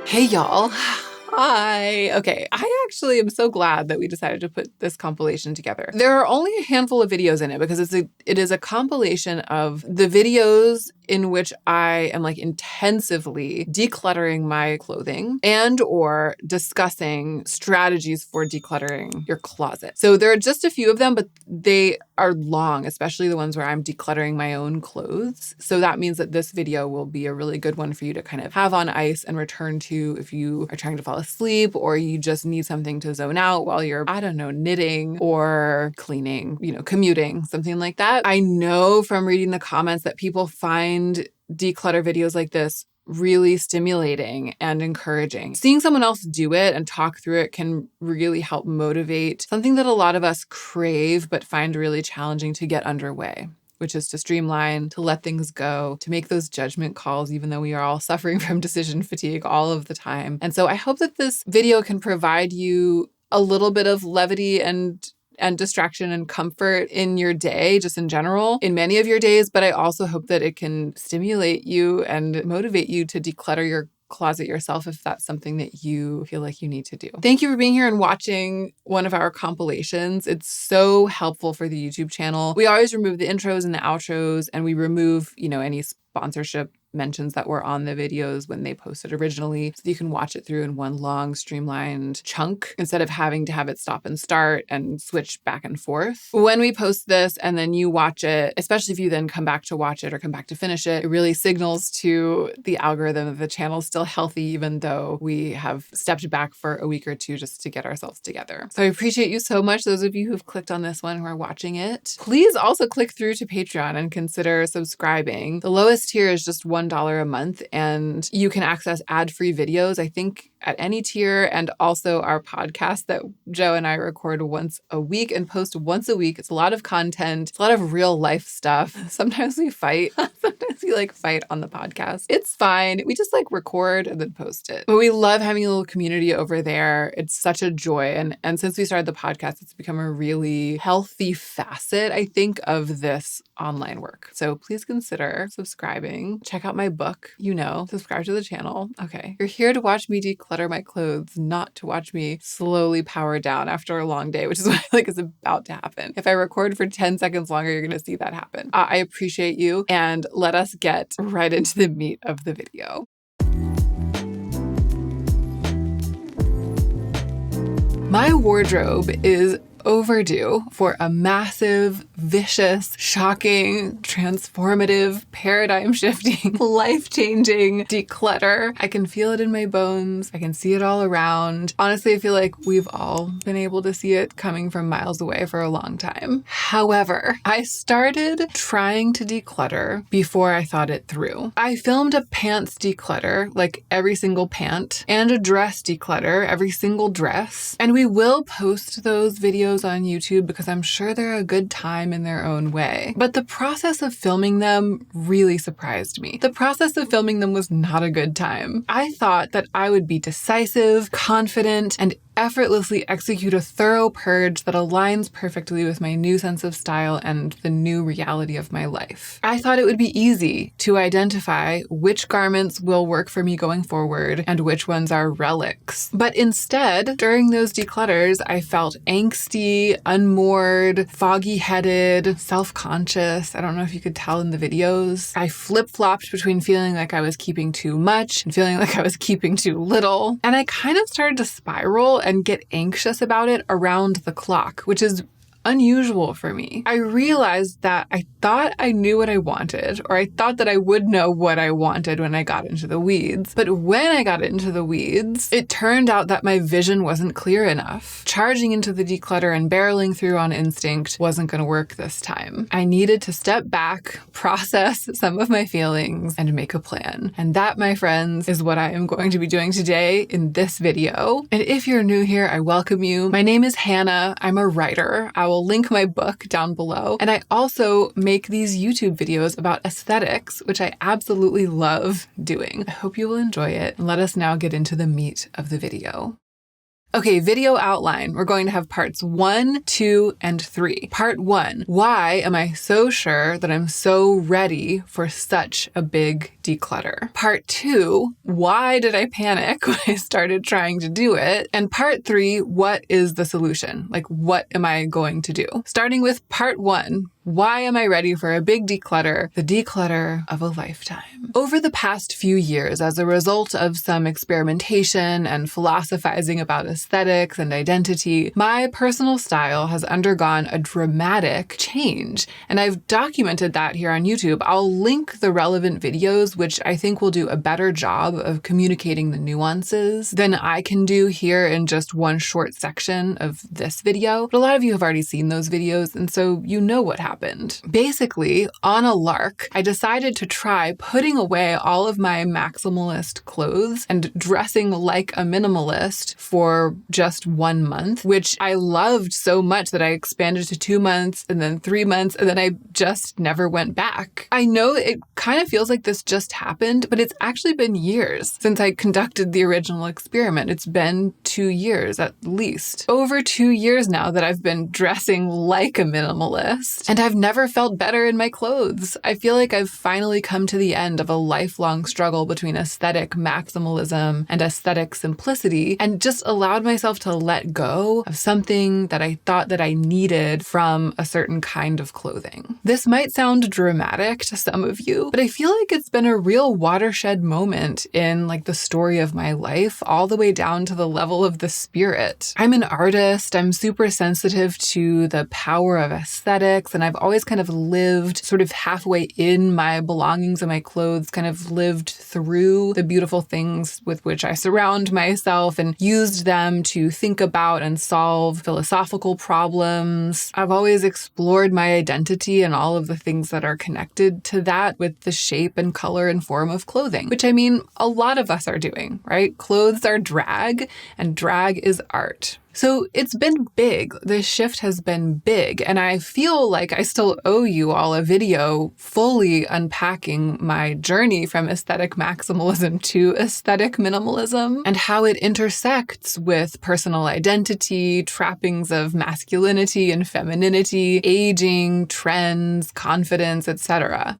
Hey y'all. Hi. Okay, I actually am so glad that we decided to put this compilation together. There are only a handful of videos in it because it is a compilation of the videos in which I am intensively decluttering my clothing and or discussing strategies for decluttering your closet. So there are just a few of them, but they are long, especially the ones where I'm decluttering my own clothes. So that means that this video will be a really good one for you to kind of have on ice and return to if you are trying to fall asleep or you just need something to zone out while you're, knitting or cleaning, commuting, something like that. I know from reading the comments that people find declutter videos like this really stimulating and encouraging. Seeing someone else do it and talk through it can really help motivate something that a lot of us crave but find really challenging to get underway, which is to streamline, to let things go, to make those judgment calls, even though we are all suffering from decision fatigue all of the time. And so I hope that this video can provide you a little bit of levity and distraction and comfort in your day, just in general, in many of your days. But I also hope that it can stimulate you and motivate you to declutter your closet yourself if that's something that you feel like you need to do. Thank you for being here and watching one of our compilations. It's so helpful for the YouTube channel. We always remove the intros and the outros, and we remove, any sponsorship mentions that were on the videos when they posted originally, so you can watch it through in one long streamlined chunk instead of having to have it stop and start and switch back and forth. When we post this and then you watch it, especially if you then come back to watch it or come back to finish it, it really signals to the algorithm that the channel's still healthy, even though we have stepped back for a week or two just to get ourselves together. So I appreciate you so much, those of you who've clicked on this one who are watching it. Please also click through to Patreon and consider subscribing. The lowest tier is just $1 a month, and you can access ad-free videos, I think, at any tier, and also our podcast that Joe and I record once a week and post once a week. It's a lot of content. It's a lot of real life stuff. Sometimes we fight. Sometimes we fight on the podcast. It's fine. We just record and then post it. But we love having a little community over there. It's such a joy. And since we started the podcast, it's become a really healthy facet, I think, of this online work. So please consider subscribing. Check out my book, subscribe to the channel. Okay. You're here to watch me declutter my clothes, not to watch me slowly power down after a long day, which is what is about to happen. If I record for 10 seconds longer, you're going to see that happen. I appreciate you, and let us get right into the meat of the video. My wardrobe is overdue for a massive, vicious, shocking, transformative, paradigm-shifting, life-changing declutter. I can feel it in my bones. I can see it all around. Honestly, I feel like we've all been able to see it coming from miles away for a long time. However, I started trying to declutter before I thought it through. I filmed a pants declutter, every single pant, and a dress declutter, every single dress. And we will post those videos on YouTube because I'm sure they're a good time in their own way. But the process of filming them really surprised me. The process of filming them was not a good time. I thought that I would be decisive, confident, and effortlessly execute a thorough purge that aligns perfectly with my new sense of style and the new reality of my life. I thought it would be easy to identify which garments will work for me going forward and which ones are relics. But instead, during those declutters, I felt angsty, unmoored, foggy-headed, self-conscious. I don't know if you could tell in the videos. I flip-flopped between feeling like I was keeping too much and feeling like I was keeping too little. And I kind of started to spiral and get anxious about it around the clock, which is unusual for me. I realized that I thought I knew what I wanted, or I thought that I would know what I wanted when I got into the weeds. But when I got into the weeds, it turned out that my vision wasn't clear enough. Charging into the declutter and barreling through on instinct wasn't going to work this time. I needed to step back, process some of my feelings, and make a plan. And that, my friends, is what I am going to be doing today in this video. And if you're new here, I welcome you. My name is Hannah. I'm a writer. I will link my book down below. And I also make these YouTube videos about aesthetics, which I absolutely love doing. I hope you will enjoy it. And let us now get into the meat of the video. Okay, video outline. We're going to have parts 1, 2, and 3. Part 1, why am I so sure that I'm so ready for such a big declutter? Part 2, why did I panic when I started trying to do it? And part 3, what is the solution? Like, what am I going to do? Starting with part 1, why am I ready for a big declutter? The declutter of a lifetime. Over the past few years, as a result of some experimentation and philosophizing about aesthetics and identity, my personal style has undergone a dramatic change. And I've documented that here on YouTube. I'll link the relevant videos, which I think will do a better job of communicating the nuances than I can do here in just one short section of this video. But a lot of you have already seen those videos, and so you know what happened. Basically, on a lark, I decided to try putting away all of my maximalist clothes and dressing like a minimalist for just 1 month, which I loved so much that I expanded to 2 months and then 3 months, and then I just never went back. I know it kind of feels like this just happened, but it's actually been years since I conducted the original experiment. It's been 2 years at least. Over 2 years now that I've been dressing like a minimalist, and I've never felt better in my clothes. I feel like I've finally come to the end of a lifelong struggle between aesthetic maximalism and aesthetic simplicity, and just allowed myself to let go of something that I thought that I needed from a certain kind of clothing. This might sound dramatic to some of you, but I feel like it's been a real watershed moment in like the story of my life, all the way down to the level of the spirit. I'm an artist. I'm super sensitive to the power of aesthetics, and I've always kind of lived sort of halfway in my belongings and my clothes, kind of lived through the beautiful things with which I surround myself and used them to think about and solve philosophical problems. I've always explored my identity and all of the things that are connected to that with the shape and color and form of clothing, which I mean, a lot of us are doing, right? Clothes are drag, and drag is art. So it's been big. This shift has been big, and I feel like I still owe you all a video fully unpacking my journey from aesthetic maximalism to aesthetic minimalism and how it intersects with personal identity, trappings of masculinity and femininity, aging, trends, confidence, etc.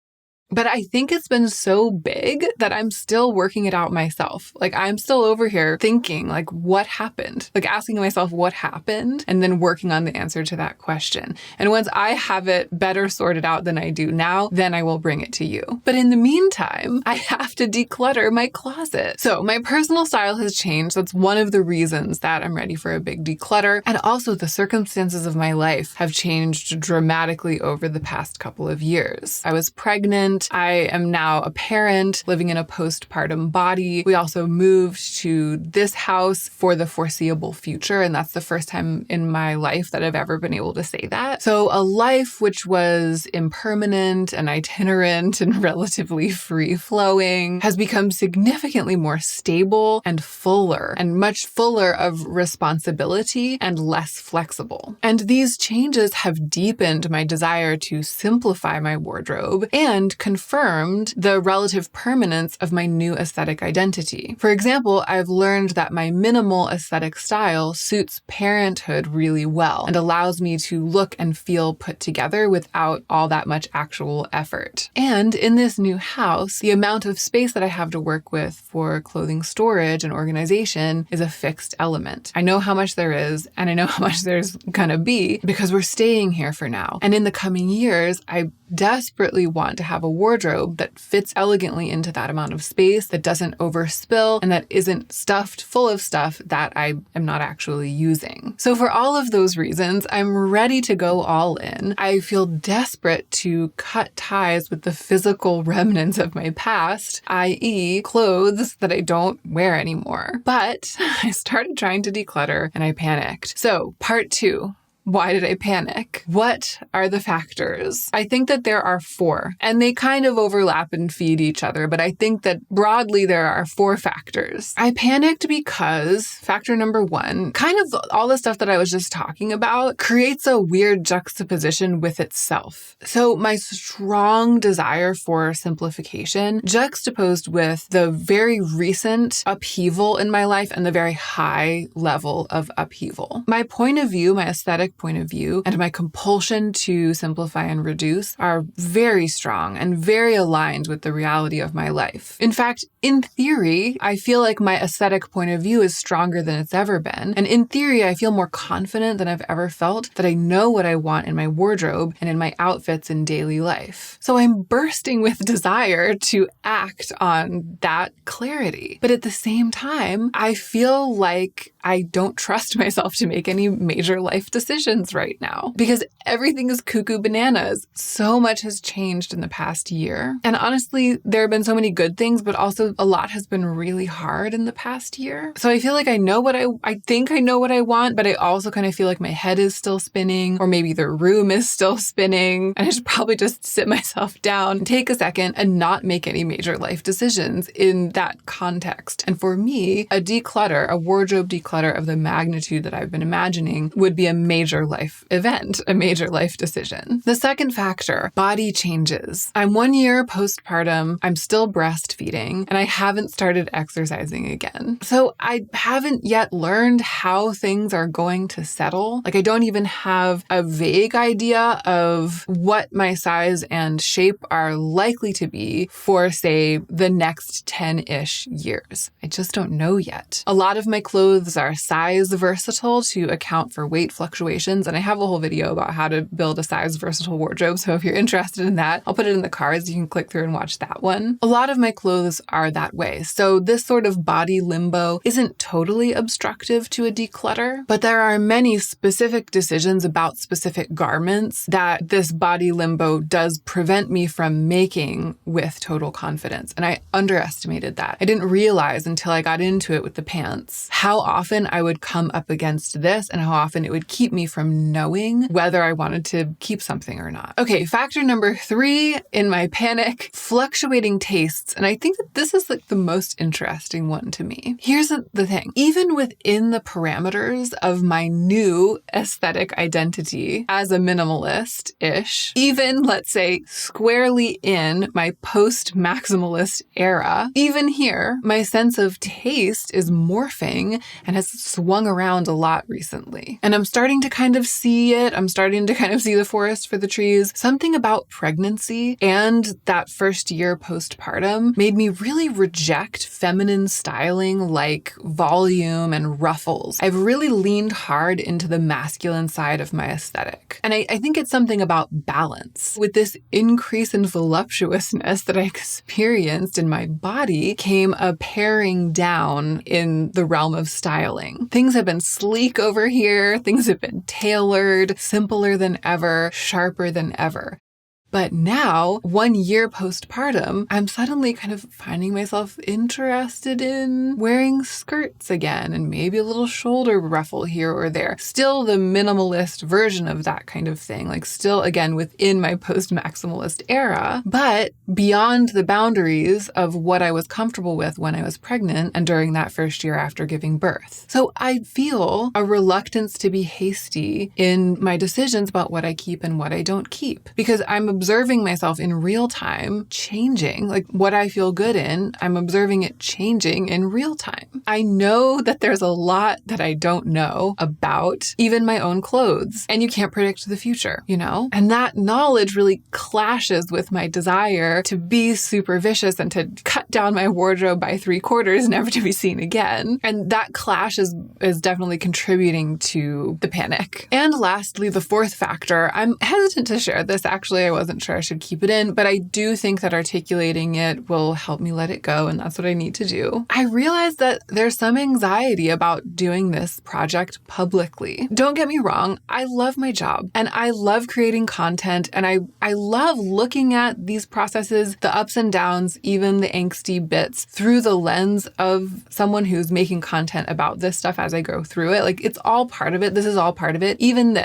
But I think it's been so big that I'm still working it out myself. Like, I'm still over here thinking, like, what happened? Like, asking myself what happened and then working on the answer to that question. And once I have it better sorted out than I do now, then I will bring it to you. But in the meantime, I have to declutter my closet. So my personal style has changed. That's one of the reasons that I'm ready for a big declutter. And also the circumstances of my life have changed dramatically over the past couple of years. I was pregnant. I am now a parent living in a postpartum body. We also moved to this house for the foreseeable future, and that's the first time in my life that I've ever been able to say that. So a life which was impermanent and itinerant and relatively free-flowing has become significantly more stable and fuller, and much fuller of responsibility and less flexible. And these changes have deepened my desire to simplify my wardrobe and confirmed the relative permanence of my new aesthetic identity. For example, I've learned that my minimal aesthetic style suits parenthood really well and allows me to look and feel put together without all that much actual effort. And in this new house, the amount of space that I have to work with for clothing storage and organization is a fixed element. I know how much there is, and I know how much there's gonna be because we're staying here for now. And in the coming years, I desperately want to have a wardrobe that fits elegantly into that amount of space, that doesn't overspill, and that isn't stuffed full of stuff that I am not actually using. So for all of those reasons, I'm ready to go all in. I feel desperate to cut ties with the physical remnants of my past, i.e. clothes that I don't wear anymore. But I started trying to declutter and I panicked. So part 2. Why did I panic? What are the factors? I think that there are 4, and they kind of overlap and feed each other, but I think that broadly there are 4 factors. I panicked because factor number 1, kind of all the stuff that I was just talking about, creates a weird juxtaposition with itself. So my strong desire for simplification juxtaposed with the very recent upheaval in my life and the very high level of upheaval. My point of view, my aesthetic point of view, and my compulsion to simplify and reduce are very strong and very aligned with the reality of my life. In fact, in theory, I feel like my aesthetic point of view is stronger than it's ever been. And in theory, I feel more confident than I've ever felt that I know what I want in my wardrobe and in my outfits in daily life. So I'm bursting with desire to act on that clarity. But at the same time, I feel like I don't trust myself to make any major life decisions right now because everything is cuckoo bananas. So much has changed in the past year. And honestly, there have been so many good things, but also a lot has been really hard in the past year. So I feel like I know what I think I know what I want, but I also kind of feel like my head is still spinning, or maybe the room is still spinning. And I should probably just sit myself down and take a second and not make any major life decisions in that context. And for me, a wardrobe declutter of the magnitude that I've been imagining would be a major life event, a major life decision. The second factor, body changes. I'm 1 year postpartum, I'm still breastfeeding, and I haven't started exercising again. So I haven't yet learned how things are going to settle. Like I don't even have a vague idea of what my size and shape are likely to be for, say, the next 10-ish years. I just don't know yet. A lot of my clothes are size versatile to account for weight fluctuations, and I have a whole video about how to build a size versatile wardrobe, so if you're interested in that, I'll put it in the cards. You can click through and watch that one. A lot of my clothes are that way, so this sort of body limbo isn't totally obstructive to a declutter, but there are many specific decisions about specific garments that this body limbo does prevent me from making with total confidence, and I underestimated that. I didn't realize until I got into it with the pants how often I would come up against this and how often it would keep me from knowing whether I wanted to keep something or not. Okay, factor number 3 in my panic, fluctuating tastes. And I think that this is like the most interesting one to me. Here's the thing. Even within the parameters of my new aesthetic identity as a minimalist-ish, even let's say squarely in my post-maximalist era, even here, my sense of taste is morphing and has swung around a lot recently. And I'm starting to kind of see it. I'm starting to kind of see the forest for the trees. Something about pregnancy and that first year postpartum made me really reject feminine styling like volume and ruffles. I've really leaned hard into the masculine side of my aesthetic. And I think it's something about balance. With this increase in voluptuousness that I experienced in my body came a paring down in the realm of styling. Things have been sleek over here. Things have been tailored, simpler than ever, sharper than ever. But now, 1 year postpartum, I'm suddenly kind of finding myself interested in wearing skirts again and maybe a little shoulder ruffle here or there. Still the minimalist version of that kind of thing, like still, again, within my post-maximalist era, but beyond the boundaries of what I was comfortable with when I was pregnant and during that first year after giving birth. So I feel a reluctance to be hasty in my decisions about what I keep and what I don't keep, because I'm observing myself in real time changing, like what I feel good in, I'm observing it changing in real time. I know that there's a lot that I don't know about even my own clothes, and you can't predict the future, you know? And that knowledge really clashes with my desire to be super vicious and to cut down my wardrobe by 3/4, never to be seen again. And that clash is definitely contributing to the panic. And lastly, the fourth factor, I'm hesitant to share this. Actually, I wasn't wasn't sure I should keep it in, but I do think that articulating it will help me let it go, and that's what I need to do. I realized that there's some anxiety about doing this project publicly. Don't get me wrong, I love my job and I love creating content, and I love looking at these processes, the ups and downs, even the angsty bits, through the lens of someone who's making content about this stuff as I go through it. Like, it's all part of it. This is all part of it. Even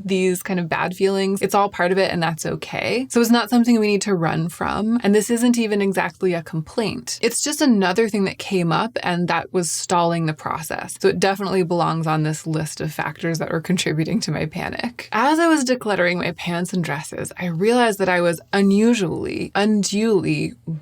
these kind of bad feelings, it's all part of it, and that's okay. So it's not something we need to run from. And this isn't even exactly a complaint. It's just another thing that came up and that was stalling the process. So it definitely belongs on this list of factors that were contributing to my panic. As I was decluttering my pants and dresses, I realized that I was unduly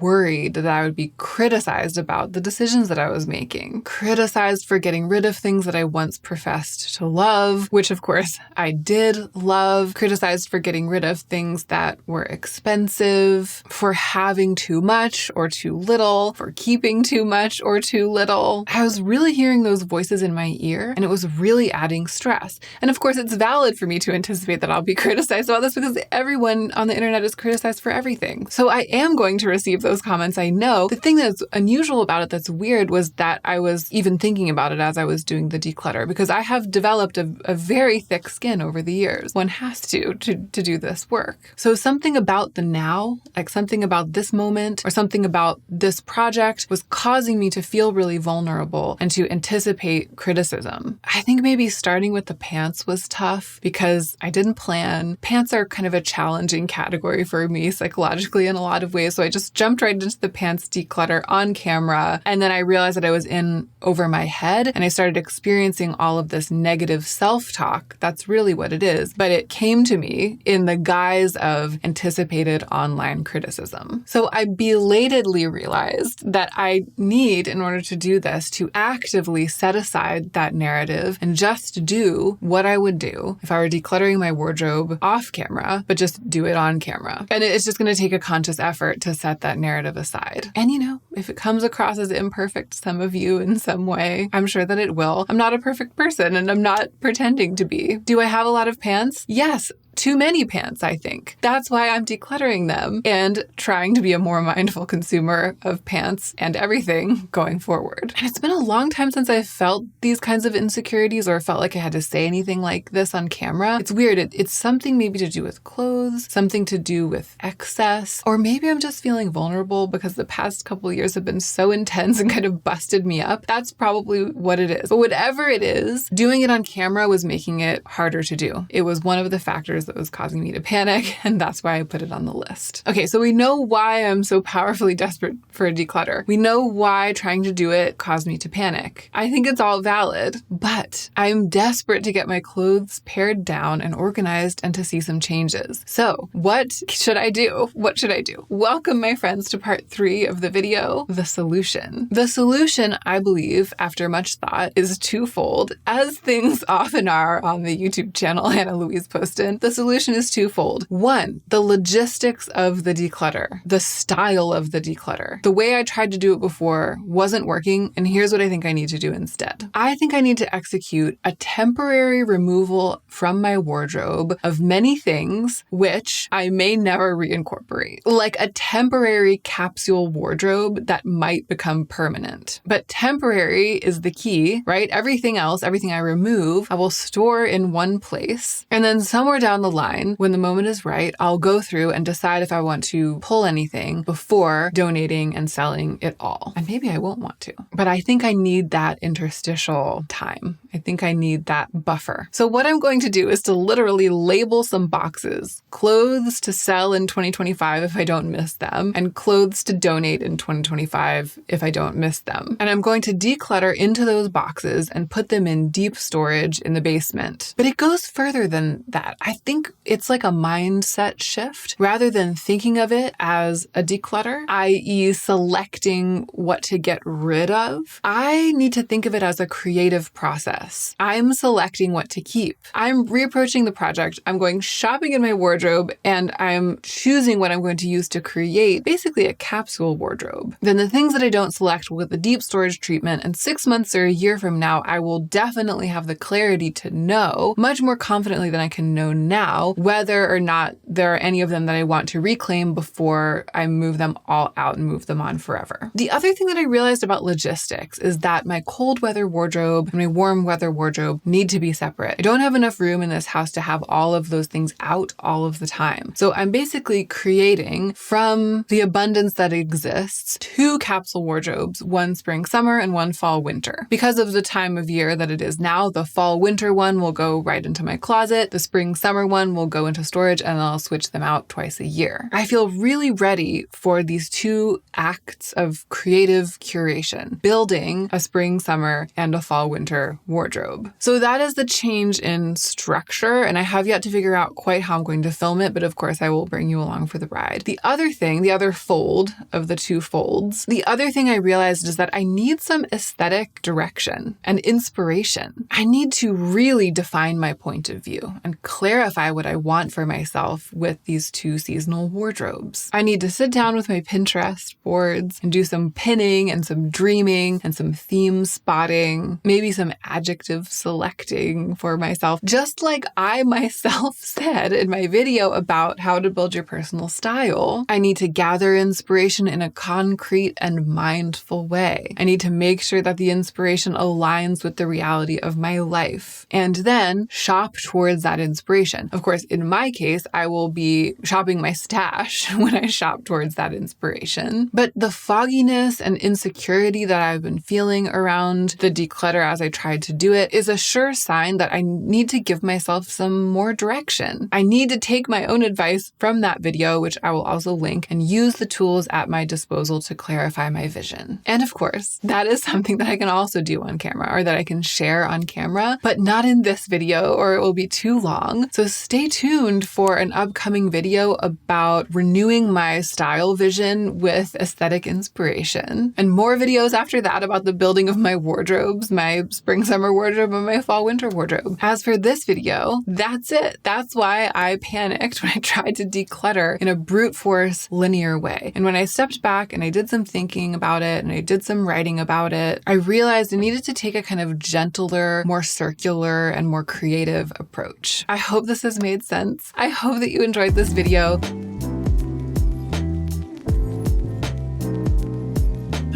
worried that I would be criticized about the decisions that I was making. Criticized for getting rid of things that I once professed to love, which of course I did love. Criticized for getting rid of things that were expensive, for having too much or too little, for keeping too much or too little. I was really hearing those voices in my ear, and it was really adding stress. And of course, it's valid for me to anticipate that I'll be criticized about this because everyone on the internet is criticized for everything. So I am going to receive those comments, I know. The thing that's unusual about it that's weird was that I was even thinking about it as I was doing the declutter, because I have developed a very thick skin over the years. One has to do this work. So something about the now, like something about this moment or something about this project, was causing me to feel really vulnerable and to anticipate criticism. I think maybe starting with the pants was tough because I didn't plan. Pants are kind of a challenging category for me psychologically in a lot of ways. So I just jumped right into the pants declutter on camera. And then I realized that I was in over my head and I started experiencing all of this negative self-talk. That's really what it is. But it came to me in the guise of anticipated online criticism. So I belatedly realized that I need, in order to do this, to actively set aside that narrative and just do what I would do if I were decluttering my wardrobe off camera, but just do it on camera. And it's just going to take a conscious effort to set that narrative aside. And if it comes across as imperfect to some of you in some way, I'm sure that it will. I'm not a perfect person and I'm not pretending to be. Do I have a lot of pants? Yes. Too many pants, I think. That's why I'm decluttering them and trying to be a more mindful consumer of pants and everything going forward. And it's been a long time since I felt these kinds of insecurities or felt like I had to say anything like this on camera. It's weird. It's something maybe to do with clothes, something to do with excess, or maybe I'm just feeling vulnerable because the past couple of years have been so intense and kind of busted me up. That's probably what it is. But whatever it is, doing it on camera was making it harder to do. It was one of the factors that was causing me to panic, and that's why I put it on the list. Okay, so we know why I'm so powerfully desperate for a declutter. We know why trying to do it caused me to panic. I think it's all valid, but I'm desperate to get my clothes pared down and organized and to see some changes. So what should I do? What should I do? Welcome, my friends, to part 3 of the video, the solution. The solution, I believe, after much thought, is twofold, as things often are on the YouTube channel Hannah Louise Poston. The solution is twofold. 1, the logistics of the declutter, the style of the declutter. The way I tried to do it before wasn't working, and here's what I think I need to do instead. I think I need to execute a temporary removal from my wardrobe of many things which I may never reincorporate. Like a temporary capsule wardrobe that might become permanent. But temporary is the key, right? Everything else, everything I remove, I will store in one place. And then somewhere down the line, when the moment is right, I'll go through and decide if I want to pull anything before donating and selling it all. And maybe I won't want to, but I think I need that interstitial time. I think I need that buffer. So what I'm going to do is to literally label some boxes, clothes to sell in 2025 if I don't miss them, and clothes to donate in 2025 if I don't miss them. And I'm going to declutter into those boxes and put them in deep storage in the basement. But it goes further than that. I think it's like a mindset shift. Rather than thinking of it as a declutter, i.e. selecting what to get rid of, I need to think of it as a creative process. process. I'm selecting what to keep. I'm reapproaching the project. I'm going shopping in my wardrobe and I'm choosing what I'm going to use to create basically a capsule wardrobe. Then the things that I don't select will get the deep storage treatment, and 6 months or a year from now, I will definitely have the clarity to know much more confidently than I can know now whether or not there are any of them that I want to reclaim before I move them all out and move them on forever. The other thing that I realized about logistics is that my cold weather wardrobe and my warm weather wardrobe need to be separate. I don't have enough room in this house to have all of those things out all of the time. So I'm basically creating from the abundance that exists 2 capsule wardrobes, one spring summer and one fall winter. Because of the time of year that it is now, the fall winter one will go right into my closet. The spring summer one will go into storage, and I'll switch them out twice a year. I feel really ready for these 2 acts of creative curation, building a spring summer and a fall winter wardrobe. So that is the change in structure, and I have yet to figure out quite how I'm going to film it, but of course I will bring you along for the ride. The other thing, the other fold of the 2 folds, the other thing I realized is that I need some aesthetic direction and inspiration. I need to really define my point of view and clarify what I want for myself with these 2 seasonal wardrobes. I need to sit down with my Pinterest boards and do some pinning and some dreaming and some theme spotting, maybe some adjective selecting for myself, just like I myself said in my video about how to build your personal style. I need to gather inspiration in a concrete and mindful way. I need to make sure that the inspiration aligns with the reality of my life and then shop towards that inspiration. Of course, in my case, I will be shopping my stash when I shop towards that inspiration. But the fogginess and insecurity that I've been feeling around the declutter as I tried to do it is a sure sign that I need to give myself some more direction. I need to take my own advice from that video, which I will also link, and use the tools at my disposal to clarify my vision. And of course, that is something that I can also do on camera, or that I can share on camera, but not in this video or it will be too long. So stay tuned for an upcoming video about renewing my style vision with aesthetic inspiration, and more videos after that about the building of my wardrobes, my spring summer wardrobe and my fall winter wardrobe. As for this video, that's it. That's why I panicked when I tried to declutter in a brute force linear way. And when I stepped back and I did some thinking about it and I did some writing about it, I realized I needed to take a kind of gentler, more circular, and more creative approach. I hope this has made sense. I hope that you enjoyed this video.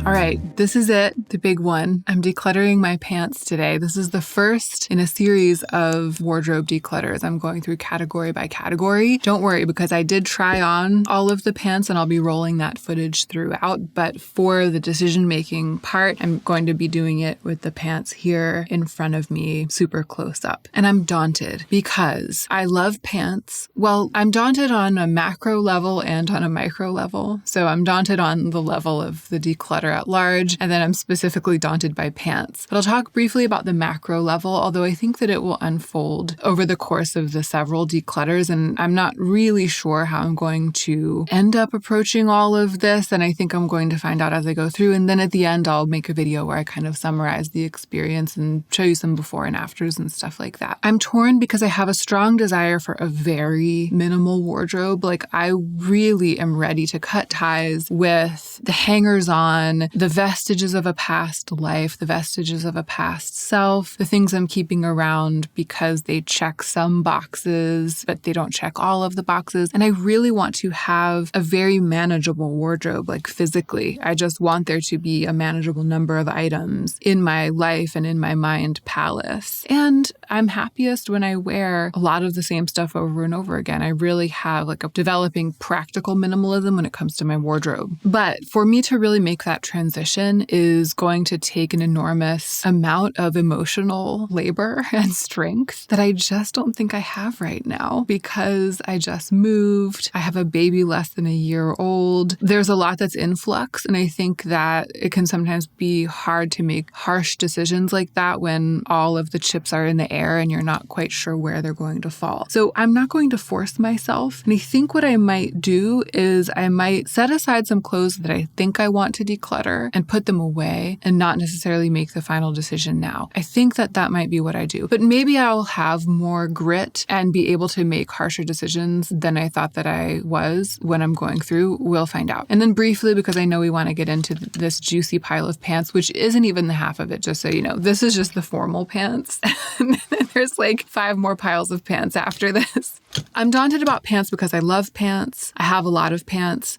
All right, this is it, the big one. I'm decluttering my pants today. This is the first in a series of wardrobe declutters. I'm going through category by category. Don't worry, because I did try on all of the pants and I'll be rolling that footage throughout. But for the decision-making part, I'm going to be doing it with the pants here in front of me, super close up. And I'm daunted because I love pants. Well, I'm daunted on a macro level and on a micro level. So I'm daunted on the level of the declutter at large, and then I'm specifically daunted by pants. But I'll talk briefly about the macro level, although I think that it will unfold over the course of the several declutters, and I'm not really sure how I'm going to end up approaching all of this, and I think I'm going to find out as I go through, and then at the end I'll make a video where I kind of summarize the experience and show you some before and afters and stuff like that. I'm torn because I have a strong desire for a very minimal wardrobe. Like, I really am ready to cut ties with the hangers on, the vestiges of a past life, the vestiges of a past self, the things I'm keeping around because they check some boxes, but they don't check all of the boxes. And I really want to have a very manageable wardrobe, like physically. I just want there to be a manageable number of items in my life and in my mind palace. And I'm happiest when I wear a lot of the same stuff over and over again. I really have like a developing practical minimalism when it comes to my wardrobe. But for me to really make that transition is going to take an enormous amount of emotional labor and strength that I just don't think I have right now, because I just moved. I have a baby less than a year old. There's a lot that's in flux, and I think that it can sometimes be hard to make harsh decisions like that when all of the chips are in the air and you're not quite sure where they're going to fall. So I'm not going to force myself. And I think what I might do is I might set aside some clothes that I think I want to declutter, declutter and put them away and not necessarily make the final decision now. I think that that might be what I do. But maybe I'll have more grit and be able to make harsher decisions than I thought that I was when I'm going through. We'll find out. And then briefly, because I know we want to get into this juicy pile of pants, which isn't even the half of it, just so you know. This is just the formal pants. And then there's like 5 more piles of pants after this. I'm daunted about pants because I love pants. I have a lot of pants,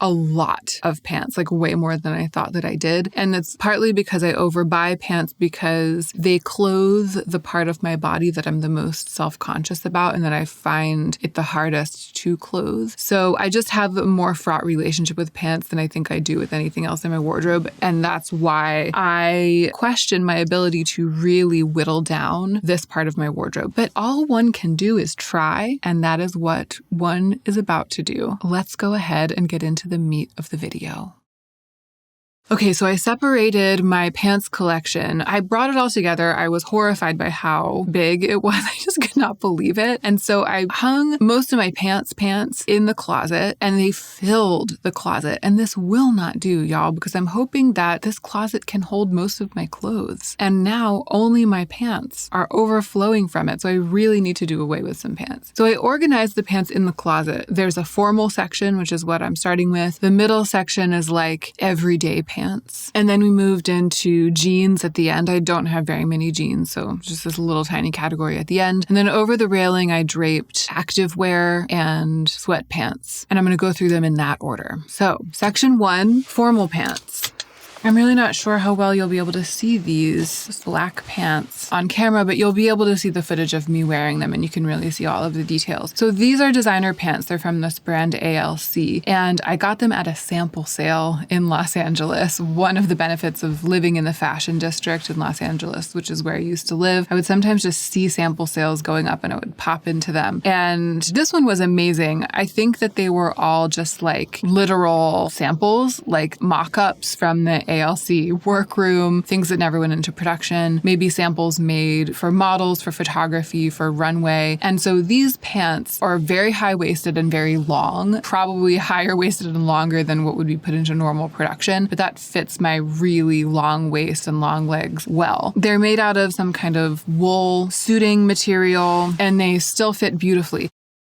like way more than I thought that I did. And it's partly because I overbuy pants because they clothe the part of my body that I'm the most self-conscious about and that I find it the hardest to clothe. So I just have a more fraught relationship with pants than I think I do with anything else in my wardrobe. And that's why I question my ability to really whittle down this part of my wardrobe. But all one can do is try, and that is what one is about to do. Let's go ahead and get into the meat of the video. Okay, so I separated my pants collection. I brought it all together. I was horrified by how big it was. I just could not believe it. And so I hung most of my pants in the closet, and they filled the closet. And this will not do, y'all, because I'm hoping that this closet can hold most of my clothes. And now only my pants are overflowing from it. So I really need to do away with some pants. So I organized the pants in the closet. There's a formal section, which is what I'm starting with. The middle section is like everyday pants. And then we moved into jeans at the end. I don't have very many jeans, so just this little tiny category at the end. And then over the railing, I draped activewear and sweatpants. And I'm going to go through them in that order. So section 1, formal pants. I'm really not sure how well you'll be able to see these black pants on camera, but you'll be able to see the footage of me wearing them and you can really see all of the details. So these are designer pants. They're from this brand ALC, and I got them at a sample sale in Los Angeles. One of the benefits of living in the fashion district in Los Angeles, which is where I used to live, I would sometimes just see sample sales going up and I would pop into them. And this one was amazing. I think that they were all just like literal samples, like mock-ups from the ALC workroom, things that never went into production, maybe samples made for models, for photography, for runway. And so these pants are very high-waisted and very long, probably higher-waisted and longer than what would be put into normal production, but that fits my really long waist and long legs well. They're made out of some kind of wool suiting material, and they still fit beautifully.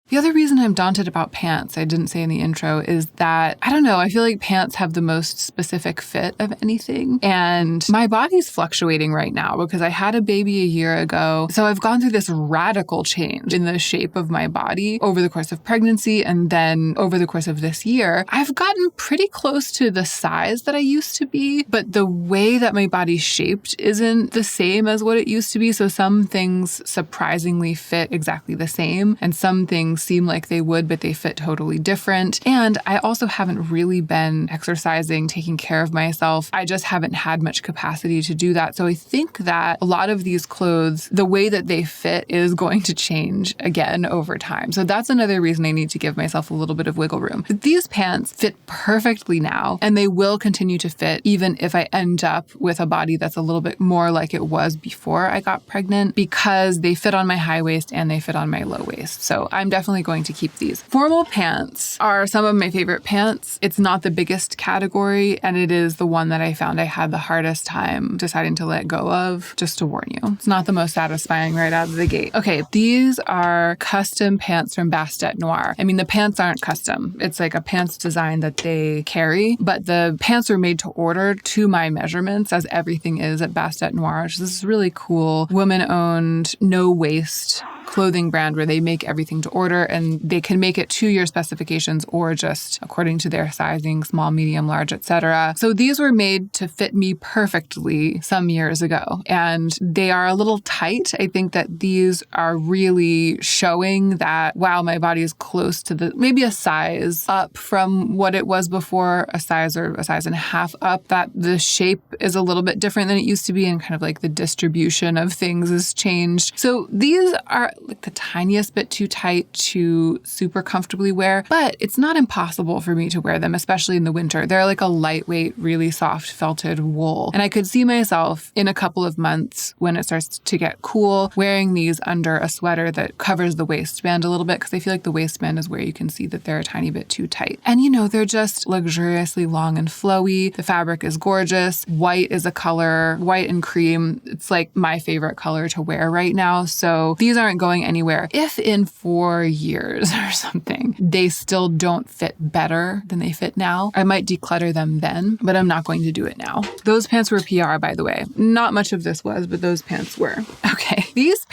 The other reason I'm daunted about pants, I didn't say in the intro, is that, I don't know, I feel like pants have the most specific fit of anything. And my body's fluctuating right now because I had a baby a year ago. So I've gone through this radical change in the shape of my body over the course of pregnancy. And then over the course of this year, I've gotten pretty close to the size that I used to be. But the way that my body's shaped isn't the same as what it used to be. So some things surprisingly fit exactly the same. And some things seem like they would, but they fit totally different. And I also haven't really been exercising, taking care of myself. I just haven't had much capacity to do that. So I think that a lot of these clothes, the way that they fit is going to change again over time. So that's another reason I need to give myself a little bit of wiggle room. But these pants fit perfectly now, and they will continue to fit even if I end up with a body that's a little bit more like it was before I got pregnant, because they fit on my high waist and they fit on my low waist. So I'm definitely going to keep these. Formal pants are some of my favorite pants. It's not the biggest category, and it is the one that I found I had the hardest time deciding to let go of, just to warn you. It's not the most satisfying right out of the gate. Okay, these are custom pants from Bastet Noir. I mean, the pants aren't custom. It's like a pants design that they carry, but the pants are made to order to my measurements, as everything is at Bastet Noir. This is really cool, woman-owned, no-waste clothing brand where they make everything to order, and they can make it to your specifications or just according to their sizing, small, medium, large, etc. So these were made to fit me perfectly some years ago, and they are a little tight. I think that these are really showing that, wow, my body is close to maybe a size up from what it was before, a size or a size and a half up, that the shape is a little bit different than it used to be, and kind of like the distribution of things has changed. So these are like the tiniest bit too tight to super comfortably wear, but it's not impossible for me to wear them, especially in the winter. They're like a lightweight, really soft felted wool. And I could see myself in a couple of months when it starts to get cool, wearing these under a sweater that covers the waistband a little bit, because I feel like the waistband is where you can see that they're a tiny bit too tight. And they're just luxuriously long and flowy. The fabric is gorgeous. White is a color, white and cream. It's like my favorite color to wear right now. So these aren't going anywhere. If in 4 years or something, they still don't fit better than they fit now, I might declutter them then, but I'm not going to do it now. Those pants were PR, by the way. Not much of this was, but those pants were. Okay, these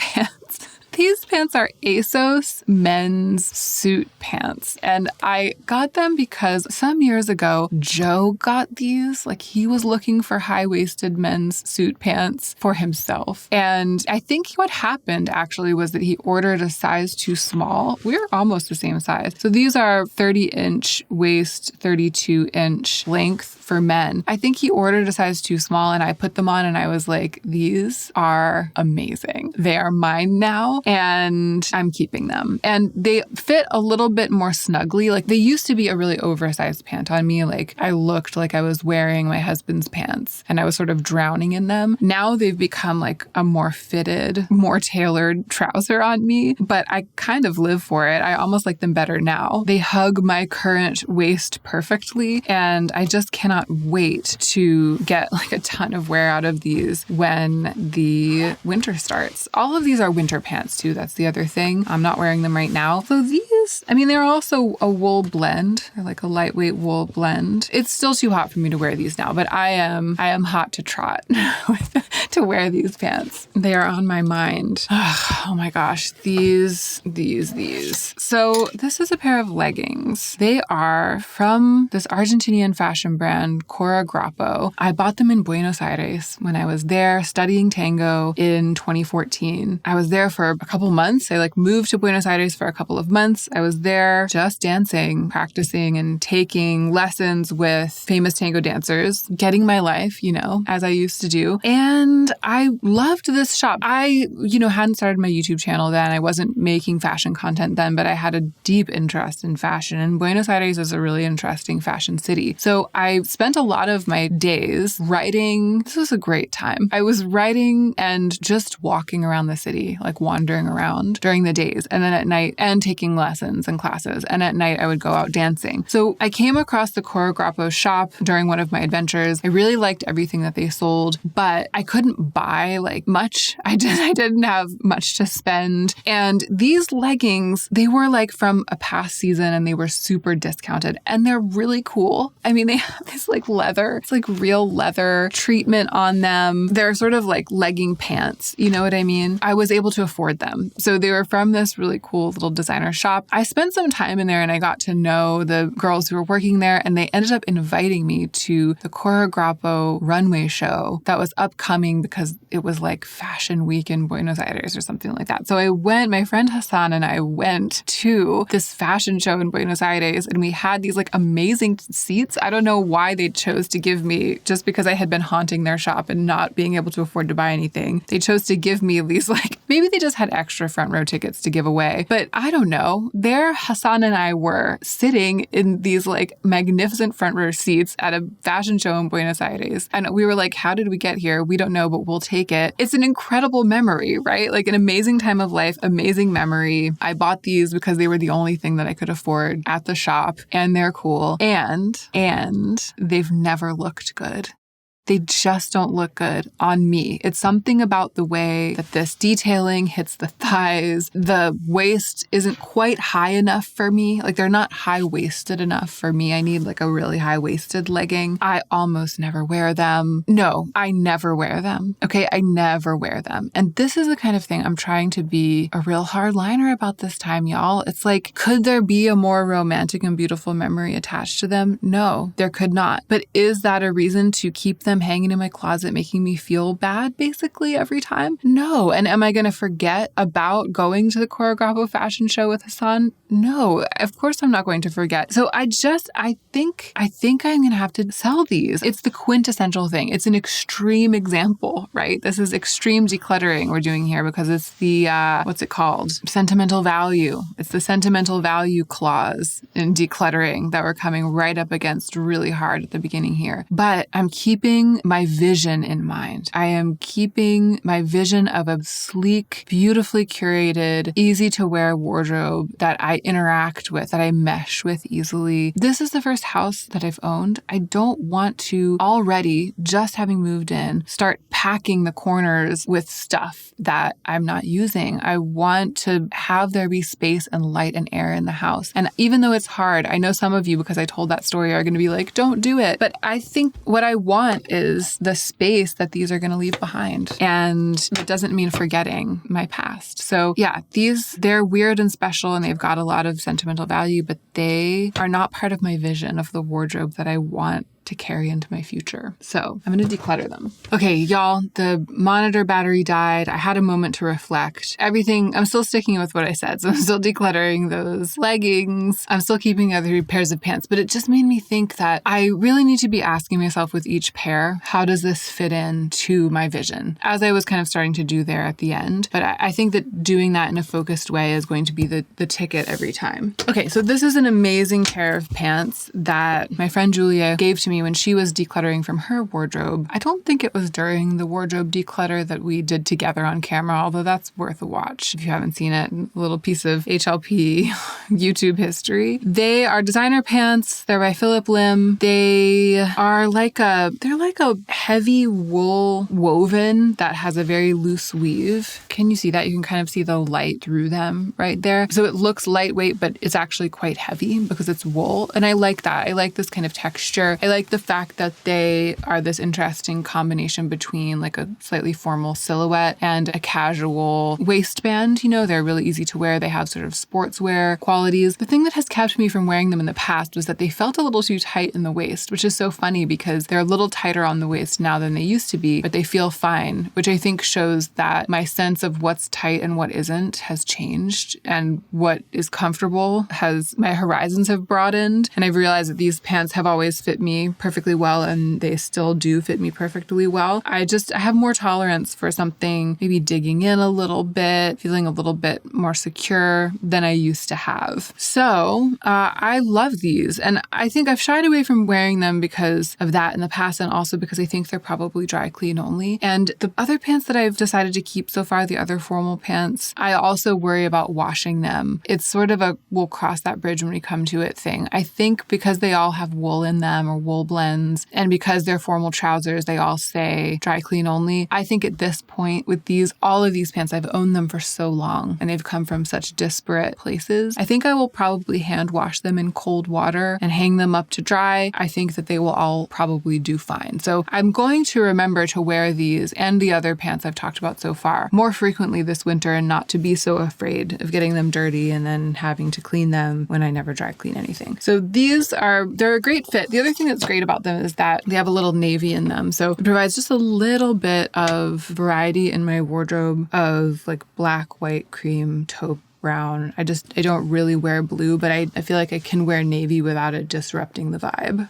pants are ASOS men's suit pants. And I got them because some years ago, Joe got these. Like, he was looking for high-waisted men's suit pants for himself. And I think what happened actually was that he ordered a size too small. We're almost the same size. So these are 30-inch waist, 32-inch length for men. I think he ordered a size too small and I put them on and I was like, these are amazing. They are mine now. And I'm keeping them. And they fit a little bit more snugly. Like, they used to be a really oversized pant on me. Like, I looked like I was wearing my husband's pants and I was sort of drowning in them. Now they've become like a more fitted, more tailored trouser on me, but I kind of live for it. I almost like them better now. They hug my current waist perfectly, and I just cannot wait to get like a ton of wear out of these when the winter starts. All of these are winter pants too. That's the other thing. I'm not wearing them right now. So these, they're also a wool blend. They're like a lightweight wool blend. It's still too hot for me to wear these now, but I am hot to trot to wear these pants. They are on my mind. Oh my gosh. These. So this is a pair of leggings. They are from this Argentinian fashion brand, Cora Grappo. I bought them in Buenos Aires when I was there studying tango in 2014. I was there for a couple months. I moved to Buenos Aires for a couple of months. I was there just dancing, practicing and taking lessons with famous tango dancers, getting my life, as I used to do. And I loved this shop. I, hadn't started my YouTube channel then. I wasn't making fashion content then, but I had a deep interest in fashion. And Buenos Aires is a really interesting fashion city. So I spent a lot of my days writing. This was a great time. I was writing and just walking around the city, wandering around during the days, and then at night, and taking lessons and classes. And at night, I would go out dancing. So I came across the Cora Grappo shop during one of my adventures. I really liked everything that they sold, but I couldn't buy much. I didn't have much to spend. And these leggings, they were from a past season and they were super discounted and they're really cool. They have this leather, it's real leather treatment on them. They're sort of legging pants. You know what I mean? I was able to afford them. So they were from this really cool little designer shop. I spent some time in there and I got to know the girls who were working there, and they ended up inviting me to the Cora Grappo runway show that was upcoming because it was Fashion Week in Buenos Aires or something like that. So I went, my friend Hassan and I went to this fashion show in Buenos Aires, and we had these amazing seats. I don't know why they chose to give me, just because I had been haunting their shop and not being able to afford to buy anything. They chose to give me these maybe they just had extra front row tickets to give away, but I don't know. There, Hassan and I were sitting in these magnificent front row seats at a fashion show in Buenos Aires. And we were how did we get here? We don't know, but we'll take it. It's an incredible memory, right? An amazing time of life, amazing memory. I bought these because they were the only thing that I could afford at the shop, and they're cool. And they've never looked good. They just don't look good on me. It's something about the way that this detailing hits the thighs. The waist isn't quite high enough for me. They're not high-waisted enough for me. I need a really high-waisted legging. I almost never wear them. No, I never wear them. Okay, I never wear them. And this is the kind of thing I'm trying to be a real hardliner about this time, y'all. It's could there be a more romantic and beautiful memory attached to them? No, there could not. But is that a reason to keep them them hanging in my closet making me feel bad basically every time? No. And am I going to forget about going to the Choreographo fashion show with Hassan? No, of course I'm not going to forget. So I think I'm going to have to sell these. It's the quintessential thing. It's an extreme example, right? This is extreme decluttering we're doing here because it's the, what's it called? Sentimental value. It's the sentimental value clause in decluttering that we're coming right up against really hard at the beginning here. But I'm keeping my vision in mind. I am keeping my vision of a sleek, beautifully curated, easy to wear wardrobe that I interact with, that I mesh with easily. This is the first house that I've owned. I don't want to already, just having moved in, start packing the corners with stuff that I'm not using. I want to have there be space and light and air in the house. And even though it's hard, I know some of you, because I told that story, are going to be like, don't do it. But I think what I want is the space that these are going to leave behind. And it doesn't mean forgetting my past. So yeah, they're weird and special and they've got a lot of sentimental value, but they are not part of my vision of the wardrobe that I want to carry into my future. So I'm going to declutter them. Okay, y'all, the monitor battery died. I had a moment to reflect. Everything, I'm still sticking with what I said. So I'm still decluttering those leggings. I'm still keeping the other pairs of pants, but it just made me think that I really need to be asking myself with each pair, how does this fit in to my vision? As I was kind of starting to do there at the end. But I think that doing that in a focused way is going to be the ticket every time. Okay, so this is an amazing pair of pants that my friend Julia gave to me when she was decluttering from her wardrobe. I don't think it was during the wardrobe declutter that we did together on camera, although that's worth a watch if you haven't seen it. A little piece of HLP YouTube history. They are designer pants. They're by Philip Lim. They are they're like a heavy wool woven that has a very loose weave. Can you see that? You can kind of see the light through them right there. So it looks lightweight, but it's actually quite heavy because it's wool. And I like that. I like this kind of texture. I like the fact that they are this interesting combination between like a slightly formal silhouette and a casual waistband. You know, they're really easy to wear. They have sort of sportswear qualities. The thing that has kept me from wearing them in the past was that they felt a little too tight in the waist, which is so funny because they're a little tighter on the waist now than they used to be, but they feel fine, which I think shows that my sense of what's tight and what isn't has changed, and what is comfortable my horizons have broadened. And I've realized that these pants have always fit me perfectly well, and they still do fit me perfectly well. I have more tolerance for something maybe digging in a little bit, feeling a little bit more secure than I used to have. So I love these, and I think I've shied away from wearing them because of that in the past, and also because I think they're probably dry clean only. And the other pants that I've decided to keep so far, the other formal pants, I also worry about washing them. It's sort of a we'll cross that bridge when we come to it thing. I think because they all have wool in them or wool blends, and because they're formal trousers, they all say dry clean only. I think at this point with all of these pants, I've owned them for so long and they've come from such disparate places. I think I will probably hand wash them in cold water and hang them up to dry. I think that they will all probably do fine. So I'm going to remember to wear these and the other pants I've talked about so far more frequently this winter, and not to be so afraid of getting them dirty and then having to clean them when I never dry clean anything. So they're a great fit. The other thing that's great about them is that they have a little navy in them. So it provides just a little bit of variety in my wardrobe of like black, white, cream, taupe, brown. I don't really wear blue, but I feel like I can wear navy without it disrupting the vibe.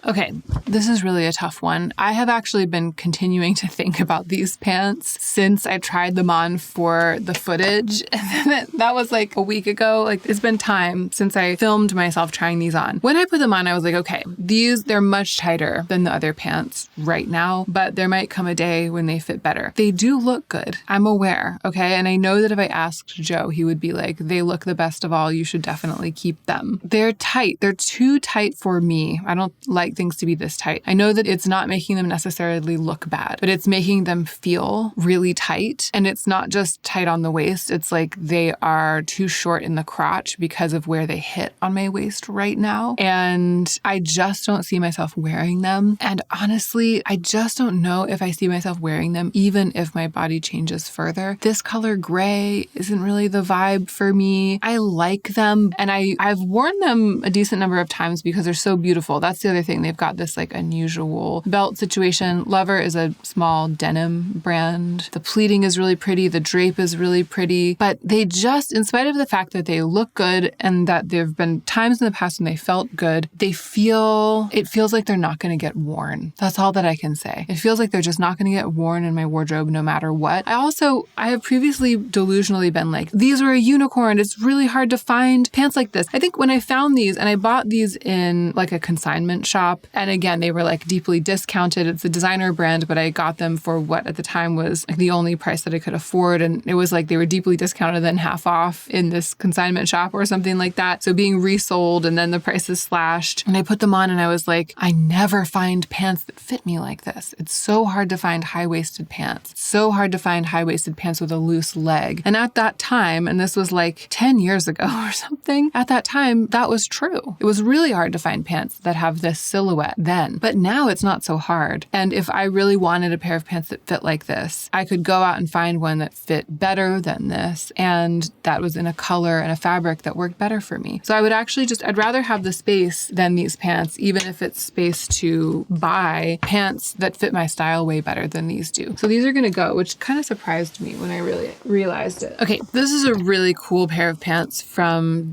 Okay, this is really a tough one. I have actually been continuing to think about these pants since I tried them on for the footage. That was like a week ago. Like, it's been time since I filmed myself trying these on. When I put them on, I was like, okay, they're much tighter than the other pants right now, but there might come a day when they fit better. They do look good. I'm aware, okay? And I know that if I asked Joe, he would be like, they look the best of all. You should definitely keep them. They're tight. They're too tight for me. I don't like things to be this tight. I know that it's not making them necessarily look bad, but it's making them feel really tight. And it's not just tight on the waist. It's like they are too short in the crotch because of where they hit on my waist right now. And I just don't see myself wearing them. And honestly, I just don't know if I see myself wearing them, even if my body changes further. This color gray isn't really the vibe for me. I like them, and I've worn them a decent number of times because they're so beautiful. That's the other thing. interesting. They've got this like unusual belt situation. Lover is a small denim brand. The pleating is really pretty. The drape is really pretty. But they just, in spite of the fact that they look good and that there have been times in the past when they felt good, it feels like they're not going to get worn. That's all that I can say. It feels like they're just not going to get worn in my wardrobe no matter what. I have previously delusionally been like, these were a unicorn. It's really hard to find pants like this. I think when I found these, and I bought these in like a consignment shop, and again, they were like deeply discounted. It's a designer brand, but I got them for what at the time was like the only price that I could afford. And it was like they were deeply discounted, then half off in this consignment shop or something like that. So being resold and then the prices slashed. And I put them on and I was like, I never find pants that fit me like this. It's so hard to find high-waisted pants. It's so hard to find high-waisted pants with a loose leg. And at that time, and this was like 10 years ago or something, at that time, that was true. It was really hard to find pants that have this silhouette then. But now it's not so hard. And if I really wanted a pair of pants that fit like this, I could go out and find one that fit better than this. And that was in a color and a fabric that worked better for me. So I would actually I'd rather have the space than these pants, even if it's space to buy pants that fit my style way better than these do. So these are going to go, which kind of surprised me when I really realized it. Okay, this is a really cool pair of pants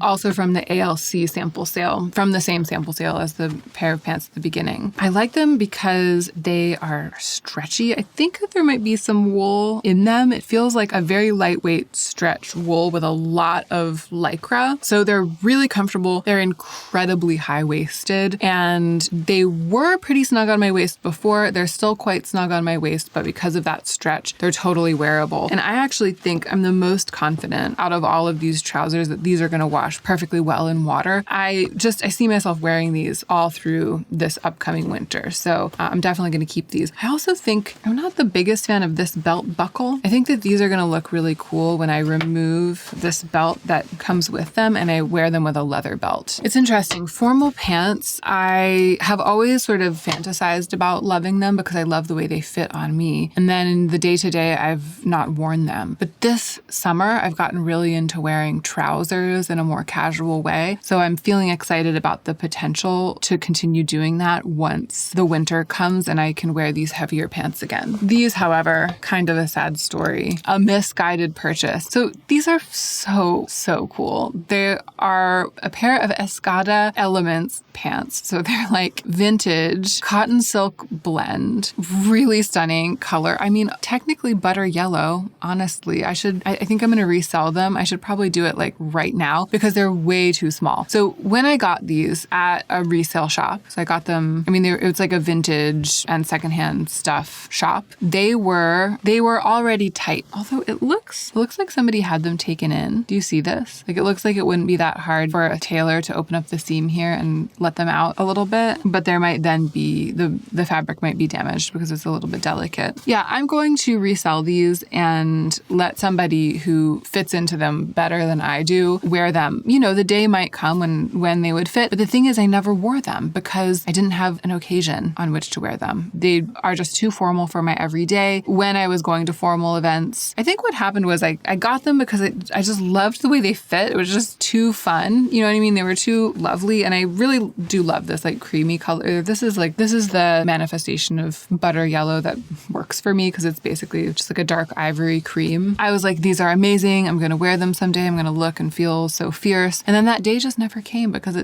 also from the ALC sample sale, from the same sample sale as the pair of pants at the beginning. I like them because they are stretchy. I think that there might be some wool in them. It feels like a very lightweight stretch wool with a lot of lycra. So they're really comfortable. They're incredibly high-waisted, and they were pretty snug on my waist before. They're still quite snug on my waist, but because of that stretch, they're totally wearable. And I actually think I'm the most confident out of all of these trousers that these are going to wash perfectly well in water. I see myself wearing these all through this upcoming winter. So I'm definitely going to keep these. I also think I'm not the biggest fan of this belt buckle. I think that these are going to look really cool when I remove this belt that comes with them and I wear them with a leather belt. It's interesting. Formal pants, I have always sort of fantasized about loving them because I love the way they fit on me. And then in the day-to-day, I've not worn them. But this summer, I've gotten really into wearing trousers in a more casual way. So I'm feeling excited about the potential to continue doing that once the winter comes and I can wear these heavier pants again. These, however, kind of a sad story. A misguided purchase. So these are so cool. They are a pair of Escada Elements pants. So they're like vintage cotton silk blend, really stunning color. I mean, technically butter yellow, honestly. I think I'm going to resell them. I should probably do it like right now because they're way too small. So when I got these at a resale shop, so I got them, it was like a vintage and secondhand stuff shop. They were already tight. Although it looks like somebody had them taken in. Do you see this? Like it looks like it wouldn't be that hard for a tailor to open up the seam here and let them out a little bit, but there might then be, the fabric might be damaged because it's a little bit delicate. Yeah, I'm going to resell these and let somebody who fits into them better than I do wear them. The day might come when they would fit, but the thing is I never wore them because I didn't have an occasion on which to wear them. They are just too formal for my everyday. When I was going to formal events, I think what happened was I got them because I just loved the way they fit. It was just too fun. You know what I mean? They were too lovely. And I really do love this like creamy color. This is the manifestation of butter yellow that works for me because it's basically just like a dark ivory cream. I was like, these are amazing. I'm going to wear them someday. I'm going to look and feel so fierce. And then that day just never came because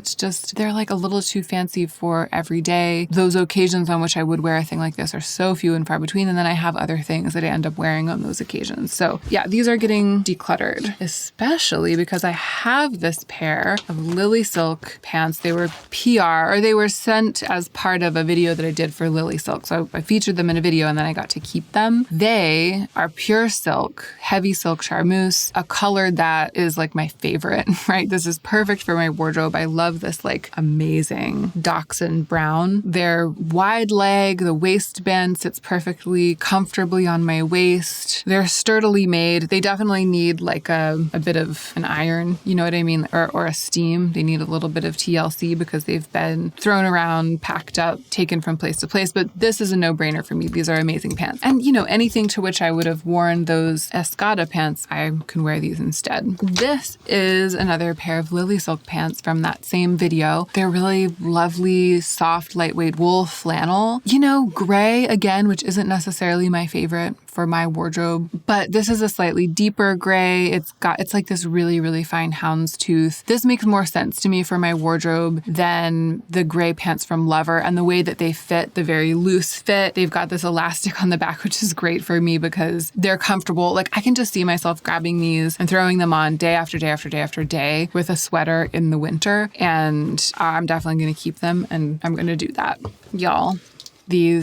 they're like a little too fancy for every day. Those occasions on which I would wear a thing like this are so few and far between. And then I have other things that I end up wearing on those occasions. So yeah, these are getting decluttered, especially because I have this pair of Lily Silk pants. They were PR, or they were sent as part of a video that I did for Lily Silk. So I featured them in a video and then I got to keep them. They are pure silk, heavy silk charmeuse, a color that is like my favorite, right? This is perfect for my wardrobe. I love this like amazing dachshund brown. They're wide leg, the waistband sits perfectly comfortably on my waist. They're sturdily made. They definitely need like a bit of an iron, you know what I mean? Or a steam. They need a little bit of TLC because they've been thrown around, packed up, taken from place to place. But this is a no-brainer for me. These are amazing pants. And anything to which I would have worn those Escada pants, I can wear these instead. This is another pair of Lily Silk pants from that same video. They're really lovely. really soft, lightweight wool flannel. You know, gray again, which isn't necessarily my favorite for my wardrobe, but this is a slightly deeper gray. It's like this really, really fine houndstooth. This makes more sense to me for my wardrobe than the gray pants from Lover, and the way that they fit, the very loose fit. They've got this elastic on the back, which is great for me because they're comfortable. Like I can just see myself grabbing these and throwing them on day after day after day after day with a sweater in the winter. And I'm definitely going to keep them, and I'm going to do that. Y'all, the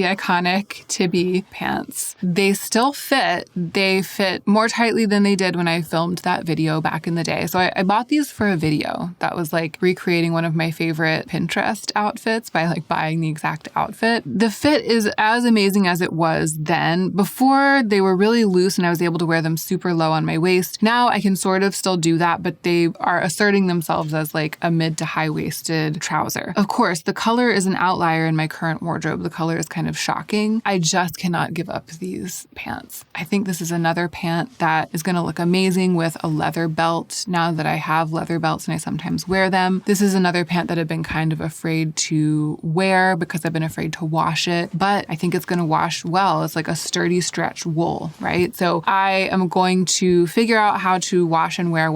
iconic Tibby pants. They still fit. They fit more tightly than they did when I filmed that video back in the day. So I bought these for a video that was like recreating one of my favorite Pinterest outfits by like buying the exact outfit. The fit is as amazing as it was then. Before, they were really loose and I was able to wear them super low on my waist. Now I can sort of still do that, but they are asserting themselves as like a mid to high-waisted trouser. Of course, the color is an outlier in my current wardrobe. The color is kind of shocking. I just cannot give up these pants. I think this is another pant that is going to look amazing with a leather belt. Now that I have leather belts and I sometimes wear them, this is another pant that I've been kind of afraid to wear because I've been afraid to wash it, but I think it's going to wash well. It's like a sturdy stretch wool, right? So I am going to figure out how to wash and wear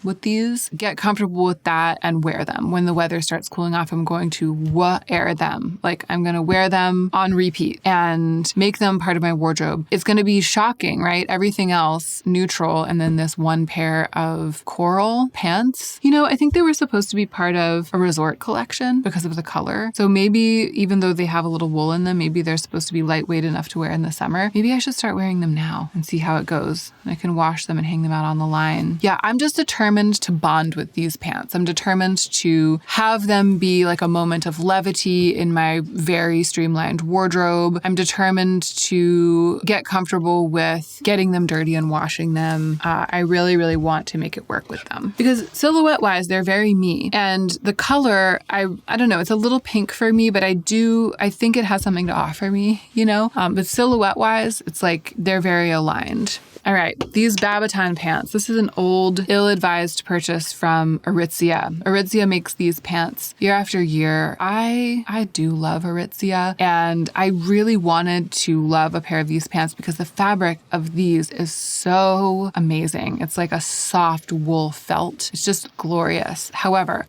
with these, get comfortable with that and wear them. When the weather starts cooling off, I'm going to wear them. Like I'm going to wear them on repeat and make them part of my wardrobe. It's going to be shocking, right? Everything else neutral. And then this one pair of coral pants. You know, I think they were supposed to be part of a resort collection because of the color. So maybe even though they have a little wool in them, maybe they're supposed to be lightweight enough to wear in the summer. Maybe I should start wearing them now and see how it goes. I can wash them and hang them out on the line. Yeah, I'm just determined to bond with these pants. I'm determined to have them be like a moment of levity in my very streamlined wardrobe. I'm determined to get comfortable with getting them dirty and washing them. I really, really want to make it work with them because silhouette-wise, they're very me. And the color, I don't know, it's a little pink for me, but I think it has something to offer me, you know? But silhouette-wise, it's like they're very aligned. All right, these Babaton pants. This is an old, ill-advised purchase from Aritzia. Aritzia makes these pants year after year. I do love Aritzia, and I really wanted to love a pair of these pants because the fabric of these is so amazing. It's like a soft wool felt. It's just glorious. However,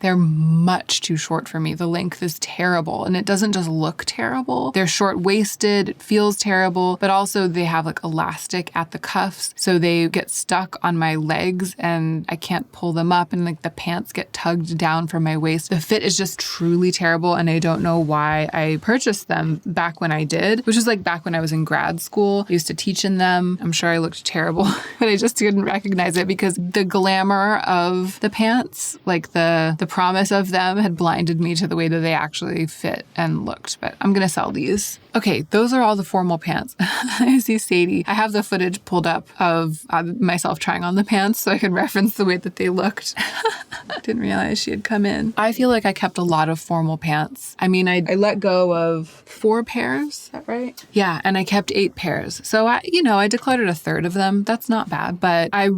they're much too short for me. The length is terrible, and it doesn't just look terrible. They're short-waisted, it feels terrible, but also they have like elastic at the cuffs, so they get stuck on my legs and I can't pull them up, and like the pants get tugged down from my waist. The fit is just truly terrible, and I don't know why I purchased them back when I did, which was like back when I was in grad school. I used to teach in them. I'm sure I looked terrible, but I just didn't recognize it because the glamour of the pants, like the promise of them had blinded me to the way that they actually fit and looked, but I'm gonna sell these. Okay, those are all the formal pants. I see Sadie. I have the footage pulled up of myself trying on the pants so I could reference the way that they looked. I didn't realize she had come in. I feel like I kept a lot of formal pants. I mean, I let go of 4 pairs, is that right? Yeah, and I kept 8 pairs. So I decluttered a third of them. That's not bad, but I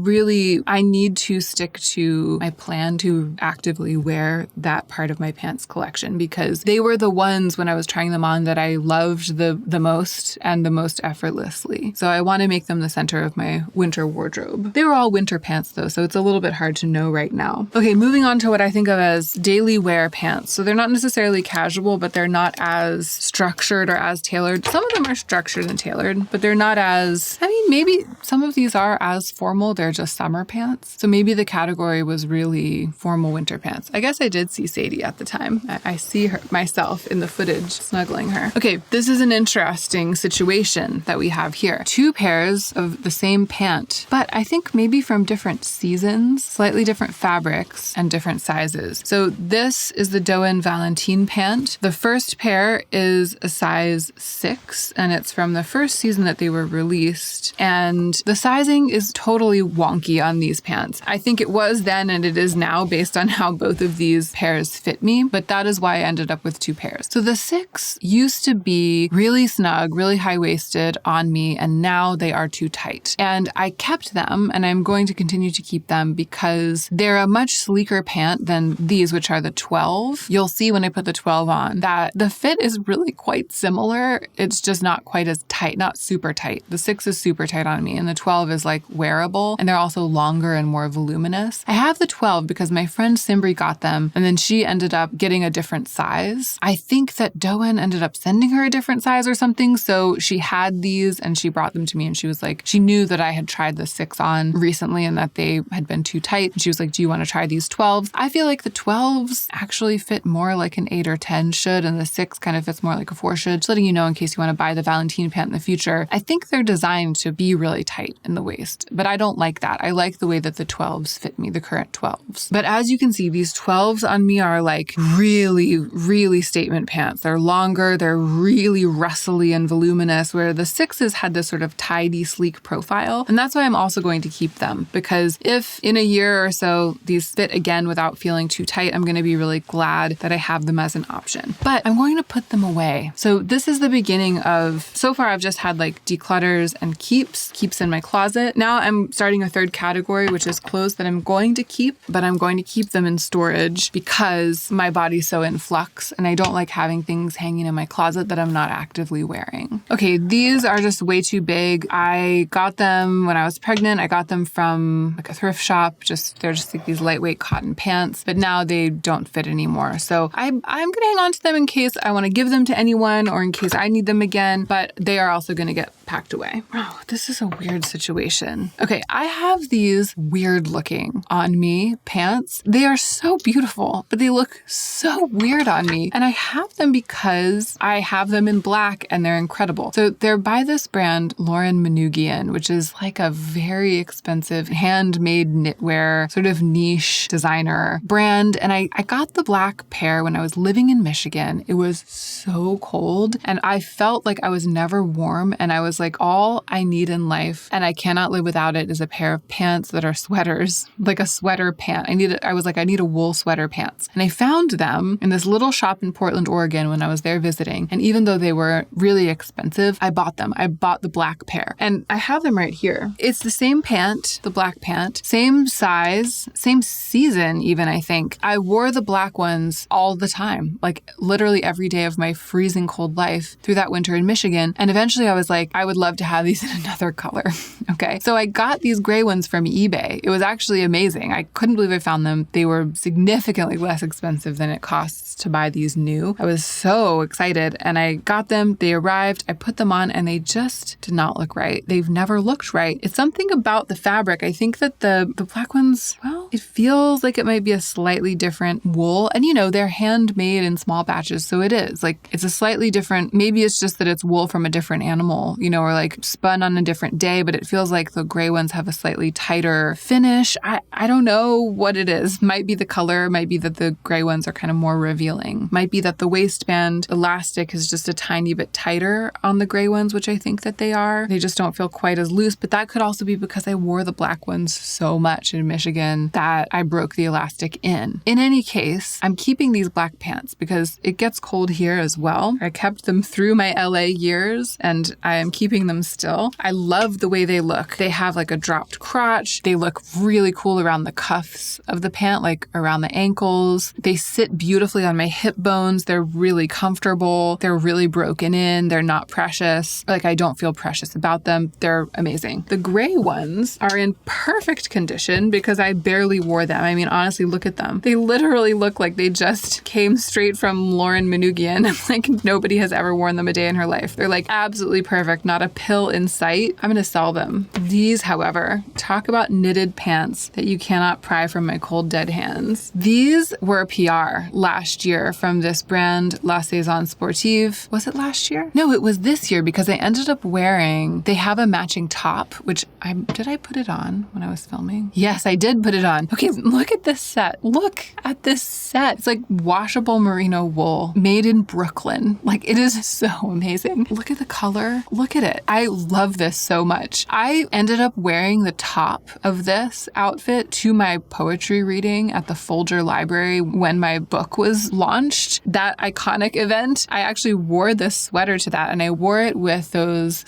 need to stick to my plan to actively wear that part of my pants collection because they were the ones when I was trying them on that I loved the most and the most effortlessly. So I want to make them the center of my winter wardrobe. They were all winter pants though, so it's a little bit hard to know right now. Okay, moving on to what I think of as daily wear pants. So they're not necessarily casual, but they're not as structured or as tailored. Some of them are structured and tailored, but they're not as, maybe some of these are as formal. They're just summer pants. So maybe the category was really formal winter pants. I guess I did see Sadie at the time. I see her myself in the footage snuggling her. Okay, this is an interesting situation that we have here. 2 pairs of the same pant, but I think maybe from different seasons, slightly different fabrics and different sizes. So this is the Doen Valentine pant. The first pair is a size 6 and it's from the first season that they were released. And the sizing is totally wonky on these pants. I think it was then and it is now based on how both both of these pairs fit me, but that is why I ended up with 2 pairs. So the 6 used to be really snug, really high-waisted on me, and now they are too tight. And I kept them, and I'm going to continue to keep them because they're a much sleeker pant than these, which are the 12. You'll see when I put the 12 on that the fit is really quite similar. It's just not quite as tight, not super tight. The 6 is super tight on me, and the 12 is like wearable, and they're also longer and more voluminous. I have the 12 because my friend Simbri got them, and then she ended up getting a different size. I think that Doan ended up sending her a different size or something, so she had these and she brought them to me, and she was like, she knew that I had tried the 6 on recently and that they had been too tight, and she was like, do you want to try these 12s? I feel like the 12s actually fit more like an 8 or 10 should, and the 6 kind of fits more like a 4 should. Just letting you know in case you want to buy the Valentine pant in the future. I think they're designed to be really tight in the waist, but I don't like that. I like the way that the 12s fit me, the current 12s. But as you can see, these 12s on me are like really, really statement pants. They're longer, they're really rustly and voluminous, where the 6s had this sort of tidy, sleek profile. And that's why I'm also going to keep them, because if in a year or so these fit again without feeling too tight, I'm going to be really glad that I have them as an option. But I'm going to put them away. So this is the beginning of, so far I've just had like declutters and keeps in my closet. Now I'm starting a third category, which is clothes that I'm going to keep, but I'm going to keep them in storage because my body's so in flux and I don't like having things hanging in my closet that I'm not actively wearing. Okay, these are just way too big. I got them when I was pregnant. I got them from like a thrift shop. They're just like these lightweight cotton pants, but now they don't fit anymore. So I'm going to hang on to them in case I want to give them to anyone or in case I need them again, but they are also going to get packed away. Oh, this is a weird situation. Okay, I have these weird looking on me pants. They are so beautiful, but they look so weird on me. And I have them because I have them in black and they're incredible. So they're by this brand, Lauren Manoogian, which is like a very expensive handmade knitwear, sort of niche designer brand. And I got the black pair when I was living in Michigan. It was so cold and I felt like I was never warm. And I was like, all I need in life, and I cannot live without it, is a pair of pants that are sweaters, like a sweater pant. I need a wool sweater pants. And I found them in this little shop in Portland, Oregon when I was there visiting. And even though they were really expensive, I bought them. I bought the black pair and I have them right here. It's the same pant, the black pant, same size, same season even, I think. I wore the black ones all the time, like literally every day of my freezing cold life through that winter in Michigan. And eventually I was like, I would love to have these in another color. Okay. So I got these gray ones from eBay. It was actually amazing. I couldn't believe I found them. They were significantly less expensive than it costs to buy these new. I was so excited and I got them. They arrived. I put them on and they just did not look right. They've never looked right. It's something about the fabric. I think that the black ones, well, it feels like it might be a slightly different wool. And you know, they're handmade in small batches. So it is like, it's a slightly different, maybe it's just that it's wool from a different animal, you know, or like spun on a different day, but it feels like the gray ones have a slightly tighter finish. I don't know what it is. Might be the color, might be that the gray ones are kind of more revealing. Might be that the waistband elastic is just a tiny bit tighter on the gray ones, which I think that they are. They just don't feel quite as loose, but that could also be because I wore the black ones so much in Michigan that I broke the elastic in. In any case, I'm keeping these black pants because it gets cold here as well. I kept them through my LA years and I am keeping them still. I love the way they look. They have like a dropped crotch. They look really cool around the cuffs of the pant, like around the ankles. They sit beautifully on my hip bones. They're really comfortable. They're really broken in. They're not precious. Like I don't feel precious about them. They're amazing. The gray ones are in perfect condition because I barely wore them. I mean, honestly, look at them. They literally look like they just came straight from Lauren Manoogian. Like nobody has ever worn them a day in her life. They're like absolutely perfect. Not a pill in sight. I'm going to sell them. These, however, talk about knitted pants that you cannot pry from my cold dead hands. These were a PR last year from this brand, La Saison Sportive. Was it last year? No, it was this year because I ended up wearing, they have a matching top, which did I put it on when I was filming? Yes, I did put it on. Okay, look at this set. Look at this set. It's like washable merino wool made in Brooklyn. Like it is so amazing. Look at the color. Look at it. I love this so much. I ended up wearing the top of this outfit to my poetry reading at the Folger Library when my book was launched. That iconic event, I actually wore this sweater to that, and I wore it with those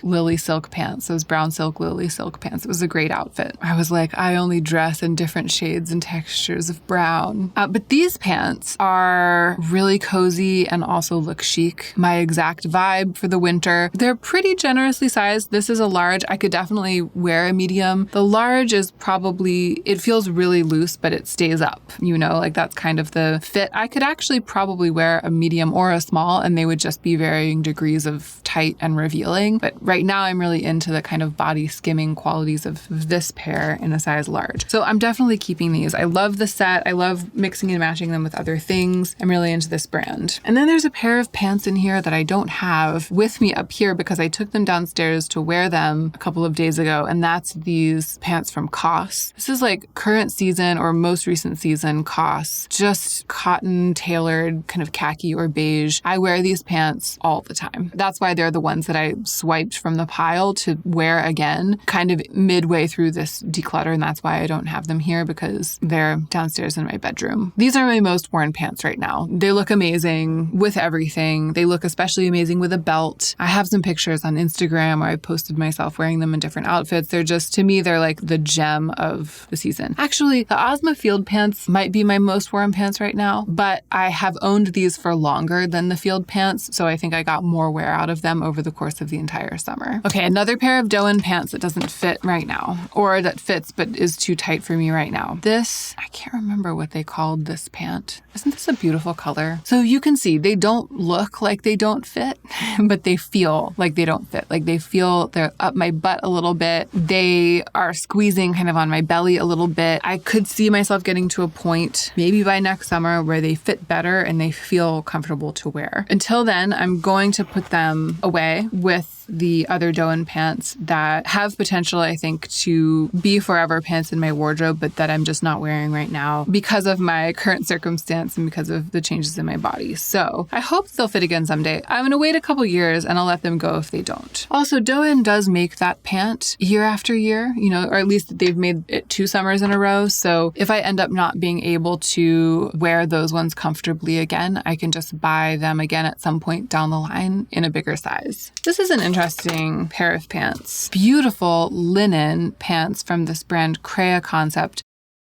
lily silk pants, those brown silk lily silk pants. It was a great outfit. I was like, I only dress in different shades and textures of brown. But these pants are really cozy and also look chic. My exact vibe for the winter. They're pretty generously sized. This is a large. I could definitely wear a medium. The large is probably, it feels really loose, but it stays up, like that's kind of the fit. I could actually probably wear a medium or a small, and they would just be varying degrees of tight and revealing. But right now I'm really into the kind of body skimming qualities of this pair in a size large. So I'm definitely keeping these. I love the set. I love mixing and matching them with other things. I'm really into this brand. And then there's a pair of pants in here that I don't have with me up here because I took them downstairs to wear them a couple of days ago, and that's these pants from COS. This is like current season or most recent season COS, just cotton tailored kind of khaki or beige. I wear these pants all the time. That's why they're the ones that I swiped from the pile to wear again, kind of midway through this declutter, and that's why I don't have them here because they're downstairs in my bedroom. These are my most worn pants right now. They look amazing with everything. They look especially amazing with a belt. I have some pictures on Instagram where I posted myself wearing them in different outfits. They're just, to me, they're like the gem of the season. Actually, the Ozma Field pants might be my most worn pants right now, but I have owned these for longer than the field pants, so I think I got more wear out of them over the course of the entire summer. Okay, another pair of Doan pants that doesn't fit right now, or that fits but is too tight for me right now. This, I can't remember what they called this pant. Isn't this a beautiful color? So you can see they don't look like they don't fit, but they feel like they don't fit. Like they feel they're up my butt a little bit. They are squeezing kind of on my belly a little bit. I could see myself getting to a point, maybe by next summer, where they fit better and they feel comfortable to wear. Until then, I'm going to put them away with the other Doan pants that have potential, I think, to be forever pants in my wardrobe, but that I'm just not wearing right now because of my current circumstance and because of the changes in my body. So I hope they'll fit again someday. I'm going to wait a couple years and I'll let them go if they don't. Also, Doan does make that pant year after year, or at least they've made it 2 summers in a row. So if I end up not being able to wear those ones comfortably again, I can just buy them again at some point down the line in a bigger size. This is an interesting pair of pants. Beautiful linen pants from this brand Crea Concept.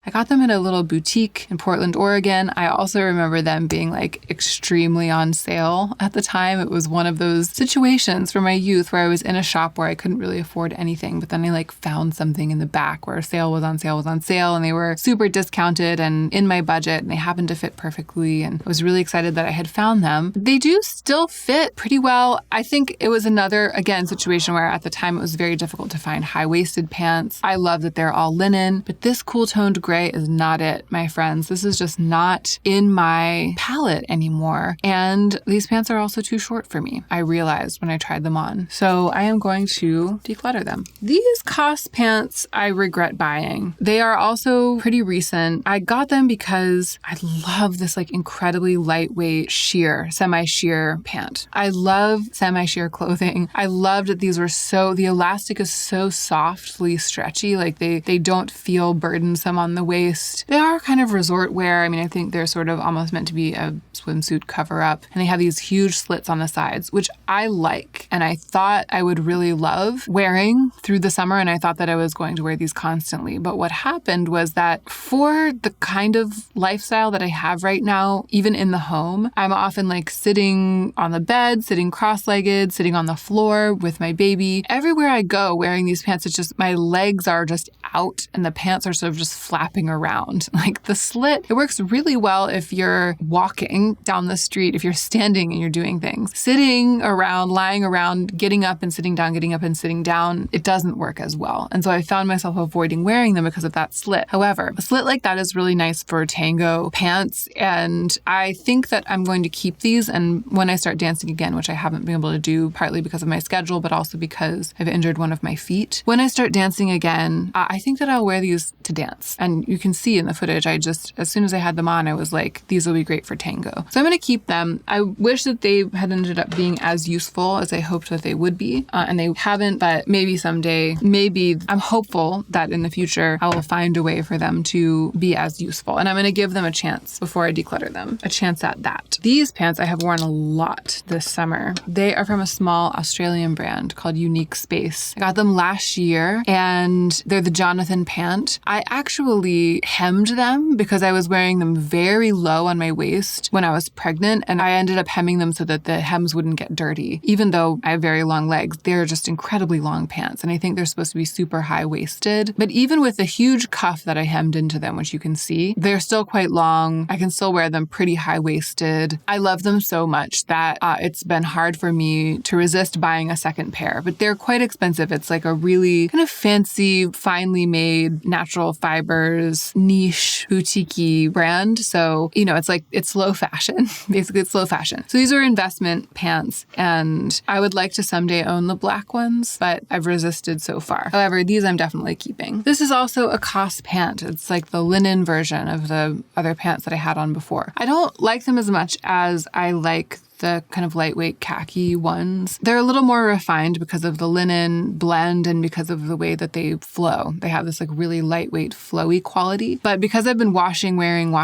I got them in a little boutique in Portland, Oregon. I also remember them being like extremely on sale at the time. It was one of those situations from my youth where I was in a shop where I couldn't really afford anything, but then I like found something in the back where a sale was on sale, and they were super discounted and in my budget, and they happened to fit perfectly. And I was really excited that I had found them. They do still fit pretty well. I think it was another, again, situation where at the time it was very difficult to find high-waisted pants. I love that they're all linen, but this cool toned gray is not it, my friends. This is just not in my palette anymore. And these pants are also too short for me, I realized when I tried them on. So I am going to declutter them. These COS pants I regret buying. They are also pretty recent. I got them because I love this like incredibly lightweight semi-sheer pant. I love semi-sheer clothing. I loved that these were the elastic is so softly stretchy. Like they don't feel burdensome on the waist. They are kind of resort wear. I mean, I think they're sort of almost meant to be a swimsuit cover up, and they have these huge slits on the sides, which I like. And I thought I would really love wearing through the summer, and I thought that I was going to wear these constantly. But what happened was that for the kind of lifestyle that I have right now, even in the home, I'm often like sitting on the bed, sitting cross-legged, sitting on the floor with my baby. Everywhere I go wearing these pants, it's just my legs are just out and the pants are sort of just flapping around. Like the slit, it works really well if you're walking down the street, if you're standing and you're doing things. Sitting around, lying around, getting up and sitting down, getting up and sitting down, it doesn't work as well. And so I found myself avoiding wearing them because of that slit. However, a slit like that is really nice for tango pants, and I think that I'm going to keep these. And when I start dancing again, which I haven't been able to do partly because of my schedule, but also because I've injured one of my feet. When I start dancing again, I think that I'll wear these to dance and And you can see in the footage, as soon as I had them on, I was like, these will be great for tango. So I'm going to keep them. I wish that they had ended up being as useful as I hoped that they would be. And they haven't, but maybe someday, I'm hopeful that in the future, I will find a way for them to be as useful. And I'm going to give them a chance before I declutter them. A chance at that. These pants I have worn a lot this summer. They are from a small Australian brand called Unique Space. I got them last year and they're the Jonathan pant. I actually hemmed them because I was wearing them very low on my waist when I was pregnant, and I ended up hemming them so that the hems wouldn't get dirty. Even though I have very long legs, they're just incredibly long pants, and I think they're supposed to be super high-waisted. But even with the huge cuff that I hemmed into them, which you can see, they're still quite long. I can still wear them pretty high-waisted. I love them so much that it's been hard for me to resist buying a second pair, but they're quite expensive. It's like a really kind of fancy, finely made, natural fibers, niche, boutique-y brand. So, it's low fashion. Basically, it's low fashion. So these are investment pants, and I would like to someday own the black ones, but I've resisted so far. However, these I'm definitely keeping. This is also a COS pant. It's like the linen version of the other pants that I had on before. I don't like them as much as I like the kind of lightweight khaki ones. They're a little more refined because of the linen blend and because of the way that they flow. They have this like really lightweight flowy quality. But because I've been washing, wearing,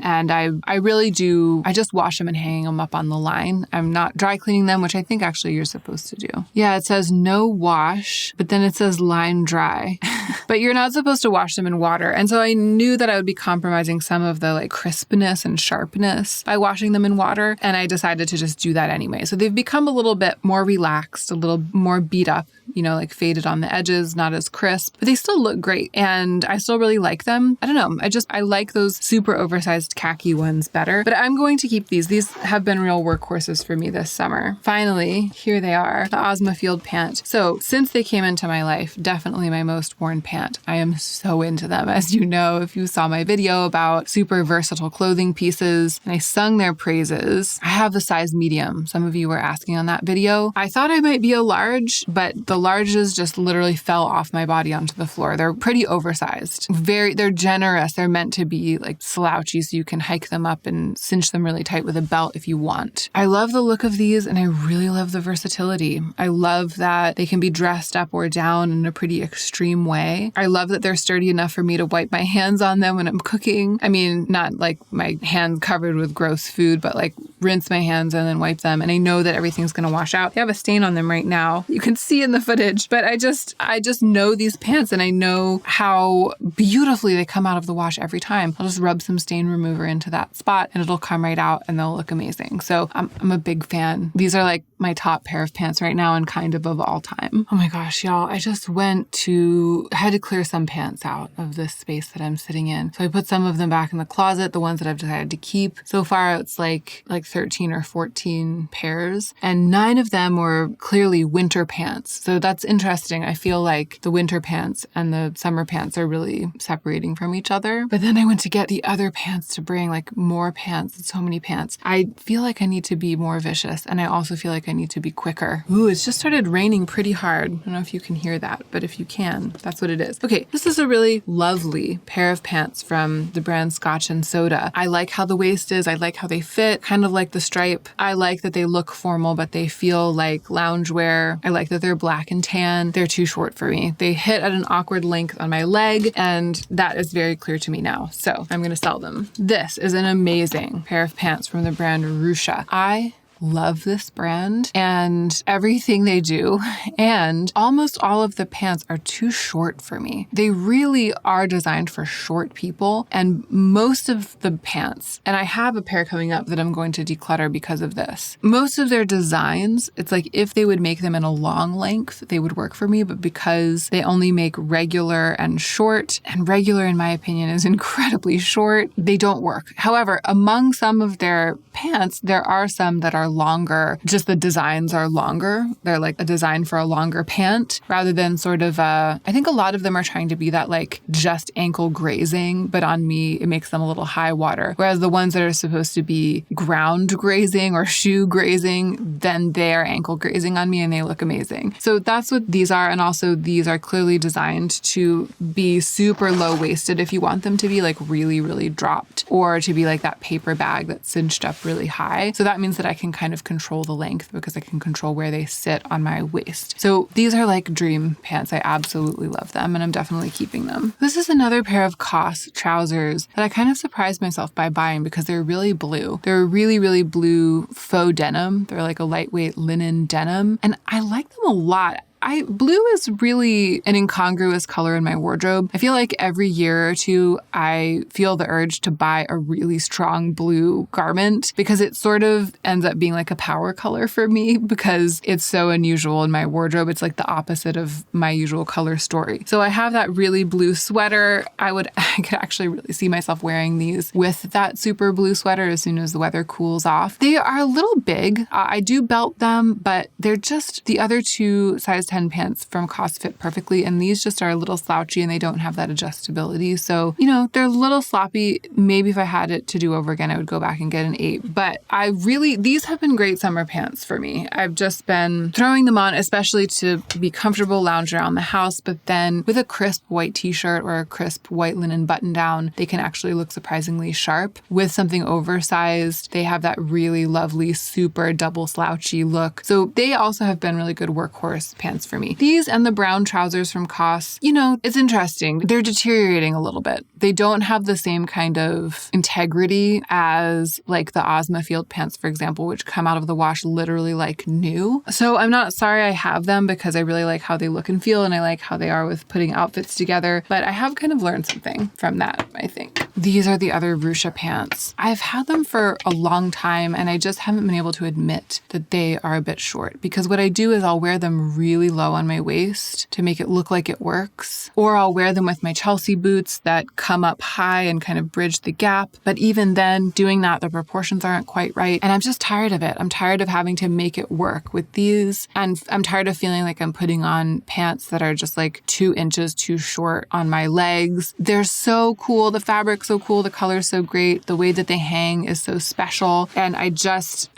and I really do, I just wash them and hang them up on the line. I'm not dry cleaning them, which I think actually you're supposed to do. Yeah, it says no wash, but then it says line dry. But you're not supposed to wash them in water. And so I knew that I would be compromising some of the like crispness and sharpness by washing them in water. And I decided to just do that anyway. So they've become a little bit more relaxed, a little more beat up, like faded on the edges, not as crisp, but they still look great. And I still really like them. I don't know. I like those super oversized khaki ones better, but I'm going to keep these. These have been real workhorses for me this summer. Finally, here they are, the Ozma Field pant. So since they came into my life, definitely my most worn pant. I am so into them. As you know, if you saw my video about super versatile clothing pieces and I sung their praises, I have the size medium. Some of you were asking on that video. I thought I might be a large, but the larges just literally fell off my body onto the floor. They're pretty oversized. They're generous. They're meant to be like slouchy so you can hike them up and cinch them really tight with a belt if you want. I love the look of these and I really love the versatility. I love that they can be dressed up or down in a pretty extreme way. I love that they're sturdy enough for me to wipe my hands on them when I'm cooking. I mean, not like my hands covered with gross food, but like rinse my hands and then wipe them. And I know that everything's going to wash out. I have a stain on them right now. You can see in the footage, but I just know these pants and I know how beautifully they come out of the wash every time. I'll just rub some stain remover into that spot and it'll come right out and they'll look amazing. So I'm a big fan. These are like my top pair of pants right now and kind of all time. Oh my gosh, y'all. I just had to clear some pants out of this space that I'm sitting in. So I put some of them back in the closet, the ones that I've decided to keep. So far, it's like 13 or 14 pairs, and 9 of them were clearly winter pants. So that's interesting. I feel like the winter pants and the summer pants are really separating from each other. But then I went to get the other pants to bring, like more pants and so many pants. I feel like I need to be more vicious, and I also feel like I need to be quicker. Ooh, it's just started raining pretty hard. I don't know if you can hear that, but if you can, that's what it is. Okay, this is a really lovely pair of pants from the brand Scotch and Soda. I like how the waist is. I like how they fit, kind of like the stripe. I like that they look formal, but they feel like loungewear. I like that they're black and tan. They're too short for me. They hit at an awkward length on my leg, and that is very clear to me now. So I'm going to sell them. This is an amazing pair of pants from the brand Rusha. I love this brand and everything they do, and almost all of the pants are too short for me. They really are designed for short people, and most of the pants, and I have a pair coming up that I'm going to declutter because of this. Most of their designs, it's like if they would make them in a long length, they would work for me, but because they only make regular and short, and regular in my opinion is incredibly short, they don't work. However, among some of their pants, there are some that are are longer, just the designs are longer. They're like a design for a longer pant rather than sort of I think a lot of them are trying to be that like just ankle grazing, but on me, it makes them a little high water. Whereas the ones that are supposed to be ground grazing or shoe grazing, then they are ankle grazing on me and they look amazing. So that's what these are. And also these are clearly designed to be super low waisted if you want them to be like really, really dropped, or to be like that paper bag that's cinched up really high. So that means that I can kind of control the length because I can control where they sit on my waist. So these are like dream pants. I absolutely love them and I'm definitely keeping them. This is another pair of COS trousers that I kind of surprised myself by buying because they're really blue. They're really, really blue faux denim. They're like a lightweight linen denim and I like them a lot. Blue is really an incongruous color in my wardrobe. I feel like every year or two, I feel the urge to buy a really strong blue garment because it sort of ends up being like a power color for me because it's so unusual in my wardrobe. It's like the opposite of my usual color story. So I have that really blue sweater. I could actually really see myself wearing these with that super blue sweater as soon as the weather cools off. They are a little big. I do belt them, but they're just the other two size 10 pants from COS fit perfectly, and these just are a little slouchy and they don't have that adjustability. So, they're a little sloppy. Maybe if I had it to do over again, I would go back and get an 8. But these have been great summer pants for me. I've just been throwing them on, especially to be comfortable, lounge around the house, but then with a crisp white t-shirt or a crisp white linen button down, they can actually look surprisingly sharp. With something oversized, they have that really lovely, super double slouchy look. So they also have been really good workhorse pants for me. These and the brown trousers from COS, it's interesting. They're deteriorating a little bit. They don't have the same kind of integrity as like the Ozma field pants, for example, which come out of the wash literally like new. So I'm not sorry I have them because I really like how they look and feel and I like how they are with putting outfits together. But I have kind of learned something from that, I think. These are the other Russia pants. I've had them for a long time and I just haven't been able to admit that they are a bit short because what I do is I'll wear them really low on my waist to make it look like it works. Or I'll wear them with my Chelsea boots that come up high and kind of bridge the gap. But even then, doing that, the proportions aren't quite right. And I'm just tired of it. I'm tired of having to make it work with these. And I'm tired of feeling like I'm putting on pants that are just like 2 inches too short on my legs. They're so cool. The fabric's so cool. The color's so great. The way that they hang is so special. And I just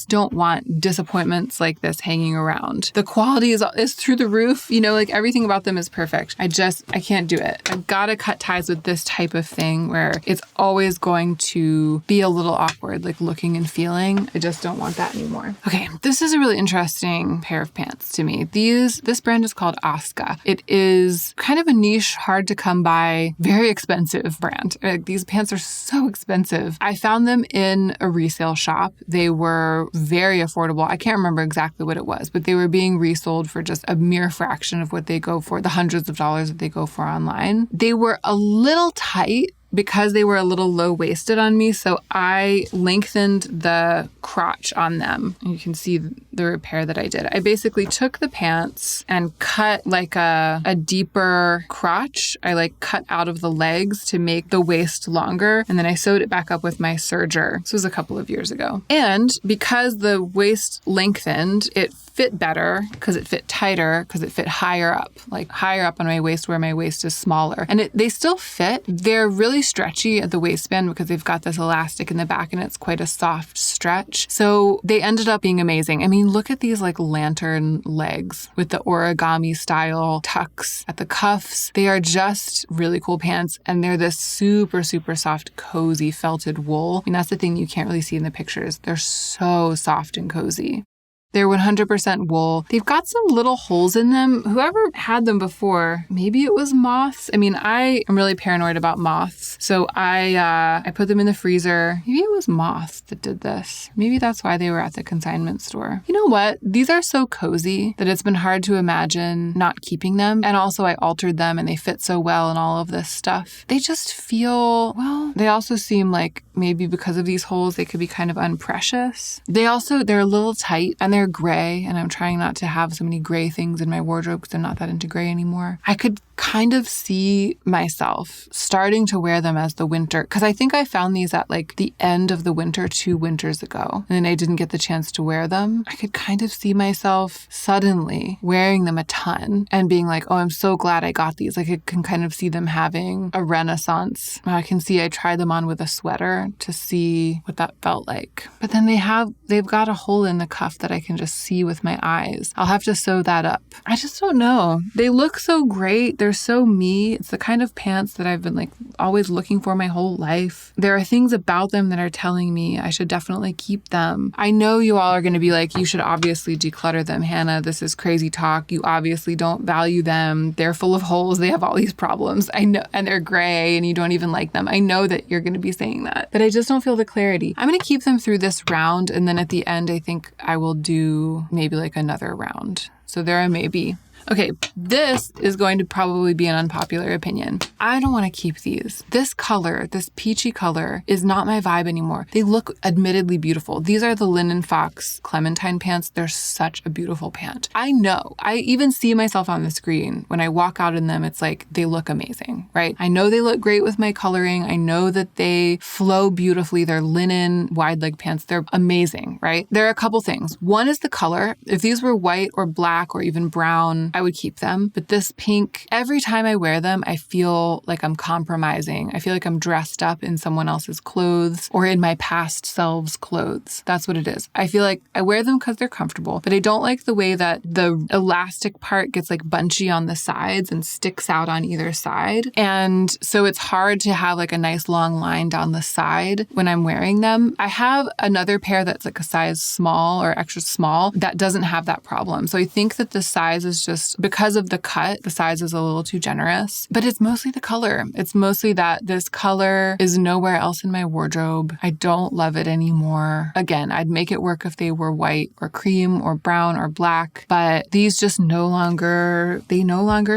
don't want disappointments like this hanging around. The quality is through the roof. Like everything about them is perfect. I can't do it. I've got to cut ties with this type of thing where it's always going to be a little awkward, like looking and feeling. I just don't want that anymore. Okay, this is a really interesting pair of pants to me. This brand is called Aska. It is kind of a niche, hard to come by, very expensive brand. These pants are so expensive. I found them in a resale shop. They were very affordable. I can't remember exactly what it was, but they were being resold for just a mere fraction of what they go for, the hundreds of dollars that they go for online. They were a little tight because they were a little low-waisted on me, so I lengthened the crotch on them. And you can see the repair that I did. I basically took the pants and cut like a deeper crotch. I like cut out of the legs to make the waist longer, and then I sewed it back up with my serger. This was a couple of years ago. And because the waist lengthened, it fit better because it fit tighter, because it fit higher up on my waist where my waist is smaller. And they still fit. They're really stretchy at the waistband because they've got this elastic in the back and it's quite a soft stretch. So they ended up being amazing. I mean, look at these like lantern legs with the origami style tucks at the cuffs. They are just really cool pants and they're this super, super soft, cozy felted wool. I mean, that's the thing you can't really see in the pictures. They're so soft and cozy. They're 100% wool. They've got some little holes in them. Whoever had them before, maybe it was moths. I mean, I am really paranoid about moths. So I put them in the freezer. Maybe it was moths that did this. Maybe that's why they were at the consignment store. You know what? These are so cozy that it's been hard to imagine not keeping them. And also I altered them and they fit so well and all of this stuff. They just feel, well, they also seem like maybe because of these holes, they could be kind of unprecious. They're a little tight and they're gray, and I'm trying not to have so many gray things in my wardrobe because I'm not that into gray anymore. I could kind of see myself starting to wear them as the winter, because I think I found these at like the end of the winter 2 winters ago, and then I didn't get the chance to wear them. I could kind of see myself suddenly wearing them a ton and being like, oh, I'm so glad I got these. Like I can kind of see them having a renaissance. I can see I tried them on with a sweater to see what that felt like. But then they've got a hole in the cuff that I can just see with my eyes. I'll have to sew that up. I just don't know. They look so great. They're so me. It's the kind of pants that I've been like always looking for my whole life. There are things about them that are telling me I should definitely keep them. I know you all are going to be like, you should obviously declutter them, Hannah. This is crazy talk. You obviously don't value them. They're full of holes. They have all these problems. I know, and they're gray and you don't even like them. I know that you're going to be saying that, but I just don't feel the clarity. I'm going to keep them through this round, and then at the end, I think I will do maybe like another round. So there I may be. Okay, this is going to probably be an unpopular opinion. I don't want to keep these. This color, this peachy color, is not my vibe anymore. They look admittedly beautiful. These are the Linen Fox Clementine pants. They're such a beautiful pant. I know. I even see myself on the screen. When I walk out in them, it's like they look amazing, right? I know they look great with my coloring. I know that they flow beautifully. They're linen wide leg pants. They're amazing, right? There are a couple things. One is the color. If these were white or black or even brown, I would keep them. But this pink, every time I wear them, I feel like I'm compromising. I feel like I'm dressed up in someone else's clothes or in my past self's clothes. That's what it is. I feel like I wear them because they're comfortable, but I don't like the way that the elastic part gets like bunchy on the sides and sticks out on either side. And so it's hard to have like a nice long line down the side when I'm wearing them. I have another pair that's like a size small or extra small that doesn't have that problem. So I think that the size is just because of the cut, the size is a little too generous, but it's mostly the color. It's mostly that this color is nowhere else in my wardrobe. I don't love it anymore. Again, I'd make it work if they were white or cream or brown or black, but these just no longer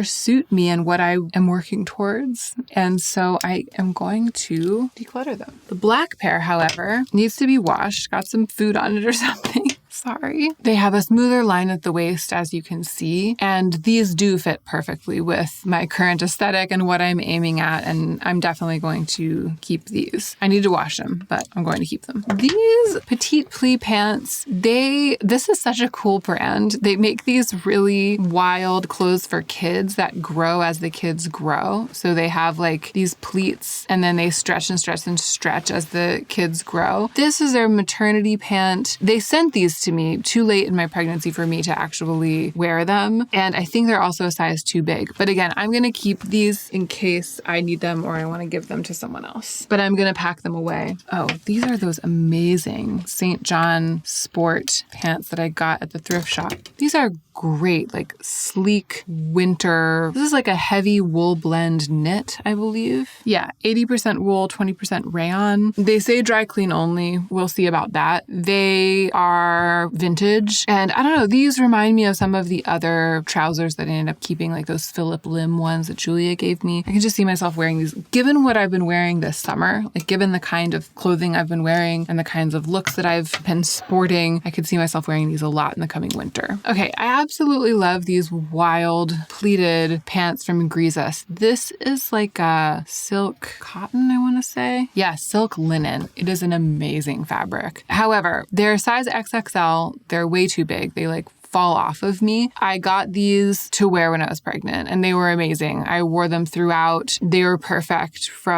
suit me and what I am working towards. And so I am going to declutter them. The black pair, however, needs to be washed, got some food on it or something. Sorry. They have a smoother line at the waist, as you can see, and these do fit perfectly with my current aesthetic and what I'm aiming at, and I'm definitely going to keep these. I need to wash them, but I'm going to keep them. These petite plie pants, this is such a cool brand. They make these really wild clothes for kids that grow as the kids grow. So they have like these pleats, and then they stretch and stretch and stretch as the kids grow. This is their maternity pant. They sent these to me too late in my pregnancy for me to actually wear them. And I think they're also a size too big. But again, I'm going to keep these in case I need them or I want to give them to someone else. But I'm going to pack them away. Oh, these are those amazing St. John sport pants that I got at the thrift shop. These are great, like sleek winter. This is like a heavy wool blend knit, I believe. Yeah, 80% wool, 20% rayon. They say dry clean only. We'll see about that. They are vintage. And I don't know, these remind me of some of the other trousers that I ended up keeping, like those Phillip Lim ones that Julia gave me. I can just see myself wearing these. Given what I've been wearing this summer, like given the kind of clothing I've been wearing and the kinds of looks that I've been sporting, I could see myself wearing these a lot in the coming winter. Okay, I absolutely love these wild pleated pants from Grisas. This is like a silk cotton, I want to say. Yeah, silk linen. It is an amazing fabric. However, they're size XXL. They're way too big. They like fall off of me. I got these to wear when I was pregnant and they were amazing. I wore them throughout. They were perfect for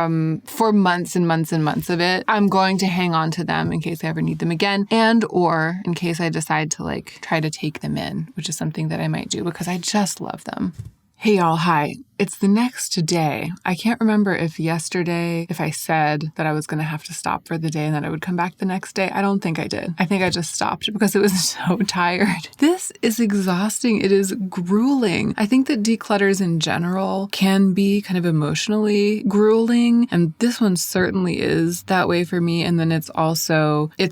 months and months and months of it. I'm going to hang on to them in case I ever need them again and or in case I decide to like try to take them in, which is something that I might do because I just love them. Hey y'all, hi. It's the next day. I can't remember if I said that I was going to have to stop for the day and that I would come back the next day. I don't think I did. I think I just stopped because it was so tired. This is exhausting. It is grueling. I think that declutters in general can be kind of emotionally grueling. And this one certainly is that way for me. And then it's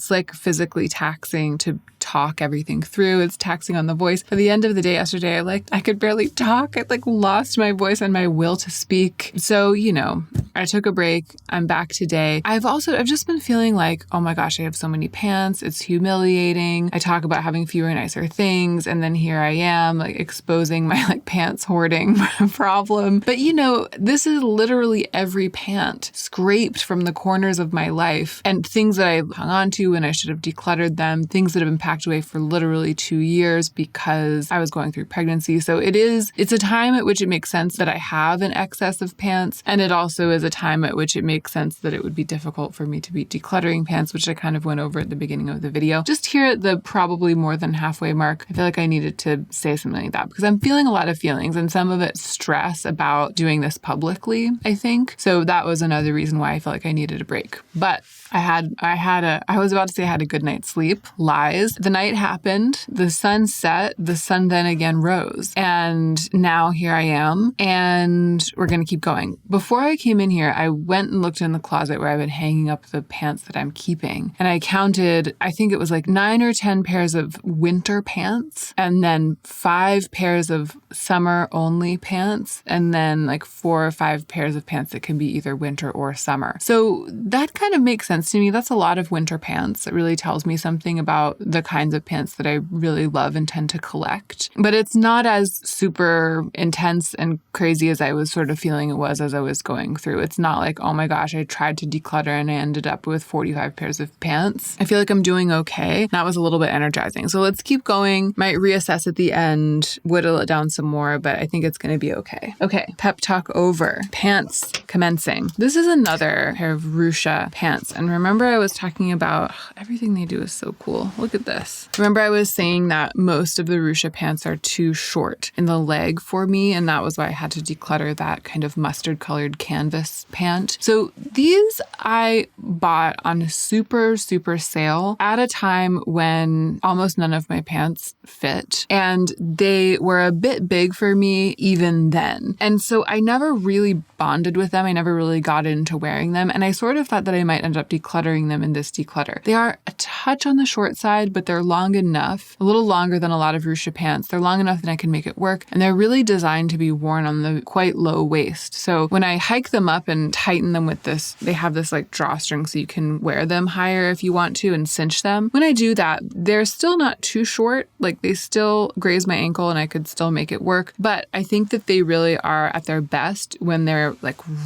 like physically taxing to talk everything through. It's taxing on the voice. At the end of the day yesterday, I could barely talk. I lost my voice and my will to speak. So, I took a break. I'm back today. I've just been feeling like, oh my gosh, I have so many pants. It's humiliating. I talk about having fewer, nicer things. And then here I am, exposing my pants hoarding problem. But this is literally every pant scraped from the corners of my life and things that I hung on to when I should have decluttered them, things that have been packed away for literally 2 years because I was going through pregnancy. So it's a time at which it makes sense that I have an excess of pants. And it also is a time at which it makes sense that it would be difficult for me to be decluttering pants, which I kind of went over at the beginning of the video. Just here at the probably more than halfway mark, I feel like I needed to say something like that because I'm feeling a lot of feelings and some of it's stress about doing this publicly, I think. So that was another reason why I felt like I needed a break. But I was about to say I had a good night's sleep. Lies. The night happened. The sun set. The sun then again rose. And now here I am. And we're going to keep going. Before I came in here, I went and looked in the closet where I've been hanging up the pants that I'm keeping. And I counted, I think it was 9 or 10 pairs of winter pants. And then 5 pairs of summer only pants. And then 4 or 5 pairs of pants that can be either winter or summer. So that kind of makes sense to me. That's a lot of winter pants. It really tells me something about the kinds of pants that I really love and tend to collect. But it's not as super intense and crazy as I was sort of feeling it was as I was going through. It's not like, oh my gosh, I tried to declutter and I ended up with 45 pairs of pants. I feel like I'm doing okay. That was a little bit energizing. So let's keep going. Might reassess at the end, whittle it down some more, but I think it's going to be okay. Okay, pep talk over. Pants commencing. This is another pair of Rucha pants. And remember I was talking about everything they do is so cool. Look at this. Remember I was saying that most of the Rucha pants are too short in the leg for me. And that was why I had to declutter that kind of mustard colored canvas pant. So these I bought on a super, super sale at a time when almost none of my pants fit. And they were a bit big for me even then. And so I never really bonded with them. I never really got into wearing them. And I sort of thought that I might end up decluttering them in this declutter. They are a touch on the short side, but they're long enough, a little longer than a lot of Rucha pants. They're long enough that I can make it work. And they're really designed to be worn on the quite low waist. So when I hike them up and tighten them with this, they have this drawstring so you can wear them higher if you want to and cinch them. When I do that, they're still not too short. They still graze my ankle and I could still make it work. But I think that they really are at their best when they're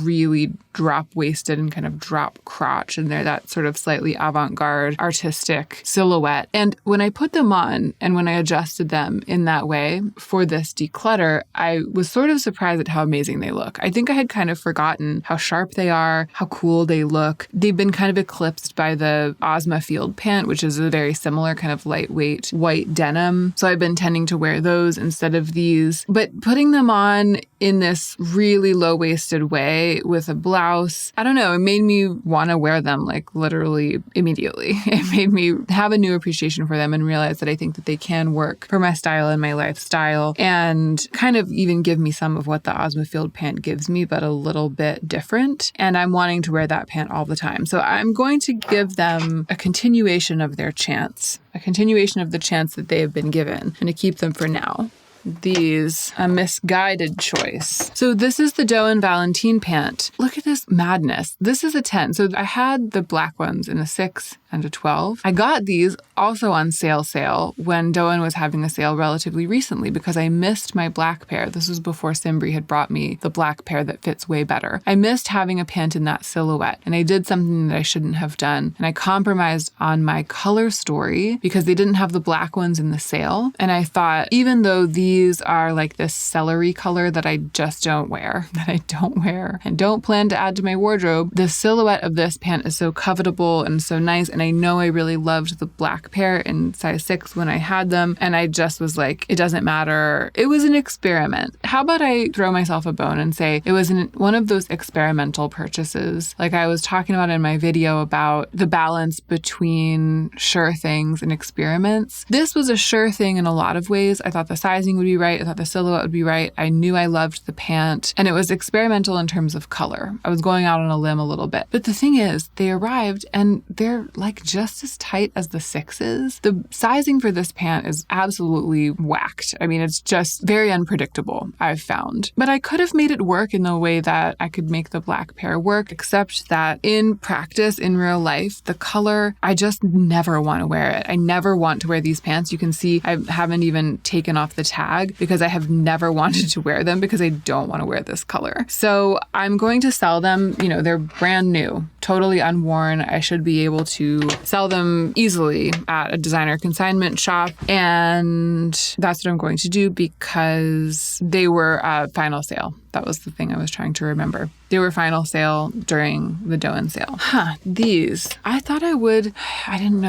really drop waisted and kind of drop crotch. And they're that sort of slightly avant-garde artistic silhouette. And when I put them on and when I adjusted them in that way for this declutter, I was sort of surprised at how amazing they look. I think I had kind of forgotten how sharp they are, how cool they look. They've been kind of eclipsed by the Ozma Field pant, which is a very similar kind of lightweight white denim. So I've been tending to wear those instead of these. But putting them on in this really low-waisted way with a blouse, I don't know, it made me want to wear them literally immediately. It made me have a new appreciation for them and realize that I think that they can work for my style and my lifestyle and kind of even give me some of what the Ozma Field pant gives me, but a little bit different. And I'm wanting to wear that pant all the time. So I'm going to give them a continuation of their chance, a continuation of the chance that they have been given, and to keep them for now. These, a misguided choice. So this is the Doe and Valentine pant. Look at this madness. This is a 10. So I had the black ones in a 6 and a 12. I got these also on sale when Doan was having a sale relatively recently because I missed my black pair. This was before Simbri had brought me the black pair that fits way better. I missed having a pant in that silhouette and I did something that I shouldn't have done. And I compromised on my color story because they didn't have the black ones in the sale. And I thought, even though these are this celery color that I just don't wear, and don't plan to add to my wardrobe, the silhouette of this pant is so covetable and so nice. And I know I really loved the black pair in size 6 when I had them. And I just was like, it doesn't matter. It was an experiment. How about I throw myself a bone and say it was one of those experimental purchases. Like I was talking about in my video about the balance between sure things and experiments. This was a sure thing in a lot of ways. I thought the sizing would be right. I thought the silhouette would be right. I knew I loved the pant, and it was experimental in terms of color. I was going out on a limb a little bit. But the thing is, they arrived and they're like just as tight as the 6s. The sizing for this pant is absolutely whacked. I mean, it's just very unpredictable, I've found. But I could have made it work in the way that I could make the black pair work, except that in practice, in real life, the color, I just never want to wear it. I never want to wear these pants. You can see I haven't even taken off the tag because I have never wanted to wear them because I don't want to wear this color. So I'm going to sell them. You know, they're brand new, totally unworn. I should be able to sell them easily at a designer consignment shop. And that's what I'm going to do because they were final sale. That was the thing I was trying to remember. They were final sale during the Doen sale. These, I thought I would, I don't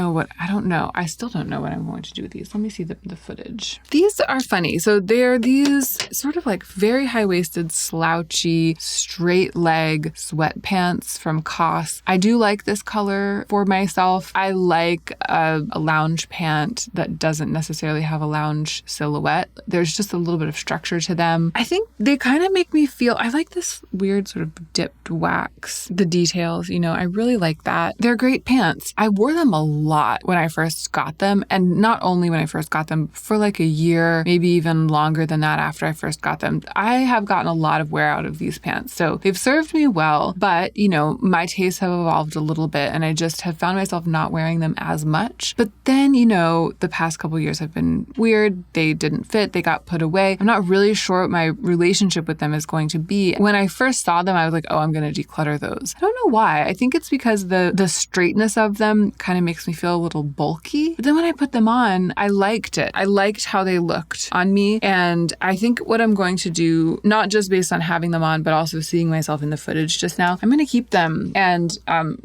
know. I still don't know what I'm going to do with these. Let me see the footage. These are funny. So they're these sort of like very high-waisted, slouchy, straight leg sweatpants from COS. I do like this color for myself. I like a lounge pant that doesn't necessarily have a lounge silhouette. There's just a little bit of structure to them. I think they kind of make me feel, I like this weird sort of dipped wax, the details, you know, I really like that. They're great pants. I wore them a lot when I first got them, and not only when I first got them, for like a year, maybe even longer than that after I first got them. I have gotten a lot of wear out of these pants. So they've served me well, but you know, my tastes have evolved a little bit and I just have found myself not wearing them as much. But then, you know, the past couple of years have been weird. They didn't fit. They got put away. I'm not really sure what my relationship with them is going to be. When I first saw them, I was like, oh, I'm going to declutter those. I don't know why. I think it's because the straightness of them kind of makes me feel a little bulky. But then when I put them on, I liked it. I liked how they looked on me. And I think what I'm going to do, not just based on having them on, but also seeing myself in the footage just now, I'm going to keep them and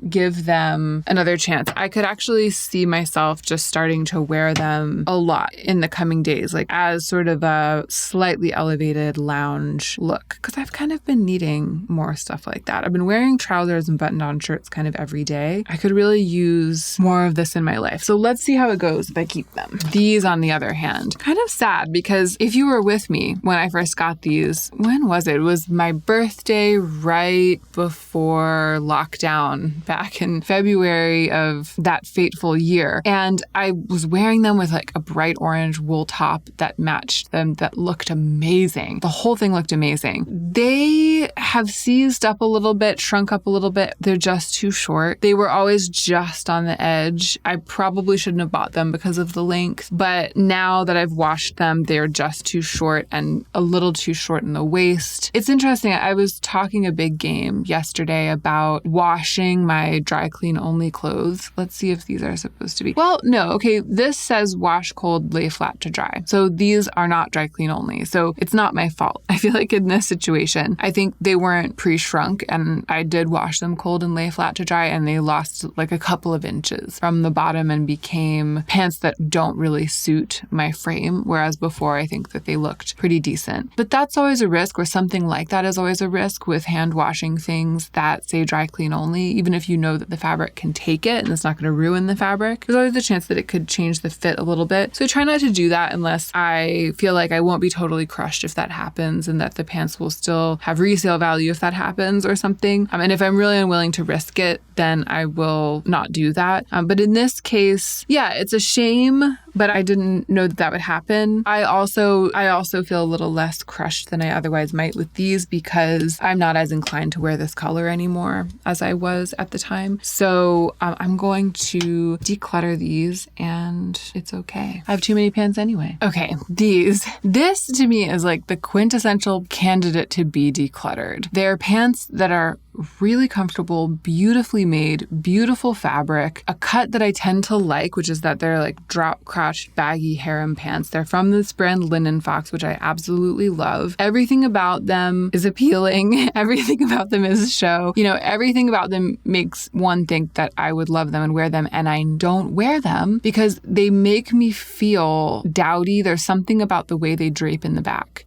give them another chance. I could actually see myself just starting to wear them a lot in the coming days, like as sort of a slightly elevated lounge look, because I've kind of been needing more stuff like that. I've been wearing trousers and button-down shirts kind of every day. I could really use more of this in my life. So let's see how it goes if I keep them. These, on the other hand, kind of sad because if you were with me when I first got these, when was it? It was my birthday right before lockdown back in February of that fateful year. And I was wearing them with like a bright orange wool top that matched them, that looked amazing. The whole thing looked amazing. They have seized up a little bit, shrunk up a little bit. They're just too short. They were always just on the edge. I probably shouldn't have bought them because of the length, but now that I've washed them, they're just too short and a little too short in the waist. It's interesting. I was talking a big game yesterday about washing my dry clean only clothes. Let's see if these are supposed to be. Well, no. Okay. This says wash cold, lay flat to dry. So these are not dry clean only. So it's not my fault. I feel like in this situation, I think they weren't pre-shrunk and I did wash them cold and lay flat to dry and they lost like a couple of inches from the bottom and became pants that don't really suit my frame. Whereas before, I think that they looked pretty decent. But that's always a risk, or something like that is always a risk with hand washing things that say dry clean only. Even if you know that the fabric can take it and it's not going to ruin the fabric, there's always a chance that it could change the fit a little bit. So I try not to do that unless I feel like I won't be totally crushed if that happens and that the pants will still have resale value if that happens or something. And if I'm really unwilling to risk it, then I will not do that. But in this case, yeah, it's a shame, but I didn't know that would happen. I also feel a little less crushed than I otherwise might with these because I'm not as inclined to wear this color anymore as I was at the time. So I'm going to declutter these and it's okay. I have too many pants anyway. Okay, this to me is like the quintessential candidate to be decluttered. They're pants that are really comfortable, beautifully made, beautiful fabric, a cut that I tend to like, which is that they're like drop crotch baggy harem pants. They're from this brand Linen Fox, which I absolutely love. Everything about them is appealing. Everything about them is a show. You know, everything about them makes one think that I would love them and wear them, and I don't wear them because they make me feel dowdy. There's something about the way they drape in the back.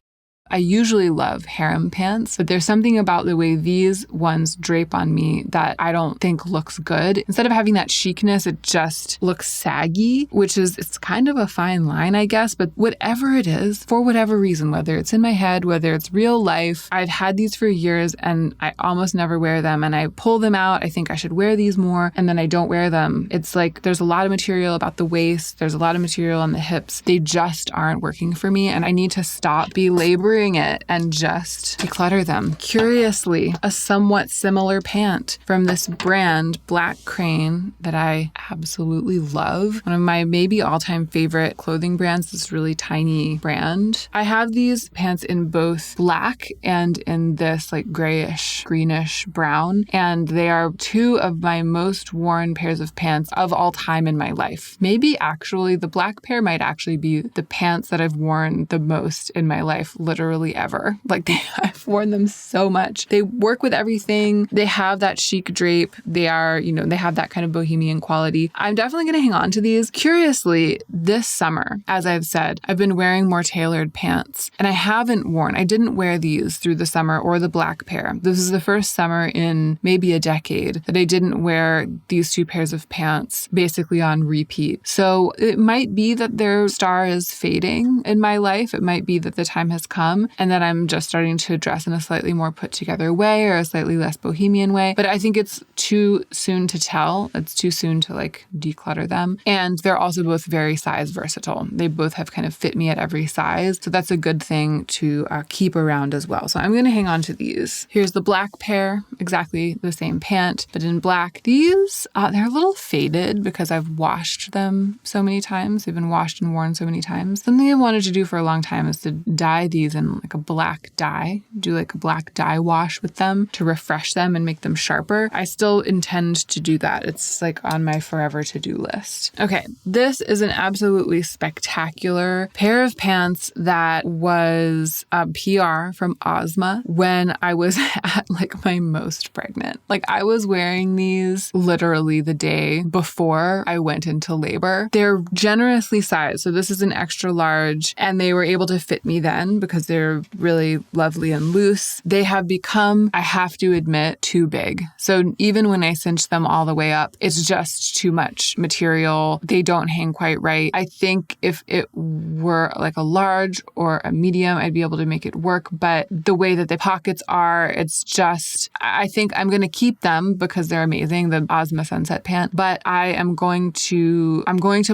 I usually love harem pants, but there's something about the way these ones drape on me that I don't think looks good. Instead of having that chicness, it just looks saggy, it's kind of a fine line, I guess, but whatever it is, for whatever reason, whether it's in my head, whether it's real life, I've had these for years and I almost never wear them, and I pull them out. I think I should wear these more, and then I don't wear them. It's like there's a lot of material about the waist, there's a lot of material on the hips. They just aren't working for me, and I need to stop belaboring it and just declutter them. Curiously, a somewhat similar pant from this brand, Black Crane, that I absolutely love. One of my maybe all-time favorite clothing brands, this really tiny brand. I have these pants in both black and in this like grayish, greenish brown, and they are two of my most worn pairs of pants of all time in my life. Maybe actually the black pair might actually be the pants that I've worn the most in my life, literally ever. I've worn them so much. They work with everything. They have that chic drape. They are, they have that kind of bohemian quality. I'm definitely going to hang on to these. Curiously, this summer, as I've said, I've been wearing more tailored pants, and I didn't wear these through the summer or the black pair. This is the first summer in maybe a decade that I didn't wear these two pairs of pants basically on repeat. So it might be that their star is fading in my life. It might be that the time has come and that I'm just starting to dress in a slightly more put together way or a slightly less bohemian way. But I think it's too soon to tell. It's too soon to declutter them. And they're also both very size versatile. They both have kind of fit me at every size. So that's a good thing to keep around as well. So I'm going to hang on to these. Here's the black pair, exactly the same pant, but in black. These, they're a little faded because I've washed them so many times. They've been washed and worn so many times. Something I've wanted to do for a long time is to dye these in a black dye, do a black dye wash with them to refresh them and make them sharper. I still intend to do that. It's on my forever to-do list. Okay, this is an absolutely spectacular pair of pants that was a PR from Ozma when I was at my most pregnant. I was wearing these literally the day before I went into labor. They're generously sized. So this is an extra large, and they were able to fit me then because they're really lovely and loose. They have become, I have to admit, too big. So even when I cinch them all the way up, it's just too much material. They don't hang quite right. I think if it were a large or a medium, I'd be able to make it work. But the way that the pockets are, it's just, I think I'm going to keep them because they're amazing, the Ozma Sunset Pant. But I'm going to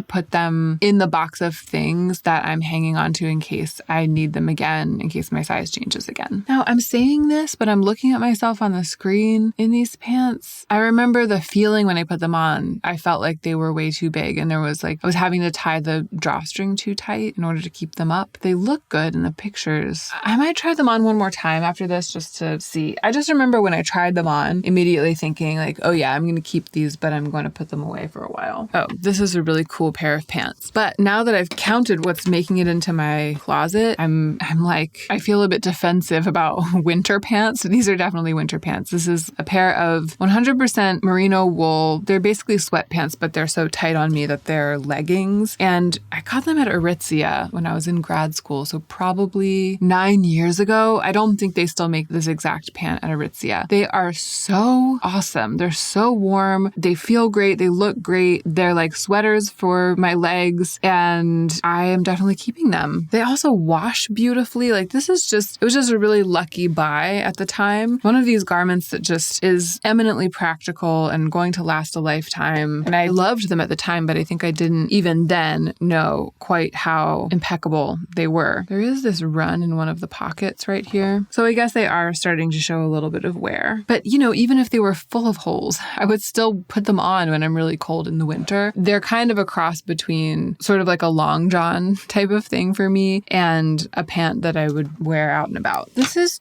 put them in the box of things that I'm hanging on to in case I need them again, in case my size changes again. Now, I'm saying this, but I'm looking at myself on the screen in these pants. I remember the feeling when I put them on. I felt like they were way too big, and there was I was having to tie the drawstring too tight in order to keep them up. They look good in the pictures. I might try them on one more time after this just to see. I just remember when I tried them on, immediately thinking oh yeah, I'm going to keep these, but I'm going to put them away for a while. Oh, this is a really cool pair of pants. But now that I've counted what's making it into my closet, I'm I feel a bit defensive about winter pants. These are definitely winter pants. This is a pair of 100% merino wool. They're basically sweatpants, but they're so tight on me that they're leggings. And I got them at Aritzia when I was in grad school, so probably 9 years ago. I don't think they still make this exact pant at Aritzia. They are so awesome. They're so warm. They feel great. They look great. They're sweaters for my legs, and I am definitely keeping them. They also wash beautifully. It was just a really lucky buy at the time. One of these garments that just is eminently practical and going to last a lifetime. And I loved them at the time, but I think I didn't even then know quite how impeccable they were. There is this run in one of the pockets right here. So I guess they are starting to show a little bit of wear. But even if they were full of holes, I would still put them on when I'm really cold in the winter. They're kind of a cross between sort of a long john type of thing for me and a pant that I would wear out and about. This This is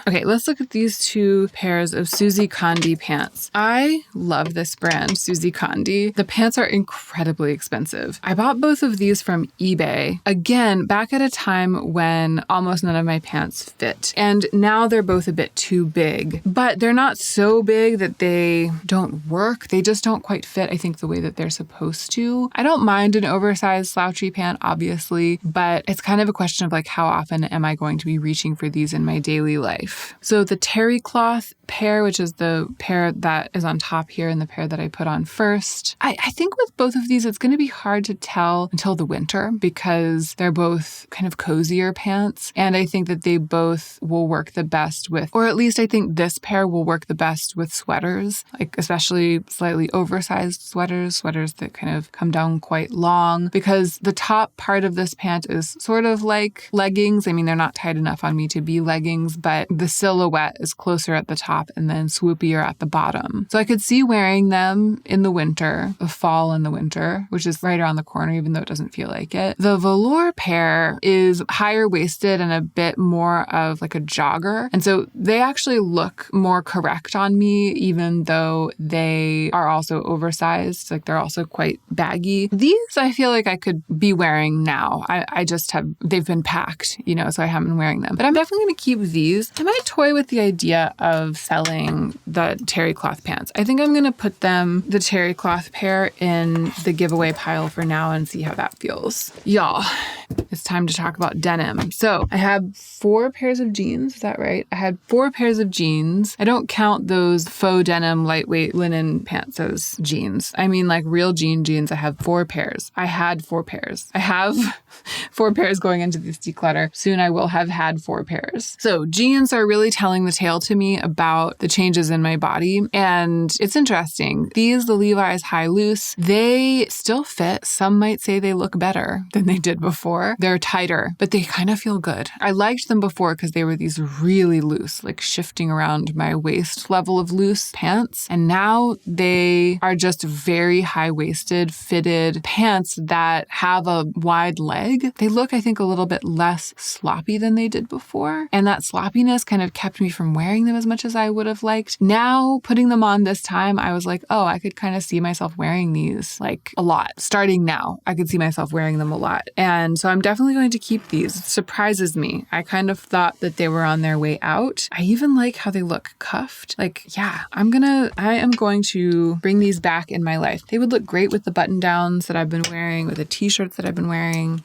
okay, let's look at these 2 pairs of Susie Condi pants. I love this brand, Susie Condi. The pants are incredibly expensive. I bought both of these from eBay. Again, back at a time when almost none of my pants fit. And now they're both a bit too big, but they're not so big that they don't work. They just don't quite fit, I think, the way that they're supposed to. I don't mind an oversized slouchy pant, obviously, but it's kind of a question of like, how often am I going to be reaching for these in my daily life? So the terry cloth pair, which is the pair that is on top here and the pair that I put on first. I think with both of these, it's going to be hard to tell until the winter because they're both kind of cozier pants. And I think that they both will work the best with, or at least I think this pair will work the best with sweaters, like especially slightly oversized sweaters that kind of come down quite long, because the top part of this pant is sort of like leggings. I mean, they're not tight enough on me to be leggings, but the silhouette is closer at the top and then swoopier at the bottom. So I could see wearing them in the winter, the fall and the winter, which is right around the corner, even though it doesn't feel like it. The velour pair is higher waisted and a bit more of like a jogger. And so they actually look more correct on me, even though they are also oversized. Like they're also quite baggy. These I feel like I could be wearing now. They've been packed, so I haven't been wearing them. But I'm definitely going to keep these. I might toy with the idea of selling the terry cloth pants. I think I'm going to put the terry cloth pair in the giveaway pile for now and see how that feels. Y'all, it's time to talk about denim. So I have 4 pairs of jeans. Is that right? I had 4 pairs of jeans. I don't count those faux denim lightweight linen pants as jeans. I mean like real jeans. I have 4 pairs. I had 4 pairs. I have 4 pairs going into this declutter. Soon I will have had 4 pairs. So jeans are really telling the tale to me about the changes in my body. And it's interesting. These, the Levi's high loose, they still fit. Some might say they look better than they did before. They're tighter, but they kind of feel good. I liked them before because they were these really loose, like shifting around my waist level of loose pants. And now they are just very high-waisted, fitted pants that have a wide leg. They look, I think, a little bit less sloppy than they did before. And that sloppiness kind of kept me from wearing them as much as I would have liked. Now, putting them on this time, I was like, oh, I could kind of see myself wearing these like a lot. Starting now, I could see myself wearing them a lot. And so I'm definitely going to keep these. It surprises me. I kind of thought that they were on their way out. I even like how they look cuffed. Like, yeah, I am going to bring these back in my life. They would look great with the button downs that I've been wearing, with the t-shirts that I've been wearing.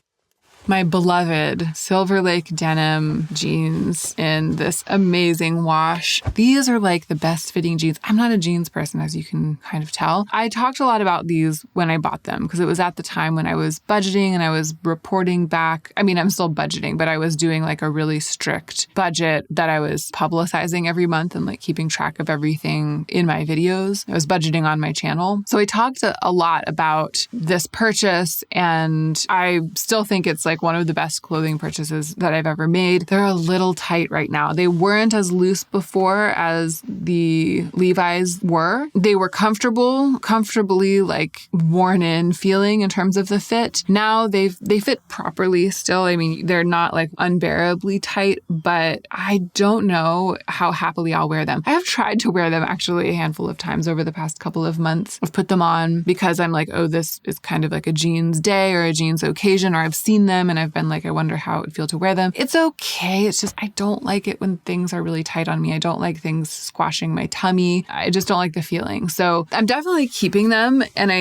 My beloved Silver Lake denim jeans in this amazing wash. These are like the best fitting jeans. I'm not a jeans person, as you can kind of tell. I talked a lot about these when I bought them because it was at the time when I was budgeting and I was reporting back. I mean, I'm still budgeting, but I was doing like a really strict budget that I was publicizing every month and like keeping track of everything in my videos. I was budgeting on my channel. So I talked a lot about this purchase, and I still think it's like one of the best clothing purchases that I've ever made. They're a little tight right now. They weren't as loose before as the Levi's were. They were comfortably like worn in feeling in terms of the fit. Now they fit properly still. I mean, they're not like unbearably tight, but I don't know how happily I'll wear them. I have tried to wear them actually a handful of times over the past couple of months. I've put them on because I'm like, oh, this is kind of like a jeans day or a jeans occasion, or I've seen them and I've been like, I wonder how it would feel to wear them. It's okay. It's just, I don't like it when things are really tight on me. I don't like things squashing my tummy. I just don't like the feeling. So I'm definitely keeping them. And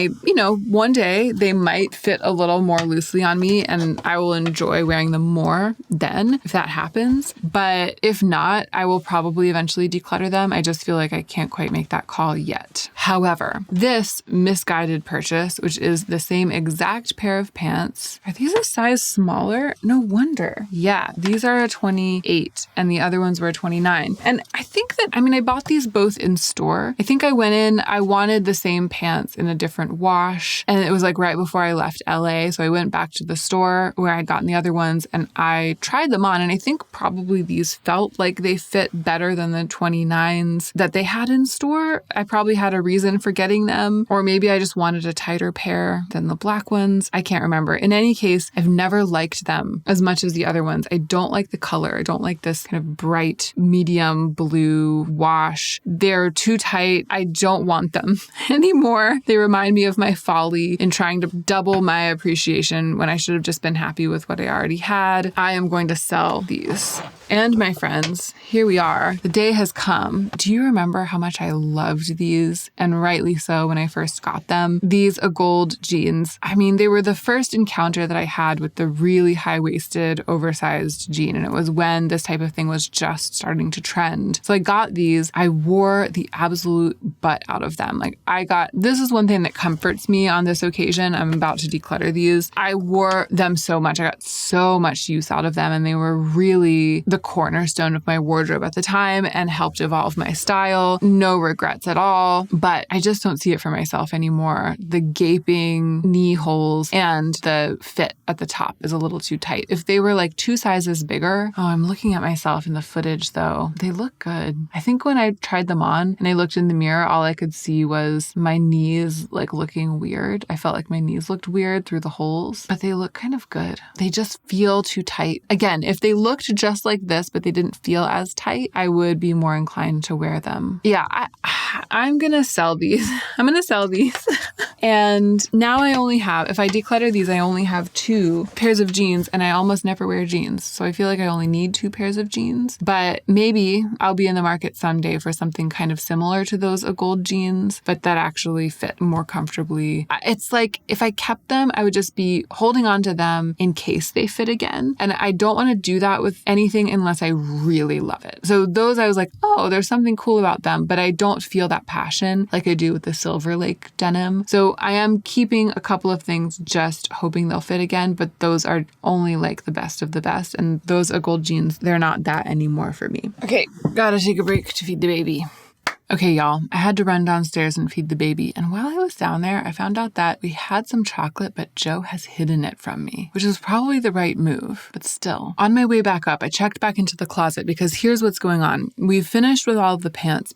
one day they might fit a little more loosely on me and I will enjoy wearing them more then if that happens. But if not, I will probably eventually declutter them. I just feel like I can't quite make that call yet. However, this misguided purchase, which is the same exact pair of pants, are these a size smaller? No wonder. Yeah, these are a 28 and the other ones were a 29. And I think that, I bought these both in store. I think I went in, I wanted the same pants in a different wash. And it was like right before I left LA. So I went back to the store where I'd gotten the other ones and I tried them on. And I think probably these felt like they fit better than the 29s that they had in store. I probably had a reason for getting them, or maybe I just wanted a tighter pair than the black ones. I can't remember. In any case, I've never never liked them as much as the other ones. I don't like the color. I don't like this kind of bright medium blue wash. They're too tight. I don't want them anymore. They remind me of my folly in trying to double my appreciation when I should have just been happy with what I already had. I am going to sell these. And my friends, here we are. The day has come. Do you remember how much I loved these? And rightly so when I first got them. These gold jeans. I mean, they were the first encounter that I had with the really high-waisted, oversized jean. And it was when this type of thing was just starting to trend. So I got these. I wore the absolute butt out of them. This is one thing that comforts me on this occasion. I'm about to declutter these. I wore them so much. I got so much use out of them. And they were really the cornerstone of my wardrobe at the time and helped evolve my style. No regrets at all, but I just don't see it for myself anymore. The gaping knee holes and the fit at the top is a little too tight. If they were like 2 sizes bigger, I'm looking at myself in the footage though. They look good. I think when I tried them on and I looked in the mirror, all I could see was my knees looking weird. I felt like my knees looked weird through the holes, but they look kind of good. They just feel too tight. Again, if they looked just like this, but they didn't feel as tight, I would be more inclined to wear them. Yeah, I'm going to sell these. I'm going to sell these. And now I only have, if I declutter these, I only have 2 pairs of jeans and I almost never wear jeans. So I feel like I only need 2 pairs of jeans, but maybe I'll be in the market someday for something kind of similar to those gold jeans, but that actually fit more comfortably. It's like if I kept them, I would just be holding on to them in case they fit again. And I don't want to do that with anything unless I really love it. So those I was like, oh, there's something cool about them, but I don't feel that passion like I do with the Silver Lake denim. So I am keeping a couple of things just hoping they'll fit again, but those are only the best of the best. And those gold jeans, they're not that anymore for me. Okay, gotta take a break to feed the baby. Okay, y'all, I had to run downstairs and feed the baby. And while I was down there, I found out that we had some chocolate, but Joe has hidden it from me, which is probably the right move. But still, on my way back up, I checked back into the closet because here's what's going on. We've finished with all of the pants.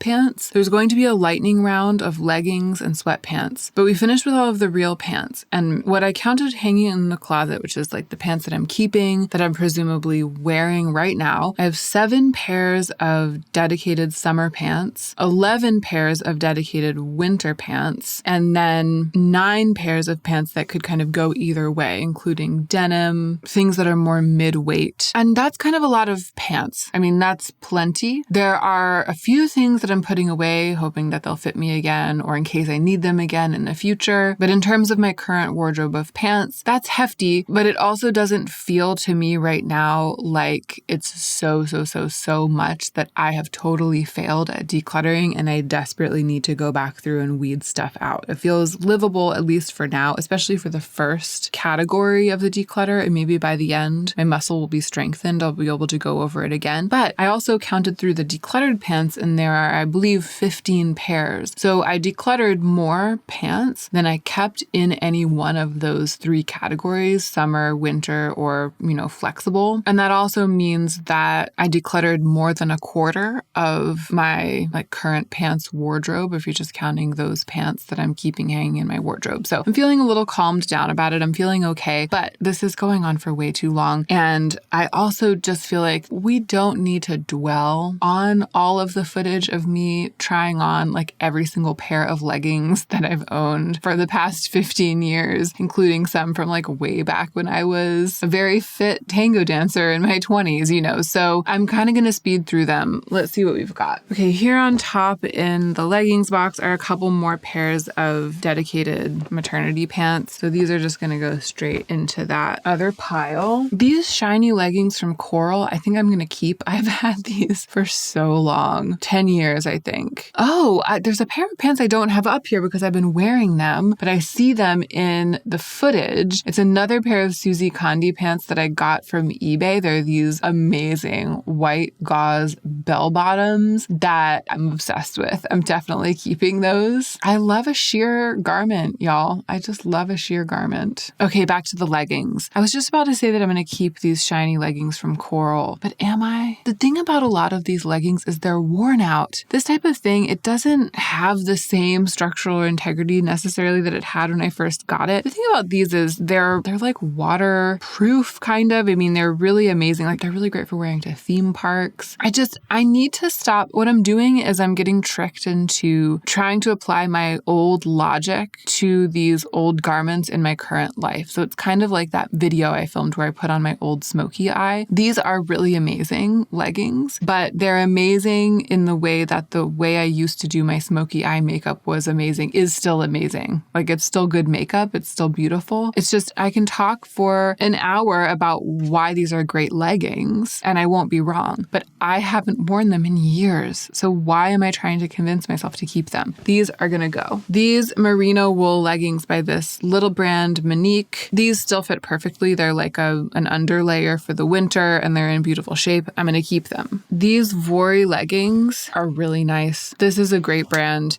There's going to be a lightning round of leggings and sweatpants, but we finished with all of the real pants. And what I counted hanging in the closet, which is the pants that I'm keeping, that I'm presumably wearing right now, I have 7 pairs of dedicated summer pants, 11 pairs of dedicated winter pants, and then 9 pairs of pants that could kind of go either way, including denim, things that are more mid-weight. And that's kind of a lot of pants. I mean, that's plenty. There are a few things that I'm putting away, hoping that they'll fit me again, or in case I need them again in the future. But in terms of my current wardrobe of pants, that's hefty, but it also doesn't feel to me right now like it's so much that I have totally failed at decluttering and I desperately need to go back through and weed stuff out. It feels livable, at least for now, especially for the first category of the declutter. And maybe by the end, my muscle will be strengthened. I'll be able to go over it again. But I also counted through the decluttered pants and there are, I believe, 15 pairs. So I decluttered more pants than I kept in any one of those 3 categories, summer, winter, or, flexible. And that also means that I decluttered more than a quarter of my current pants wardrobe, if you're just counting those pants that I'm keeping hanging in my wardrobe. So I'm feeling a little calmed down about it. I'm feeling okay, but this is going on for way too long. And I also just feel like we don't need to dwell on all of the footage of me trying on every single pair of leggings that I've owned for the past 15 years, including some from way back when I was a very fit tango dancer in my 20s, So I'm kind of going to speed through them. Let's see what we've got. Okay, here on top in the leggings box are a couple more pairs of dedicated maternity pants. So these are just going to go straight into that other pile. These shiny leggings from Coral, I think I'm going to keep. I've had these for so long, 10 years, I think. Oh, there's a pair of pants I don't have up here because I've been wearing them, but I see them in the footage. It's another pair of Susie Condi pants that I got from eBay. They're these amazing white gauze bell bottoms that I'm obsessed obsessed with. I'm definitely keeping those. I love a sheer garment, y'all. I just love a sheer garment. Okay, back to the leggings. I was just about to say that I'm going to keep these shiny leggings from Coral, but am I? The thing about a lot of these leggings is they're worn out. This type of thing, it doesn't have the same structural integrity necessarily that it had when I first got it. The thing about these is they're like waterproof kind of. I mean, they're really amazing. Like they're really great for wearing to theme parks. I need to stop. What I'm doing is I'm getting tricked into trying to apply my old logic to these old garments in my current life. So it's kind of like that video I filmed where I put on my old smoky eye. These are really amazing leggings, but they're amazing in the way that the way I used to do my smoky eye makeup was amazing, is still amazing. Like it's still good makeup. It's still beautiful. It's just, I can talk for an hour about why these are great leggings and I won't be wrong, but I haven't worn them in years. So why am I trying to convince myself to keep them? These are going to go. These merino wool leggings by this little brand, Monique, these still fit perfectly. They're like an underlayer for the winter and they're in beautiful shape. I'm going to keep them. These Vori leggings are really nice. This is a great brand.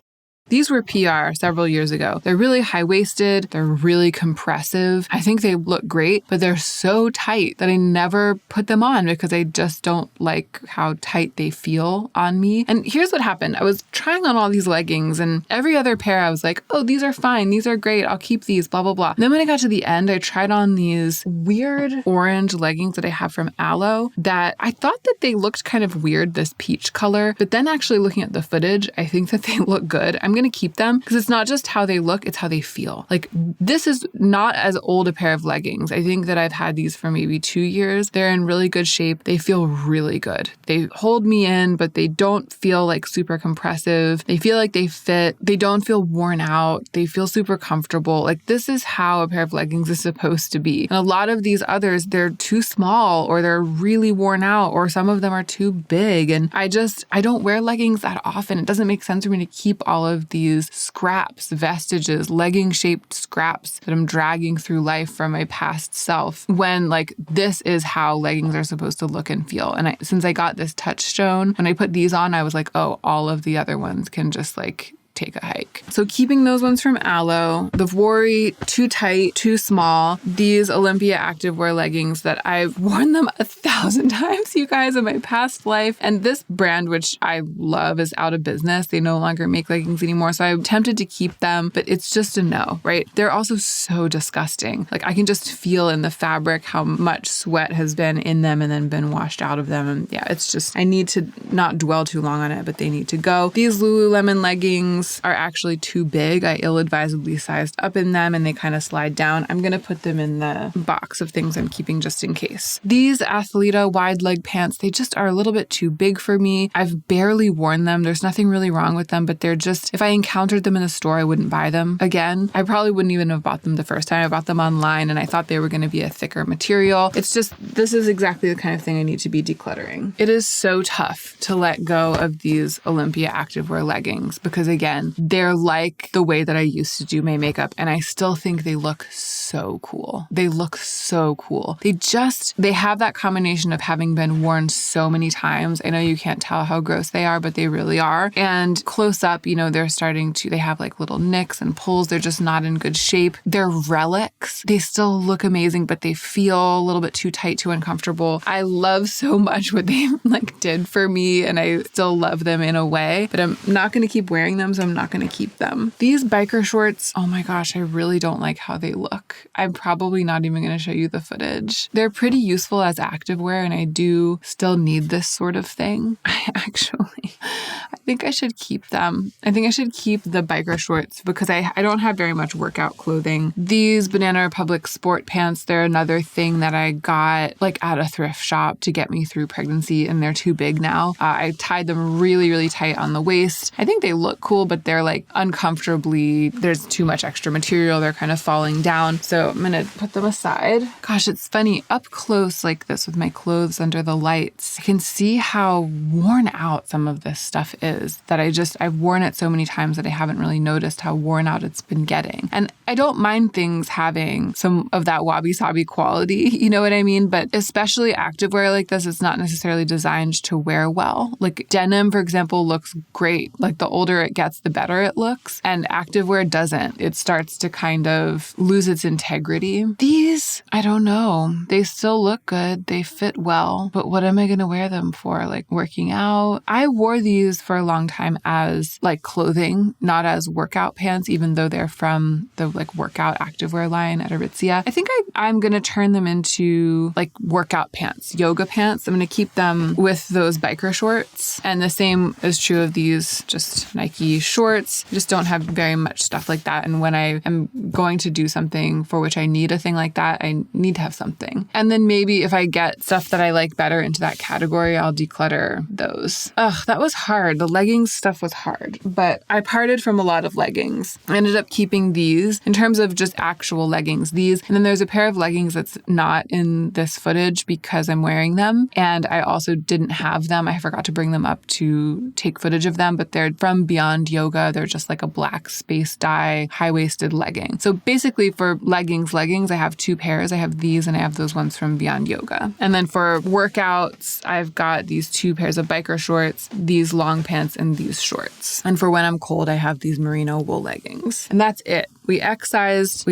These were PR several years ago. They're really high-waisted. They're really compressive. I think they look great, but they're so tight that I never put them on because I just don't like how tight they feel on me. And here's what happened. I was trying on all these leggings and every other pair I was like, oh, these are fine. These are great. I'll keep these, blah, blah, blah. And then when I got to the end, I tried on these weird orange leggings that I have from Aloe that I thought that they looked kind of weird, this peach color. But then actually looking at the footage, I think that they look good. I'm going to keep them because it's not just how they look, it's how they feel. Like this is not as old a pair of leggings. I think that I've had these for maybe 2 years. They're in really good shape. They feel really good. They hold me in, but they don't feel like super compressive. They feel like they fit. They don't feel worn out. They feel super comfortable. Like this is how a pair of leggings is supposed to be. And a lot of these others, they're too small or they're really worn out or some of them are too big. And I don't wear leggings that often. It doesn't make sense for me to keep all of these scraps, vestiges, legging-shaped scraps that I'm dragging through life from my past self when like this is how leggings are supposed to look and feel. And since I got this touchstone, when I put these on, I was like, oh, all of the other ones can just like take a hike. So keeping those ones from Aloe, the Vori, too tight, too small, these Olympia activewear leggings that I've worn them 1,000 times, you guys, in my past life. And this brand, which I love, is out of business. They no longer make leggings anymore. So I'm tempted to keep them, but it's just a no, right? They're also so disgusting. Like I can just feel in the fabric how much sweat has been in them and then been washed out of them. And yeah, it's just, I need to not dwell too long on it, but they need to go. These Lululemon leggings are actually too big. I ill-advisedly sized up in them and they kind of slide down. I'm going to put them in the box of things I'm keeping just in case. These Athleta wide leg pants, they just are a little bit too big for me. I've barely worn them. There's nothing really wrong with them, but they're just, if I encountered them in the store, I wouldn't buy them again. I probably wouldn't even have bought them the first time. I bought them online and I thought they were going to be a thicker material. It's just, this is exactly the kind of thing I need to be decluttering. It is so tough to let go of these Olympia activewear leggings because again, they're like the way that I used to do my makeup and I still think they look so cool. They look so cool. They have that combination of having been worn so many times. I know you can't tell how gross they are, but they really are. And close up, you know, they have like little nicks and pulls. They're just not in good shape. They're relics. They still look amazing, but they feel a little bit too tight, too uncomfortable. I love so much what they like did for me and I still love them in a way, but I'm not going to keep wearing them. So I'm not going to keep them. These biker shorts, oh my gosh, I really don't like how they look. I'm probably not even going to show you the footage. They're pretty useful as activewear and I do still need this sort of thing. I think I should keep them. I think I should keep the biker shorts because I don't have very much workout clothing. These Banana Republic sport pants, they're another thing that I got like at a thrift shop to get me through pregnancy and they're too big now. I tied them really, really tight on the waist. I think they look cool, but they're like uncomfortably, there's too much extra material. They're kind of falling down. So I'm going to put them aside. Gosh, it's funny. Up close like this with my clothes under the lights, I can see how worn out some of this stuff is that I've worn it so many times that I haven't really noticed how worn out it's been getting. And I don't mind things having some of that wabi-sabi quality, you know what I mean? But especially activewear like this, it's not necessarily designed to wear well. Like denim, for example, looks great. Like the older it gets, the better it looks. And activewear doesn't. It starts to kind of lose its integrity. These, I don't know. They still look good. They fit well. But what am I going to wear them for? Like working out? I wore these for a long time as like clothing, not as workout pants, even though they're from the like workout activewear line at Aritzia. I think I'm going to turn them into like workout pants, yoga pants. I'm going to keep them with those biker shorts. And the same is true of these just Nike shorts. I just don't have very much stuff like that. And when I am going to do something for which I need a thing like that, I need to have something. And then maybe if I get stuff that I like better into that category, I'll declutter those. Ugh, that was hard. The leggings stuff was hard, but I parted from a lot of leggings. I ended up keeping these in terms of just actual leggings, these. And then there's a pair of leggings that's not in this footage because I'm wearing them. And I also didn't have them. I forgot to bring them up to take footage of them, but they're from Beyond Yoga. They're just like a black space dye, high-waisted legging. So basically for leggings, I have two pairs. I have these and I have those ones from Beyond Yoga. And then for workouts, I've got these two pairs of biker shorts, these long pants, and these shorts. And for when I'm cold, I have these merino wool leggings. And that's it. We excised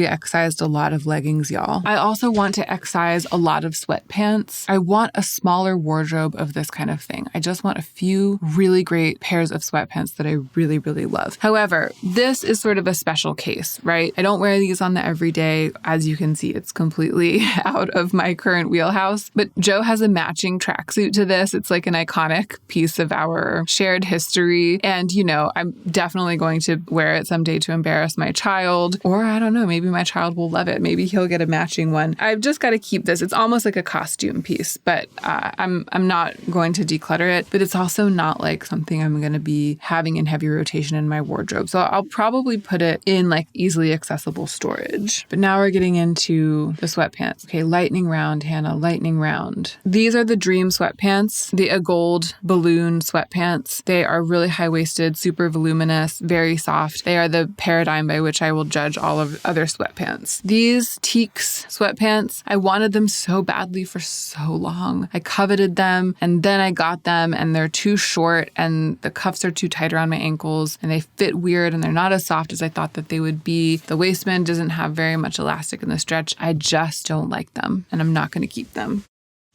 a lot of leggings, y'all. I also want to excise a lot of sweatpants. I want a smaller wardrobe of this kind of thing. I just want a few really great pairs of sweatpants that I really, really love. However, this is sort of a special case, right? I don't wear these on the everyday. As you can see, it's completely out of my current wheelhouse. But Joe has a matching tracksuit to this. It's like an iconic piece of our shared history. And, you know, I'm definitely going to wear it someday to embarrass my child. Or I don't know, maybe my child will love it. Maybe he'll get a matching one. I've just got to keep this. It's almost like a costume piece, but I'm not going to declutter it. But it's also not like something I'm going to be having in heavy rotation in my wardrobe. So I'll probably put it in like easily accessible storage. But now we're getting into the sweatpants. Okay, lightning round, Hannah, lightning round. These are the Dream sweatpants, the gold balloon sweatpants. They are really high-waisted, super voluminous, very soft. They are the paradigm by which I will judge all of other sweatpants. These Teaks sweatpants, I wanted them so badly for so long. I coveted them and then I got them and they're too short and the cuffs are too tight around my ankles and they fit weird and they're not as soft as I thought that they would be. The waistband doesn't have very much elastic in the stretch. I just don't like them and I'm not going to keep them.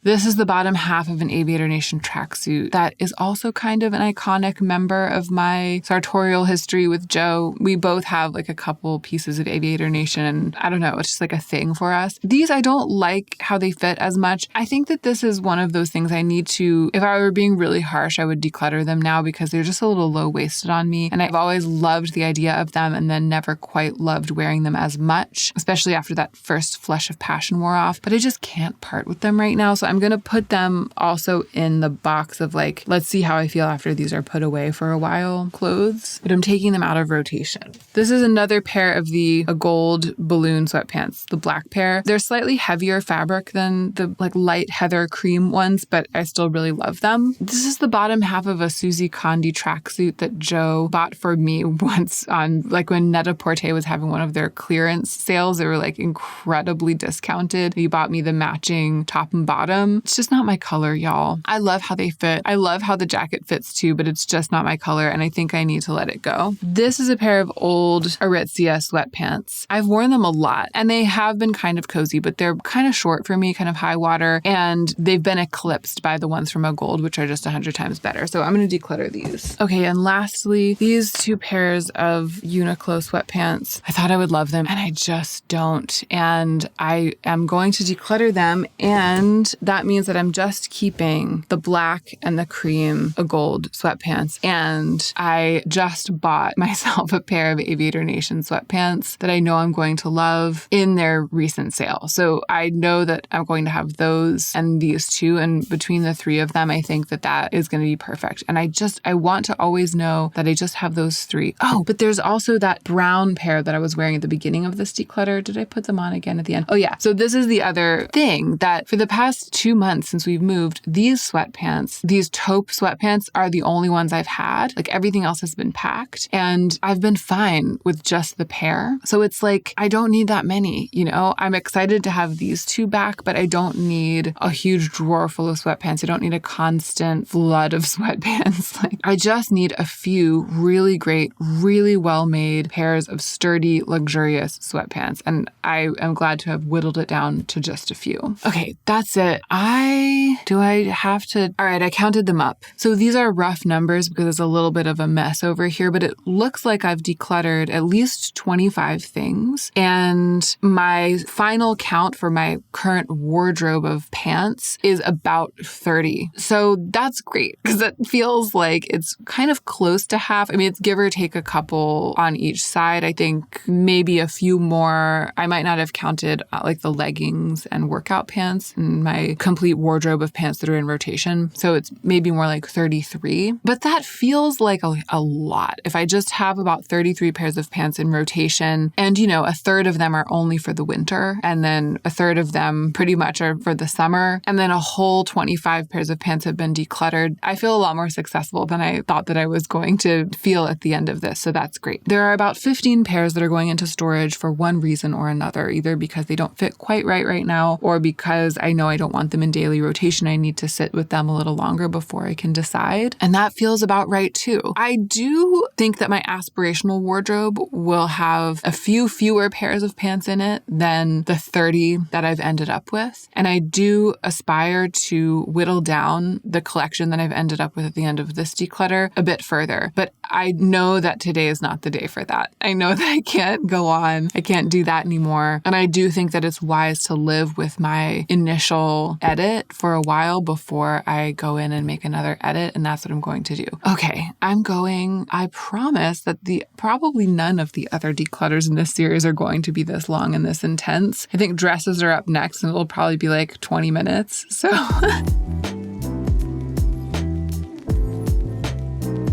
This is the bottom half of an Aviator Nation tracksuit that is also kind of an iconic member of my sartorial history with Joe. We both have like a couple pieces of Aviator Nation and I don't know, it's just like a thing for us. These, I don't like how they fit as much. I think that this is one of those things I need to, if I were being really harsh, I would declutter them now because they're just a little low-waisted on me. And I've always loved the idea of them and then never quite loved wearing them as much, especially after that first flush of passion wore off. But I just can't part with them right now. So I'm going to put them also in the box of like, let's see how I feel after these are put away for a while clothes, but I'm taking them out of rotation. This is another pair of the gold balloon sweatpants, the black pair. They're slightly heavier fabric than the like light heather cream ones, but I still really love them. This is the bottom half of a Susie Condi tracksuit that Joe bought for me once on like when Net-a-Porter was having one of their clearance sales. They were like incredibly discounted. He bought me the matching top and bottom. It's just not my color, y'all. I love how they fit. I love how the jacket fits too, but it's just not my color and I think I need to let it go. This is a pair of old Aritzia sweatpants. I've worn them a lot and they have been kind of cozy, but they're kind of short for me, kind of high water, and they've been eclipsed by the ones from a gold, which are just 100 times better. So I'm going to declutter these. Okay, and lastly, these two pairs of Uniqlo sweatpants. I thought I would love them and I just don't. And I am going to declutter them, and that means that I'm just keeping the black and the cream gold sweatpants. And I just bought myself a pair of Aviator Nation sweatpants that I know I'm going to love in their recent sale. So I know that I'm going to have those and these two. And between the three of them, I think that that is going to be perfect. And I want to always know that I just have those three. Oh, but there's also that brown pair that I was wearing at the beginning of this declutter. Did I put them on again at the end? Oh yeah. So this is the other thing, that for the past 2 months since we've moved, these sweatpants, these taupe sweatpants, are the only ones I've had. Like, everything else has been packed, and I've been fine with just the pair. So it's like, I don't need that many, you know? I'm excited to have these two back, but I don't need a huge drawer full of sweatpants. I don't need a constant flood of sweatpants. Like, I just need a few really great, really well-made pairs of sturdy, luxurious sweatpants. And I am glad to have whittled it down to just a few. Okay, that's it. All right, I counted them up. So these are rough numbers because there's a little bit of a mess over here, but it looks like I've decluttered at least 25 things. And my final count for my current wardrobe of pants is about 30. So that's great because it feels like it's kind of close to half. I mean, it's give or take a couple on each side. I think maybe a few more. I might not have counted like the leggings and workout pants in my complete wardrobe of pants that are in rotation. So it's maybe more like 33. But that feels like a lot. If I just have about 33 pairs of pants in rotation, and you know, a third of them are only for the winter, and then a third of them pretty much are for the summer, and then a whole 25 pairs of pants have been decluttered, I feel a lot more successful than I thought that I was going to feel at the end of this. So that's great. There are about 15 pairs that are going into storage for one reason or another, either because they don't fit quite right now, or because I know I don't want them in daily rotation. I need to sit with them a little longer before I can decide. And that feels about right too. I do think that my aspirational wardrobe will have a few fewer pairs of pants in it than the 30 that I've ended up with. And I do aspire to whittle down the collection that I've ended up with at the end of this declutter a bit further. But I know that today is not the day for that. I know that I can't go on. I can't do that anymore. And I do think that it's wise to live with my initial edit for a while before I go in and make another edit. And that's what I'm going to do. Okay, I promise that probably none of the other declutters in this series are going to be this long and this intense. I think dresses are up next, and it'll probably be like 20 minutes. So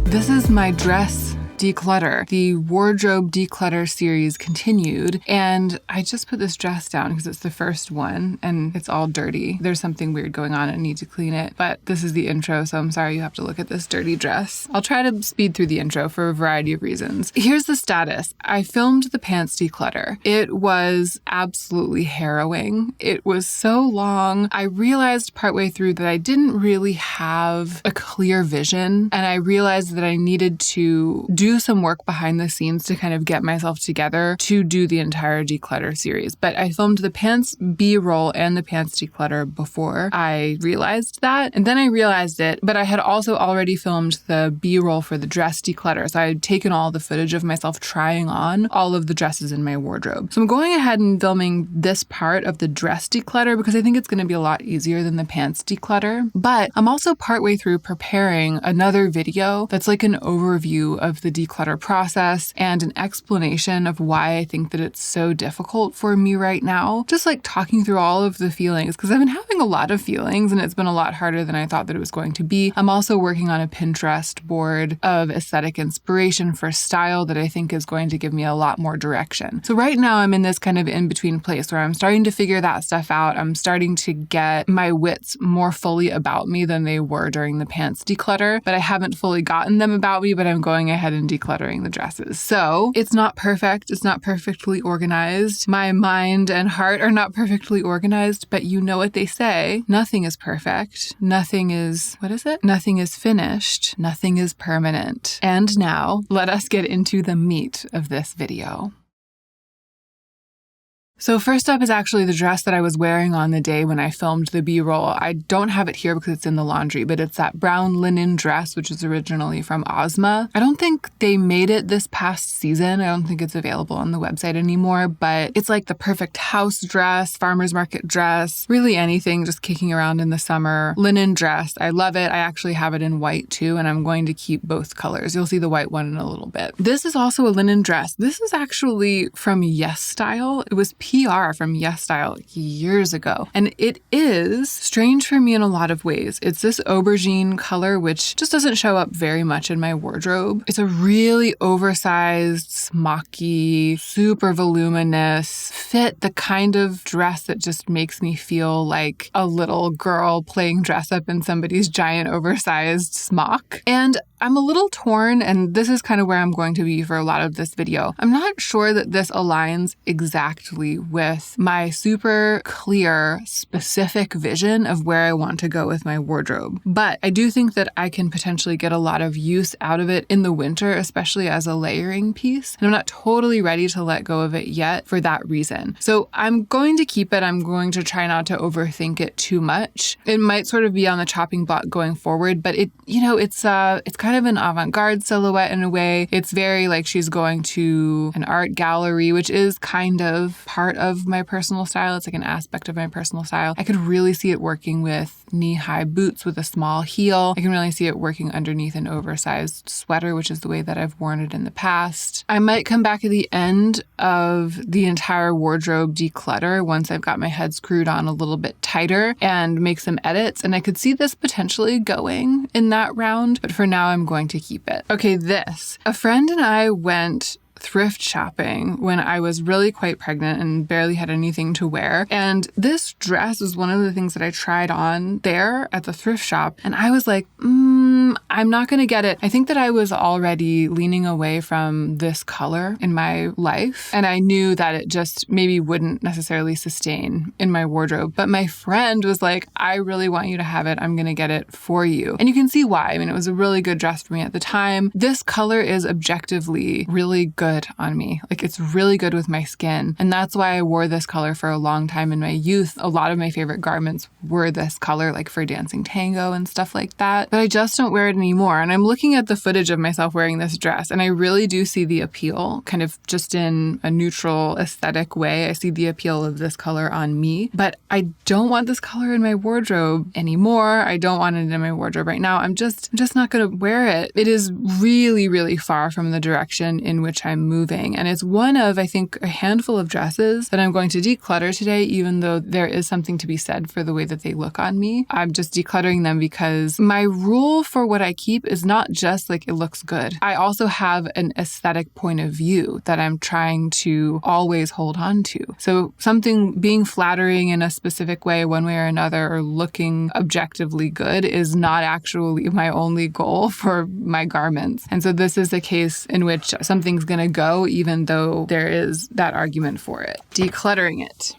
this is my dress declutter. The wardrobe declutter series continued, and I just put this dress down because it's the first one and it's all dirty. There's something weird going on and I need to clean it, but this is the intro, so I'm sorry you have to look at this dirty dress. I'll try to speed through the intro for a variety of reasons. Here's the status. I filmed the pants declutter. It was absolutely harrowing. It was so long. I realized partway through that I didn't really have a clear vision, and I realized that I needed to do some work behind the scenes to kind of get myself together to do the entire declutter series. But I filmed the pants B-roll and the pants declutter before I realized that. And then I realized it, but I had also already filmed the B-roll for the dress declutter. So I had taken all the footage of myself trying on all of the dresses in my wardrobe. So I'm going ahead and filming this part of the dress declutter because I think it's going to be a lot easier than the pants declutter. But I'm also partway through preparing another video that's like an overview of the declutter process and an explanation of why I think that it's so difficult for me right now. Just like talking through all of the feelings, because I've been having a lot of feelings and it's been a lot harder than I thought that it was going to be. I'm also working on a Pinterest board of aesthetic inspiration for style that I think is going to give me a lot more direction. So right now I'm in this kind of in-between place where I'm starting to figure that stuff out. I'm starting to get my wits more fully about me than they were during the pants declutter, but I haven't fully gotten them about me, but I'm going ahead and decluttering the dresses. So it's not perfect. It's not perfectly organized. My mind and heart are not perfectly organized, but you know what they say. Nothing is perfect. Nothing is, what is it? Nothing is finished. Nothing is permanent. And now let us get into the meat of this video. So first up is actually the dress that I was wearing on the day when I filmed the B-roll. I don't have it here because it's in the laundry, but it's that brown linen dress, which is originally from Ozma. I don't think they made it this past season. I don't think it's available on the website anymore, but it's like the perfect house dress, farmer's market dress, really anything just kicking around in the summer. Linen dress. I love it. I actually have it in white too, and I'm going to keep both colors. You'll see the white one in a little bit. This is also a linen dress. This is actually from Yes Style. It was PR from Yes Style years ago. And it is strange for me in a lot of ways. It's this aubergine color, which just doesn't show up very much in my wardrobe. It's a really oversized, smocky, super voluminous fit, the kind of dress that just makes me feel like a little girl playing dress up in somebody's giant oversized smock. And I'm a little torn, and this is kind of where I'm going to be for a lot of this video. I'm not sure that this aligns exactly with my super clear, specific vision of where I want to go with my wardrobe. But I do think that I can potentially get a lot of use out of it in the winter, especially as a layering piece. And I'm not totally ready to let go of it yet for that reason. So I'm going to keep it. I'm going to try not to overthink it too much. It might sort of be on the chopping block going forward, but it's kind of an avant-garde silhouette in a way. It's very like she's going to an art gallery, which is kind of part of my personal style. It's like an aspect of my personal style. I could really see it working with knee-high boots with a small heel. I can really see it working underneath an oversized sweater, which is the way that I've worn it in the past. I might come back at the end of the entire wardrobe declutter once I've got my head screwed on a little bit tighter and make some edits. And I could see this potentially going in that round, but for now I'm going to keep it. Okay, this. A friend and I went thrift shopping when I was really quite pregnant and barely had anything to wear. And this dress was one of the things that I tried on there at the thrift shop. And I was like, I'm not going to get it. I think that I was already leaning away from this color in my life. And I knew that it just maybe wouldn't necessarily sustain in my wardrobe. But my friend was like, I really want you to have it. I'm going to get it for you. And you can see why. I mean, it was a really good dress for me at the time. This color is objectively really good on me. Like, it's really good with my skin. And that's why I wore this color for a long time in my youth. A lot of my favorite garments were this color, like for dancing tango and stuff like that. But I just don't wear it anymore. And I'm looking at the footage of myself wearing this dress, and I really do see the appeal, kind of just in a neutral aesthetic way. I see the appeal of this color on me, but I don't want this color in my wardrobe anymore. I don't want it in my wardrobe right now. I'm just not going to wear it. It is really, really far from the direction in which I'm moving. And it's one of, I think, a handful of dresses that I'm going to declutter today, even though there is something to be said for the way that they look on me. I'm just decluttering them because my rule for what I keep is not just like it looks good. I also have an aesthetic point of view that I'm trying to always hold on to. So something being flattering in a specific way, one way or another, or looking objectively good is not actually my only goal for my garments. And so this is the case in which something's going to go, even though there is that argument for it. Decluttering it.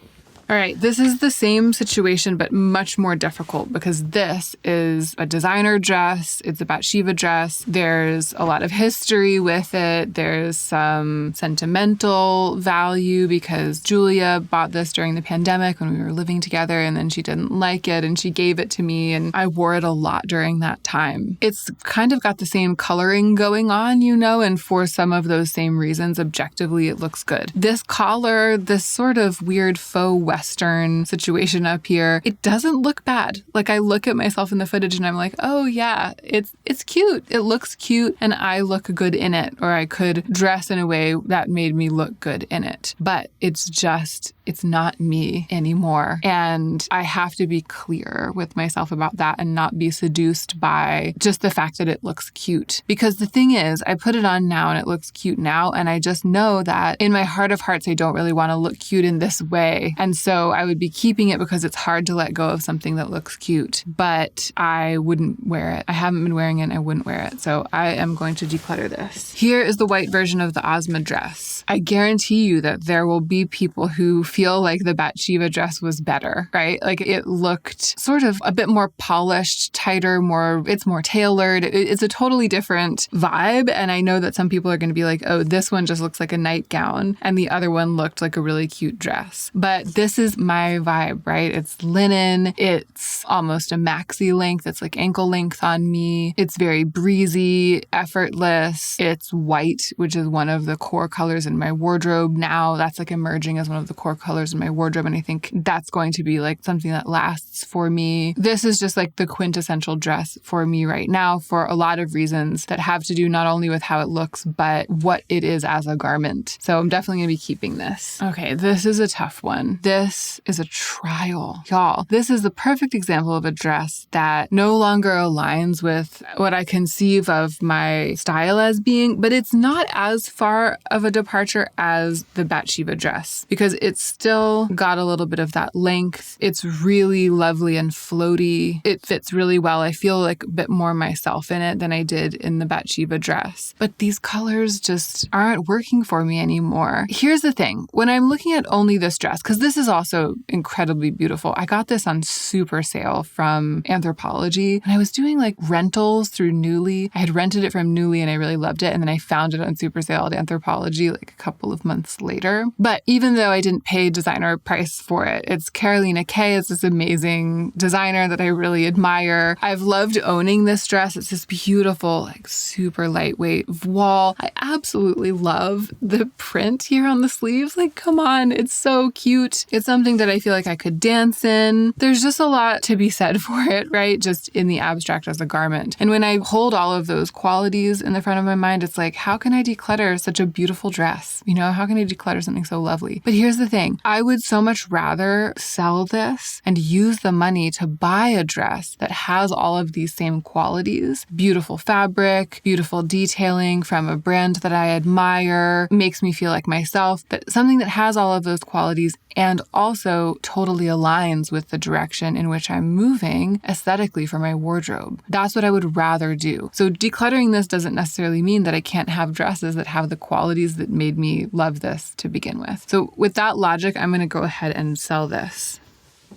All right, this is the same situation, but much more difficult because this is a designer dress. It's a Bathsheba dress. There's a lot of history with it. There's some sentimental value because Julia bought this during the pandemic when we were living together, and then she didn't like it and she gave it to me, and I wore it a lot during that time. It's kind of got the same coloring going on, and for some of those same reasons, objectively, it looks good. This collar, this sort of weird faux Western situation up here, it doesn't look bad. Like, I look at myself in the footage and I'm like, oh yeah, it's cute. It looks cute and I look good in it, or I could dress in a way that made me look good in it. But it's not me anymore. And I have to be clear with myself about that and not be seduced by just the fact that it looks cute. Because the thing is, I put it on now and it looks cute now. And I just know that in my heart of hearts, I don't really want to look cute in this way. And so I would be keeping it because it's hard to let go of something that looks cute. But I wouldn't wear it. I haven't been wearing it and I wouldn't wear it. So I am going to declutter this. Here is the white version of the Ozma dress. I guarantee you that there will be people who feel feel like the Bathsheba dress was better, right? Like it looked sort of a bit more polished, tighter, it's more tailored. It's a totally different vibe. And I know that some people are going to be like, oh, this one just looks like a nightgown and the other one looked like a really cute dress. But this is my vibe, right? It's linen. It's almost a maxi length. It's like ankle length on me. It's very breezy, effortless. It's white, which is one of the core colors in my wardrobe now. That's like emerging as one of the core colors in my wardrobe. And I think that's going to be like something that lasts for me. This is just like the quintessential dress for me right now for a lot of reasons that have to do not only with how it looks, but what it is as a garment. So I'm definitely going to be keeping this. Okay, this is a tough one. This is a trial. Y'all, this is the perfect example of a dress that no longer aligns with what I conceive of my style as being, but it's not as far of a departure as the Bathsheba dress because it's still got a little bit of that length. It's really lovely and floaty. It fits really well. I feel like a bit more myself in it than I did in the Bathsheba dress. But these colors just aren't working for me anymore. Here's the thing. When I'm looking at only this dress, because this is also incredibly beautiful. I got this on super sale from Anthropologie. And I was doing like rentals through Nuuly. I had rented it from Nuuly and I really loved it. And then I found it on super sale at Anthropologie like a couple of months later. But even though I didn't pay designer price for it, it's Carolina Kay. It's this amazing designer that I really admire. I've loved owning this dress. It's this beautiful, like super lightweight voile. I absolutely love the print here on the sleeves. Like, come on, it's so cute. It's something that I feel like I could dance in. There's just a lot to be said for it, right? Just in the abstract as a garment. And when I hold all of those qualities in the front of my mind, it's like, how can I declutter such a beautiful dress? You know, how can I declutter something so lovely? But here's the thing. I would so much rather sell this and use the money to buy a dress that has all of these same qualities. Beautiful fabric, beautiful detailing from a brand that I admire, makes me feel like myself, but something that has all of those qualities and also totally aligns with the direction in which I'm moving aesthetically for my wardrobe. That's what I would rather do. So decluttering this doesn't necessarily mean that I can't have dresses that have the qualities that made me love this to begin with. So with that logic, I'm going to go ahead and sell this.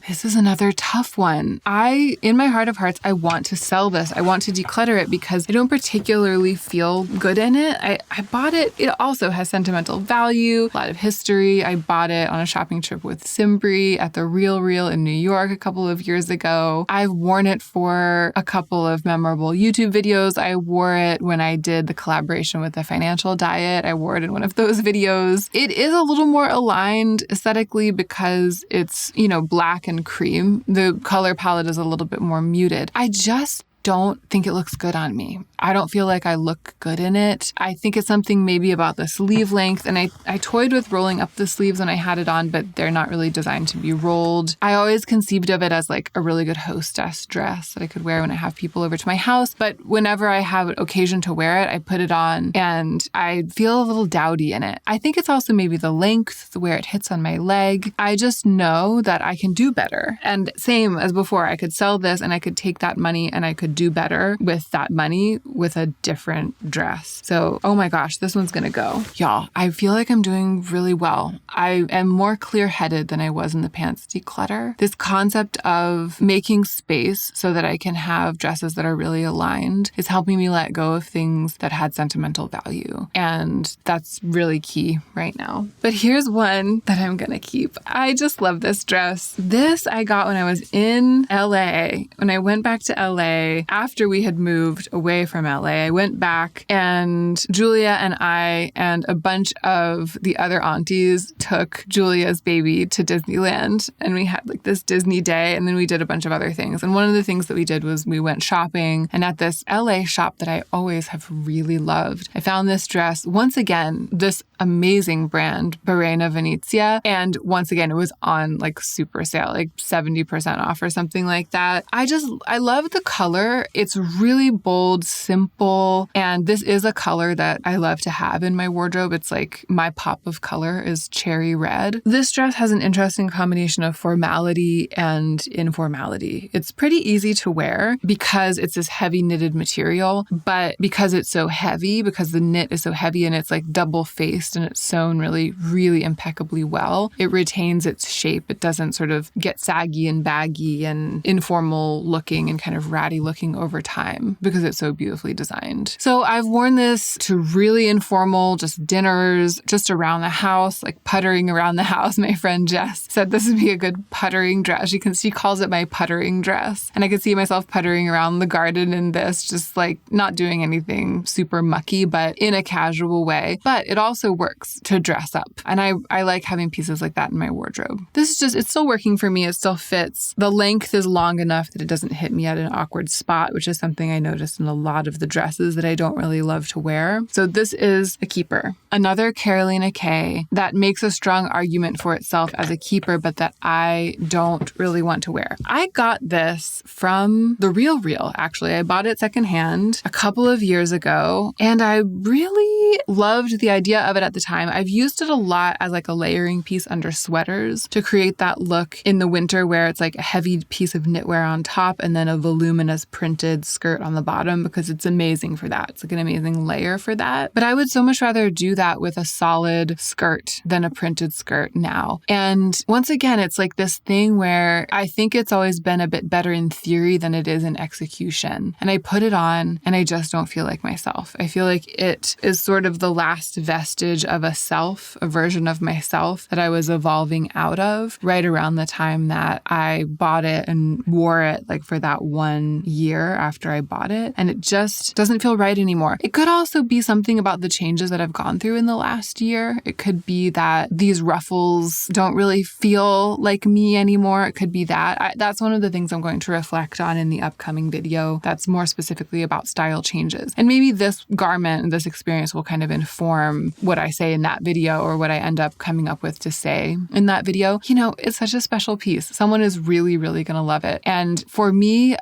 This is another tough one. In my heart of hearts, I want to sell this. I want to declutter it because I don't particularly feel good in it. I bought it. It also has sentimental value, a lot of history. I bought it on a shopping trip with Simbri at the Real Real in New York a couple of years ago. I've worn it for a couple of memorable YouTube videos. I wore it when I did the collaboration with the Financial Diet. I wore it in one of those videos. It is a little more aligned aesthetically because it's, black and cream. The color palette is a little bit more muted. I just don't think it looks good on me. I don't feel like I look good in it. I think it's something maybe about the sleeve length. And I toyed with rolling up the sleeves when I had it on, but they're not really designed to be rolled. I always conceived of it as like a really good hostess dress that I could wear when I have people over to my house. But whenever I have an occasion to wear it, I put it on and I feel a little dowdy in it. I think it's also maybe the length, where it hits on my leg. I just know that I can do better. And same as before, I could sell this and I could take that money and I could do better with that money with a different dress. So, oh my gosh, this one's gonna go. Y'all, I feel like I'm doing really well. I am more clear-headed than I was in the pants declutter. This concept of making space so that I can have dresses that are really aligned is helping me let go of things that had sentimental value. And that's really key right now. But here's one that I'm gonna keep. I just love this dress. This I got when I was in LA. When I went back to LA, after we had moved away from LA, I went back and Julia and I and a bunch of the other aunties took Julia's baby to Disneyland and we had like this Disney day and then we did a bunch of other things. And one of the things that we did was we went shopping, and at this LA shop that I always have really loved, I found this dress, once again, this amazing brand, Barena Venezia. And once again, it was on like super sale, like 70% off or something like that. I love the color color. It's really bold, simple, and this is a color that I love to have in my wardrobe. It's like my pop of color is cherry red. This dress has an interesting combination of formality and informality. It's pretty easy to wear because it's this heavy knitted material, but because it's so heavy, because the knit is so heavy and it's like double faced and it's sewn really, really impeccably well, it retains its shape. It doesn't sort of get saggy and baggy and informal looking and kind of ratty looking over time because it's so beautifully designed. So I've worn this to really informal, just dinners, just around the house, like puttering around the house. My friend Jess said this would be a good puttering dress. She calls it my puttering dress. And I could see myself puttering around the garden in this, just like not doing anything super mucky, but in a casual way. But it also works to dress up. And I like having pieces like that in my wardrobe. This is just, it's still working for me. It still fits. The length is long enough that it doesn't hit me at an awkward spot, which is something I noticed in a lot of the dresses that I don't really love to wear. So this is a keeper. Another Carolina K that makes a strong argument for itself as a keeper, but that I don't really want to wear. I got this from The Real, actually. I bought it secondhand a couple of years ago, and I really loved the idea of it at the time. I've used it a lot as like a layering piece under sweaters to create that look in the winter where it's like a heavy piece of knitwear on top and then a voluminous printed skirt on the bottom, because it's amazing for that. It's like an amazing layer for that. But I would so much rather do that with a solid skirt than a printed skirt now. And once again, it's like this thing where I think it's always been a bit better in theory than it is in execution. And I put it on and I just don't feel like myself. I feel like it is sort of the last vestige of a self, a version of myself that I was evolving out of right around the time that I bought it and wore it like for that 1 year after I bought it. And it just doesn't feel right anymore. It could also be something about the changes that I've gone through in the last year. It could be that these ruffles don't really feel like me anymore. It could be that. That's one of the things I'm going to reflect on in the upcoming video that's more specifically about style changes. And maybe this garment and this experience will kind of inform what I say in that video or what I end up coming up with to say in that video. You know, it's such a special piece. Someone is really, really going to love it. And for me,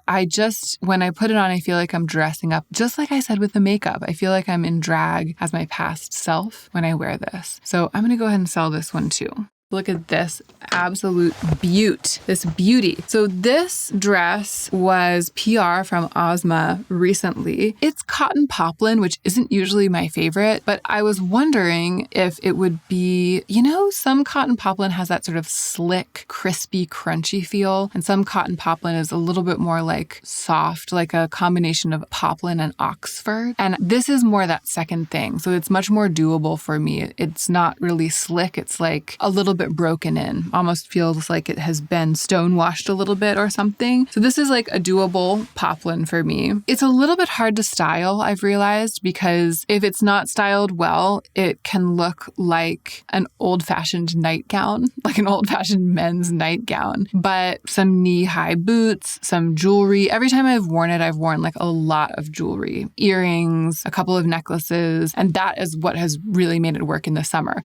when I put it on, I feel like I'm dressing up, just like I said with the makeup. I feel like I'm in drag as my past self when I wear this. So I'm going to go ahead and sell this one too. Look at this absolute this beauty. So this dress was PR from Ozma recently. It's cotton poplin, which isn't usually my favorite, but I was wondering if it would be, some cotton poplin has that sort of slick, crispy, crunchy feel, and some cotton poplin is a little bit more like soft, like a combination of poplin and Oxford. And this is more that second thing. So it's much more doable for me. It's not really slick. It's like a little bit broken in, almost feels like it has been stonewashed a little bit or something. So this is like a doable poplin for me. It's a little bit hard to style, I've realized, because if it's not styled well, it can look like an old-fashioned nightgown, like an old-fashioned men's nightgown. But some knee-high boots, some jewelry. Every time I've worn it, I've worn like a lot of jewelry, earrings, a couple of necklaces, and that is what has really made it work in the summer.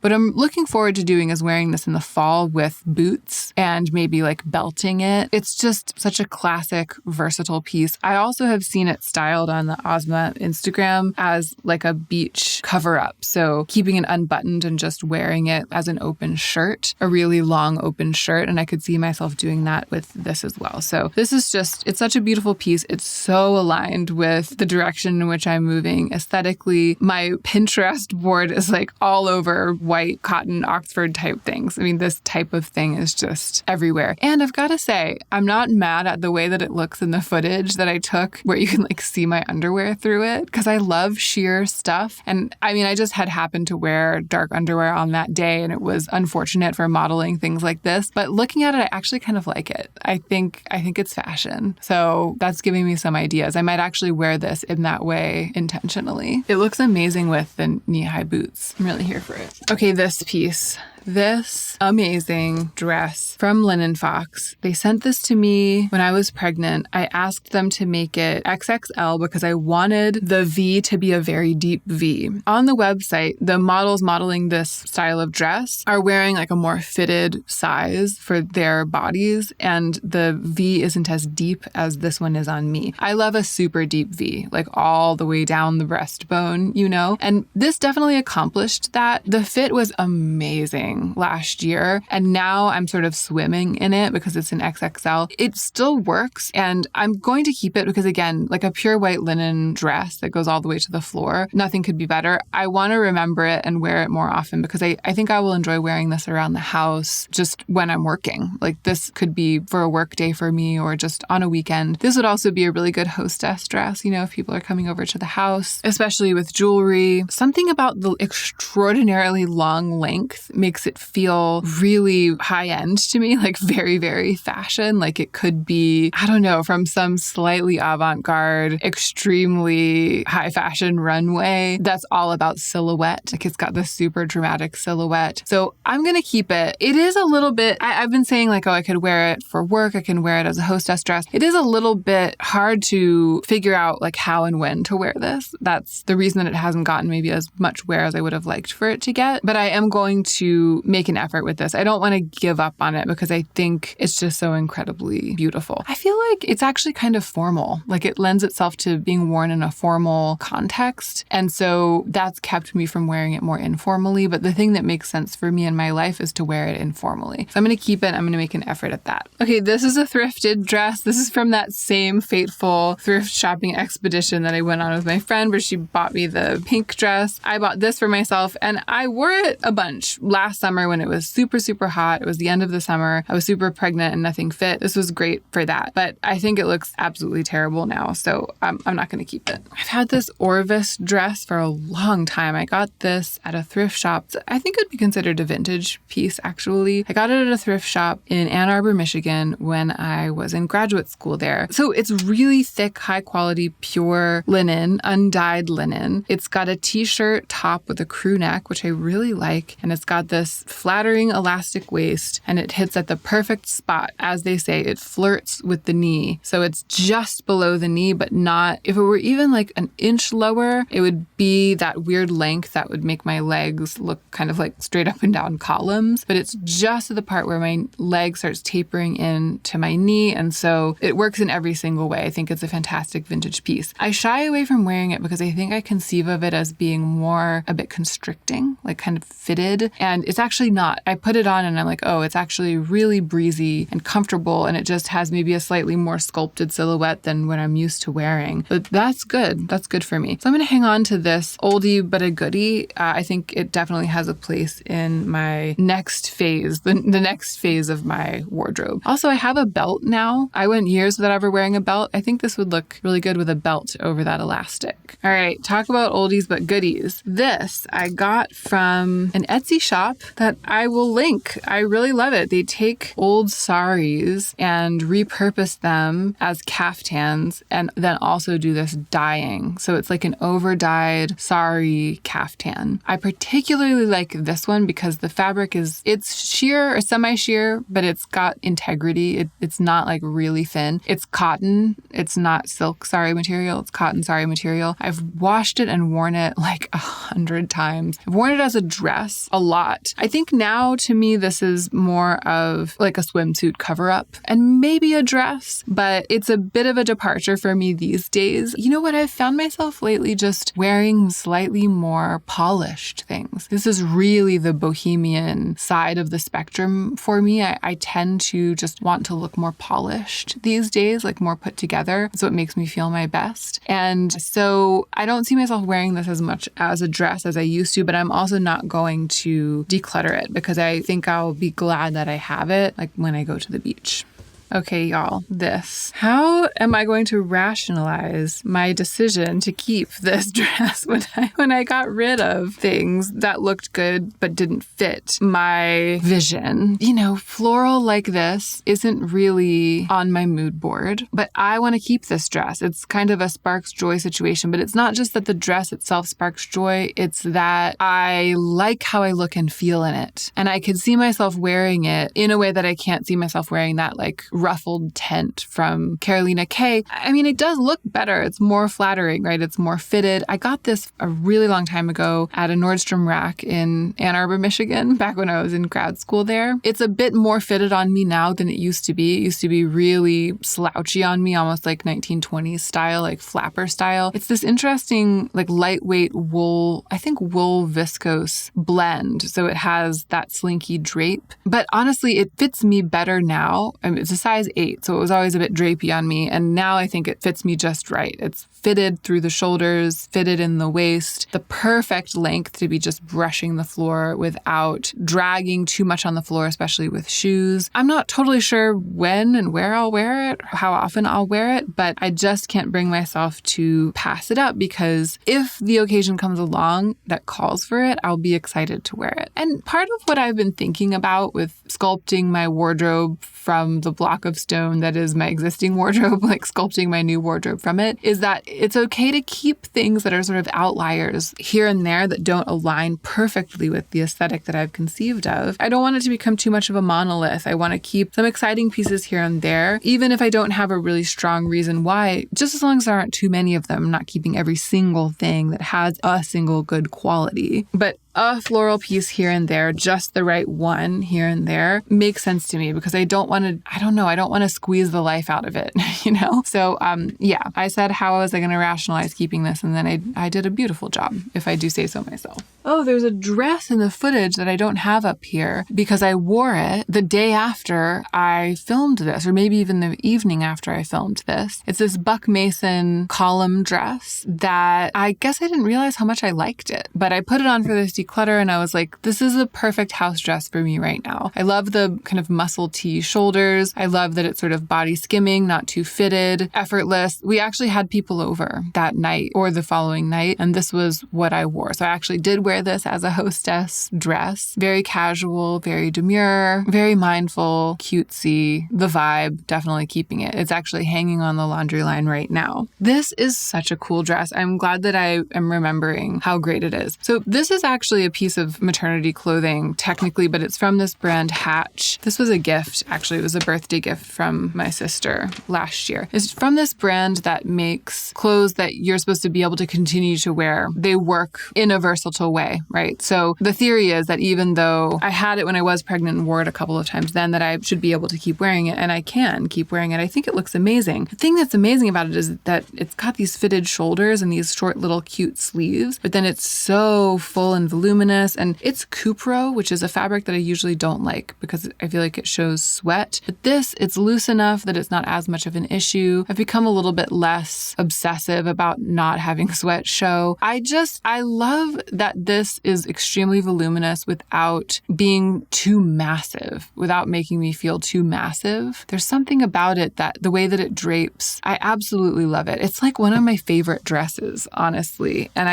What I'm looking forward to doing is wearing this in the fall with boots and maybe like belting it. It's just such a classic, versatile piece. I also have seen it styled on the Ozma Instagram as like a beach cover-up. So keeping it unbuttoned and just wearing it as an open shirt, a really long open shirt. And I could see myself doing that with this as well. So this is it's such a beautiful piece. It's so aligned with the direction in which I'm moving aesthetically. My Pinterest board is like all over white cotton Oxford type things. I mean, this type of thing is just everywhere. And I've got to say, I'm not mad at the way that it looks in the footage that I took where you can like see my underwear through it, because I love sheer stuff. And I mean, I just had happened to wear dark underwear on that day, and it was unfortunate for modeling things like this. But looking at it, I actually kind of like it. I think it's fashion. So that's giving me some ideas. I might actually wear this in that way intentionally. It looks amazing with the knee-high boots. I'm really here for it. Okay, this piece. this amazing dress from Linen Fox. They sent this to me when I was pregnant. I asked them to make it XXL because I wanted the V to be a very deep V. On the website, the models modeling this style of dress are wearing like a more fitted size for their bodies, and the V isn't as deep as this one is on me. I love a super deep V, like all the way down the breastbone, you know? And this definitely accomplished that. The fit was amazing last year, and now I'm sort of swimming in it because it's an XXL. It still works, and I'm going to keep it because, again, like a pure white linen dress that goes all the way to the floor, nothing could be better. I want to remember it and wear it more often because I think I will enjoy wearing this around the house just when I'm working. Like this could be for a work day for me or just on a weekend. This would also be a really good hostess dress, you know, if people are coming over to the house, especially with jewelry. Something about the extraordinarily long length makes it feel really high end to me, like very, very fashion. Like it could be, I don't know, from some slightly avant-garde, extremely high fashion runway that's all about silhouette. Like it's got this super dramatic silhouette. So I'm going to keep it. It is a little bit, I've been saying like, oh, I could wear it for work. I can wear it as a hostess dress. It is a little bit hard to figure out like how and when to wear this. That's the reason that it hasn't gotten maybe as much wear as I would have liked for it to get. But I am going to make an effort with this. I don't want to give up on it because I think it's just so incredibly beautiful. I feel like it's actually kind of formal. Like it lends itself to being worn in a formal context. And so that's kept me from wearing it more informally. But the thing that makes sense for me in my life is to wear it informally. So I'm going to keep it. I'm going to make an effort at that. Okay, this is a thrifted dress. This is from that same fateful thrift shopping expedition that I went on with my friend where she bought me the pink dress. I bought this for myself and I wore it a bunch last summer when it was super, super hot. It was the end of the summer. I was super pregnant and nothing fit. This was great for that. But I think it looks absolutely terrible now. So I'm not going to keep it. I've had this Orvis dress for a long time. I got this at a thrift shop. I think it would be considered a vintage piece, actually. I got it at a thrift shop in Ann Arbor, Michigan when I was in graduate school there. So it's really thick, high quality, pure linen, undyed linen. It's got a t-shirt top with a crew neck, which I really like. And it's got this flattering elastic waist and it hits at the perfect spot. As they say, it flirts with the knee. So it's just below the knee, but not, if it were even like an inch lower, it would be that weird length that would make my legs look kind of like straight up and down columns. But it's just at the part where my leg starts tapering in to my knee. And so it works in every single way. I think it's a fantastic vintage piece. I shy away from wearing it because I think I conceive of it as being more a bit constricting, like kind of fitted. And it's actually not. I put it on and I'm like, oh, it's actually really breezy and comfortable. And it just has maybe a slightly more sculpted silhouette than what I'm used to wearing. But that's good. That's good for me. So I'm going to hang on to this oldie but a goodie. I think it definitely has a place in my next phase, the next phase of my wardrobe. Also, I have a belt now. I went years without ever wearing a belt. I think this would look really good with a belt over that elastic. All right, talk about oldies but goodies. This I got from an Etsy shop that I will link. I really love it. They take old saris and repurpose them as caftans and then also do this dyeing. So it's like an over-dyed sari caftan. I particularly like this one because the fabric it's sheer or semi-sheer, but it's got integrity. It's not like really thin. It's cotton. It's not silk sari material. It's cotton sari material. I've washed it and worn it like 100 times. I've worn it as a dress a lot. I think now to me, this is more of like a swimsuit cover-up and maybe a dress, but it's a bit of a departure for me these days. You know what? I've found myself lately just wearing slightly more polished things. This is really the bohemian side of the spectrum for me. I tend to just want to look more polished these days, like more put together. So it makes me feel my best. And so I don't see myself wearing this as much as a dress as I used to, but I'm also not going to declutter it because I think I'll be glad that I have it like when I go to the beach. Okay, y'all, this. How am I going to rationalize my decision to keep this dress when I got rid of things that looked good but didn't fit my vision? You know, floral like this isn't really on my mood board, but I want to keep this dress. It's kind of a sparks joy situation, but it's not just that the dress itself sparks joy. It's that I like how I look and feel in it. And I could see myself wearing it in a way that I can't see myself wearing that like ruffled tent from Carolina K. I mean, it does look better. It's more flattering, right? It's more fitted. I got this a really long time ago at a Nordstrom rack in Ann Arbor, Michigan, back when I was in grad school there. It's a bit more fitted on me now than it used to be. It used to be really slouchy on me, almost like 1920s style, like flapper style. It's this interesting, like lightweight wool, I think wool viscose blend. So it has that slinky drape. But honestly, it fits me better now. I mean, it's a size 8, so it was always a bit drapey on me. And now I think it fits me just right. It's fitted through the shoulders, fitted in the waist, the perfect length to be just brushing the floor without dragging too much on the floor, especially with shoes. I'm not totally sure when and where I'll wear it, how often I'll wear it, but I just can't bring myself to pass it up because if the occasion comes along that calls for it, I'll be excited to wear it. And part of what I've been thinking about with sculpting my wardrobe from the block of stone that is my existing wardrobe, like sculpting my new wardrobe from it, is that it's okay to keep things that are sort of outliers here and there that don't align perfectly with the aesthetic that I've conceived of. I don't want it to become too much of a monolith. I want to keep some exciting pieces here and there, even if I don't have a really strong reason why, just as long as there aren't too many of them. I'm not keeping every single thing that has a single good quality. But a floral piece here and there, just the right one here and there, makes sense to me because I don't want to squeeze the life out of it, you know? So, yeah, I said, how was I going to rationalize keeping this? And then I did a beautiful job, if I do say so myself. Oh, there's a dress in the footage that I don't have up here because I wore it the day after I filmed this, or maybe even the evening after I filmed this. It's this Buck Mason column dress that I guess I didn't realize how much I liked it, but I put it on for this declutter and I was like, this is a perfect house dress for me right now. I love the kind of muscle tee shoulders. I love that it's sort of body skimming, not too fitted, effortless. We actually had people over that night or the following night, and this was what I wore. So I actually did wear this as a hostess dress. Very casual, very demure, very mindful, cutesy. The vibe, definitely keeping it. It's actually hanging on the laundry line right now. This is such a cool dress. I'm glad that I am remembering how great it is. So this is actually a piece of maternity clothing technically, but it's from this brand Hatch. This was a gift. Actually, it was a birthday gift from my sister last year. It's from this brand that makes clothes that you're supposed to be able to continue to wear. They work in a versatile way, right? So the theory is that even though I had it when I was pregnant and wore it a couple of times then, that I should be able to keep wearing it, and I can keep wearing it. I think it looks amazing. The thing that's amazing about it is that it's got these fitted shoulders and these short little cute sleeves, but then it's so full and voluminous, and it's Cupro, which is a fabric that I usually don't like because I feel like it shows sweat. But this, it's loose enough that it's not as much of an issue. I've become a little bit less obsessive about not having sweat show. I love that this is extremely voluminous without being too massive, without making me feel too massive. There's something about it that the way that it drapes, I absolutely love it. It's like one of my favorite dresses, honestly. And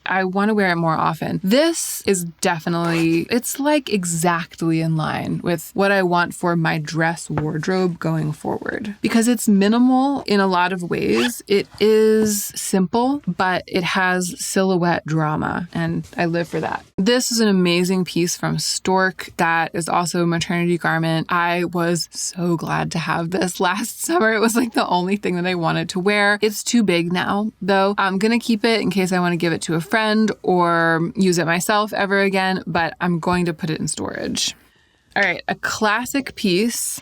I want to wear it more often. This is definitely, it's like exactly in line with what I want for my dress wardrobe going forward. Because it's minimal in a lot of ways. It is simple, but it has silhouette drama, and I live for that. This is an amazing piece from Stork that is also a maternity garment. I was so glad to have this last summer. It was like the only thing that I wanted to wear. It's too big now, though. I'm going to keep it in case I want to give it to a friend or use it myself ever again, but I'm going to put it in storage. All right, a classic piece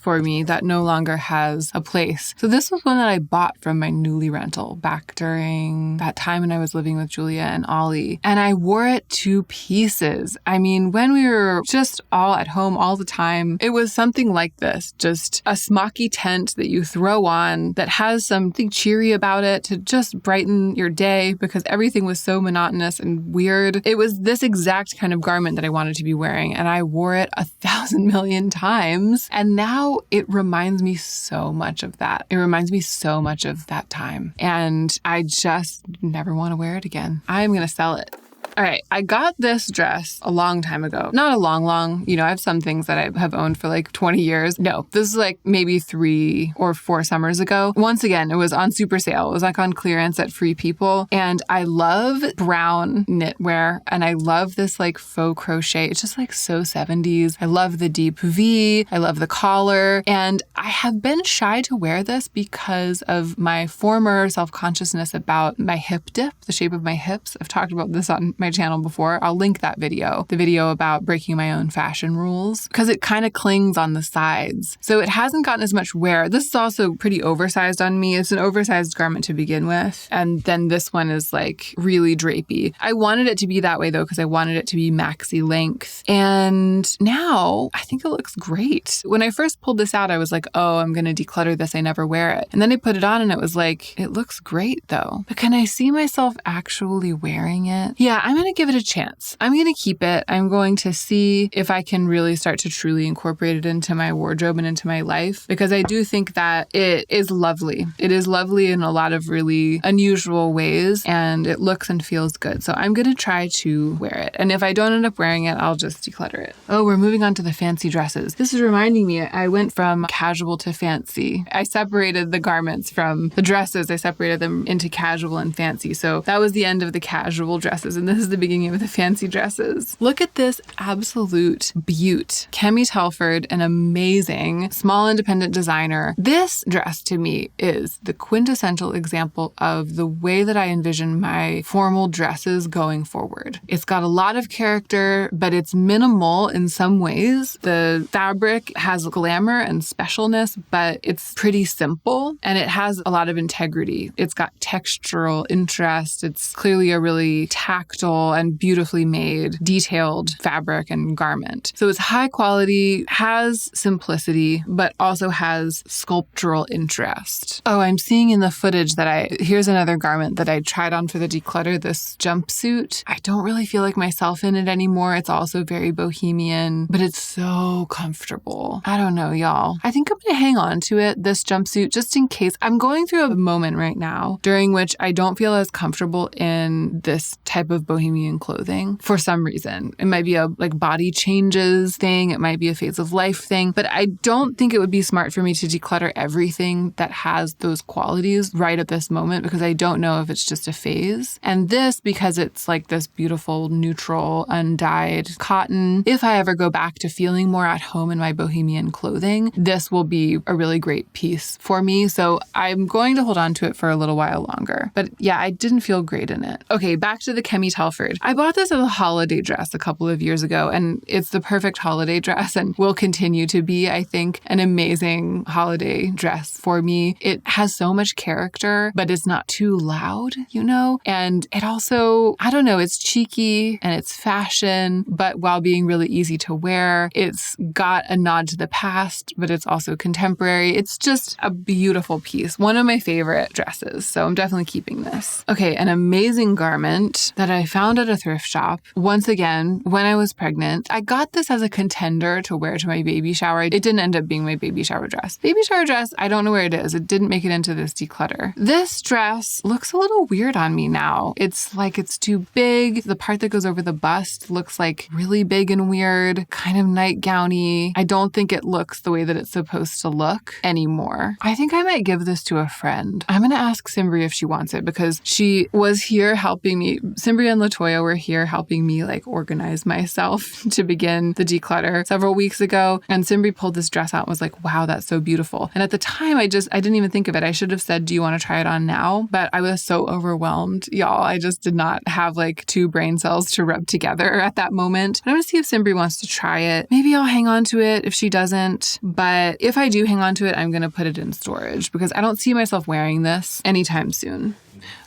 for me that no longer has a place. So this was one that I bought from my Nuuly rental back during that time when I was living with Julia and Ollie. And I wore it to pieces. I mean, when we were just all at home all the time, it was something like this, just a smocky tent that you throw on that has something cheery about it to just brighten your day because everything was so monotonous and weird. It was this exact kind of garment that I wanted to be wearing, and I wore wore it 1,000 million times. And now it reminds me so much of that. It reminds me so much of that time. And I just never want to wear it again. I'm going to sell it. All right, I got this dress a long time ago. Not a long, I have some things that I have owned for like 20 years. No, this is like maybe 3 or 4 summers ago. Once again, it was on super sale. It was like on clearance at Free People. And I love brown knitwear and I love this like faux crochet. It's just like so 70s. I love the deep V. I love the collar. And I have been shy to wear this because of my former self-consciousness about my hip dip, the shape of my hips. I've talked about this on my channel before. I'll link that video, the video about breaking my own fashion rules, because it kind of clings on the sides. So it hasn't gotten as much wear. This is also pretty oversized on me. It's an oversized garment to begin with. And then this one is like really drapey. I wanted it to be that way though, because I wanted it to be maxi length. And now I think it looks great. When I first pulled this out, I was like, oh, I'm going to declutter this. I never wear it. And then I put it on and it was like, it looks great though. But can I see myself actually wearing it? Yeah, I'm going to give it a chance. I'm going to keep it. I'm going to see if I can really start to truly incorporate it into my wardrobe and into my life, because I do think that it is lovely. It is lovely in a lot of really unusual ways and it looks and feels good. So I'm going to try to wear it. And if I don't end up wearing it, I'll just declutter it. Oh, we're moving on to the fancy dresses. This is reminding me, I went from casual to fancy. I separated the garments from the dresses. I separated them into casual and fancy. So that was the end of the casual dresses. And this is the beginning of the fancy dresses. Look at this absolute beaut. Kemi Telford, an amazing small independent designer. This dress to me is the quintessential example of the way that I envision my formal dresses going forward. It's got a lot of character, but it's minimal in some ways. The fabric has glamour and specialness, but it's pretty simple and it has a lot of integrity. It's got textural interest. It's clearly a really tactile and beautifully made, detailed fabric and garment. So it's high quality, has simplicity, but also has sculptural interest. Oh, I'm seeing in the footage that here's another garment that I tried on for the declutter, this jumpsuit. I don't really feel like myself in it anymore. It's also very bohemian, but it's so comfortable. I don't know, y'all. I think I'm going to hang on to it, this jumpsuit, just in case. I'm going through a moment right now during which I don't feel as comfortable in this type of bohemian clothing for some reason. It might be a like body changes thing. It might be a phase of life thing, but I don't think it would be smart for me to declutter everything that has those qualities right at this moment, because I don't know if it's just a phase. And this, because it's like this beautiful, neutral, undyed cotton, if I ever go back to feeling more at home in my bohemian clothing, this will be a really great piece for me. So I'm going to hold on to it for a little while longer. But yeah, I didn't feel great in it. Okay, back to the Kemi Telford. I bought this as a holiday dress a couple of years ago, and it's the perfect holiday dress and will continue to be, I think, an amazing holiday dress for me. It has so much character, but it's not too loud, you know? And it also, I don't know, it's cheeky and it's fashion, but while being really easy to wear. It's got a nod to the past, but it's also contemporary. It's just a beautiful piece. One of my favorite dresses. So I'm definitely keeping this. Okay, an amazing garment that I found at a thrift shop. Once again, when I was pregnant, I got this as a contender to wear to my baby shower. It didn't end up being my baby shower dress. Baby shower dress, I don't know where it is. It didn't make it into this declutter. This dress looks a little weird on me now. It's like it's too big. The part that goes over the bust looks like really big and weird, kind of nightgowny. I don't think it looks the way that it's supposed to look anymore. I think I might give this to a friend. I'm going to ask Simbri if she wants it, because she was here helping me. Simbri and LaToya were here helping me like organize myself to begin the declutter several weeks ago. And Simbri pulled this dress out and was like, wow, that's so beautiful. And at the time, I didn't even think of it. I should have said, do you want to try it on now? But I was so overwhelmed, y'all. I just did not have like 2 brain cells to rub together at that moment. I'm going to see if Simbri wants to try it. Maybe I'll hang on to it if she doesn't. But if I do hang on to it, I'm going to put it in storage because I don't see myself wearing this anytime soon.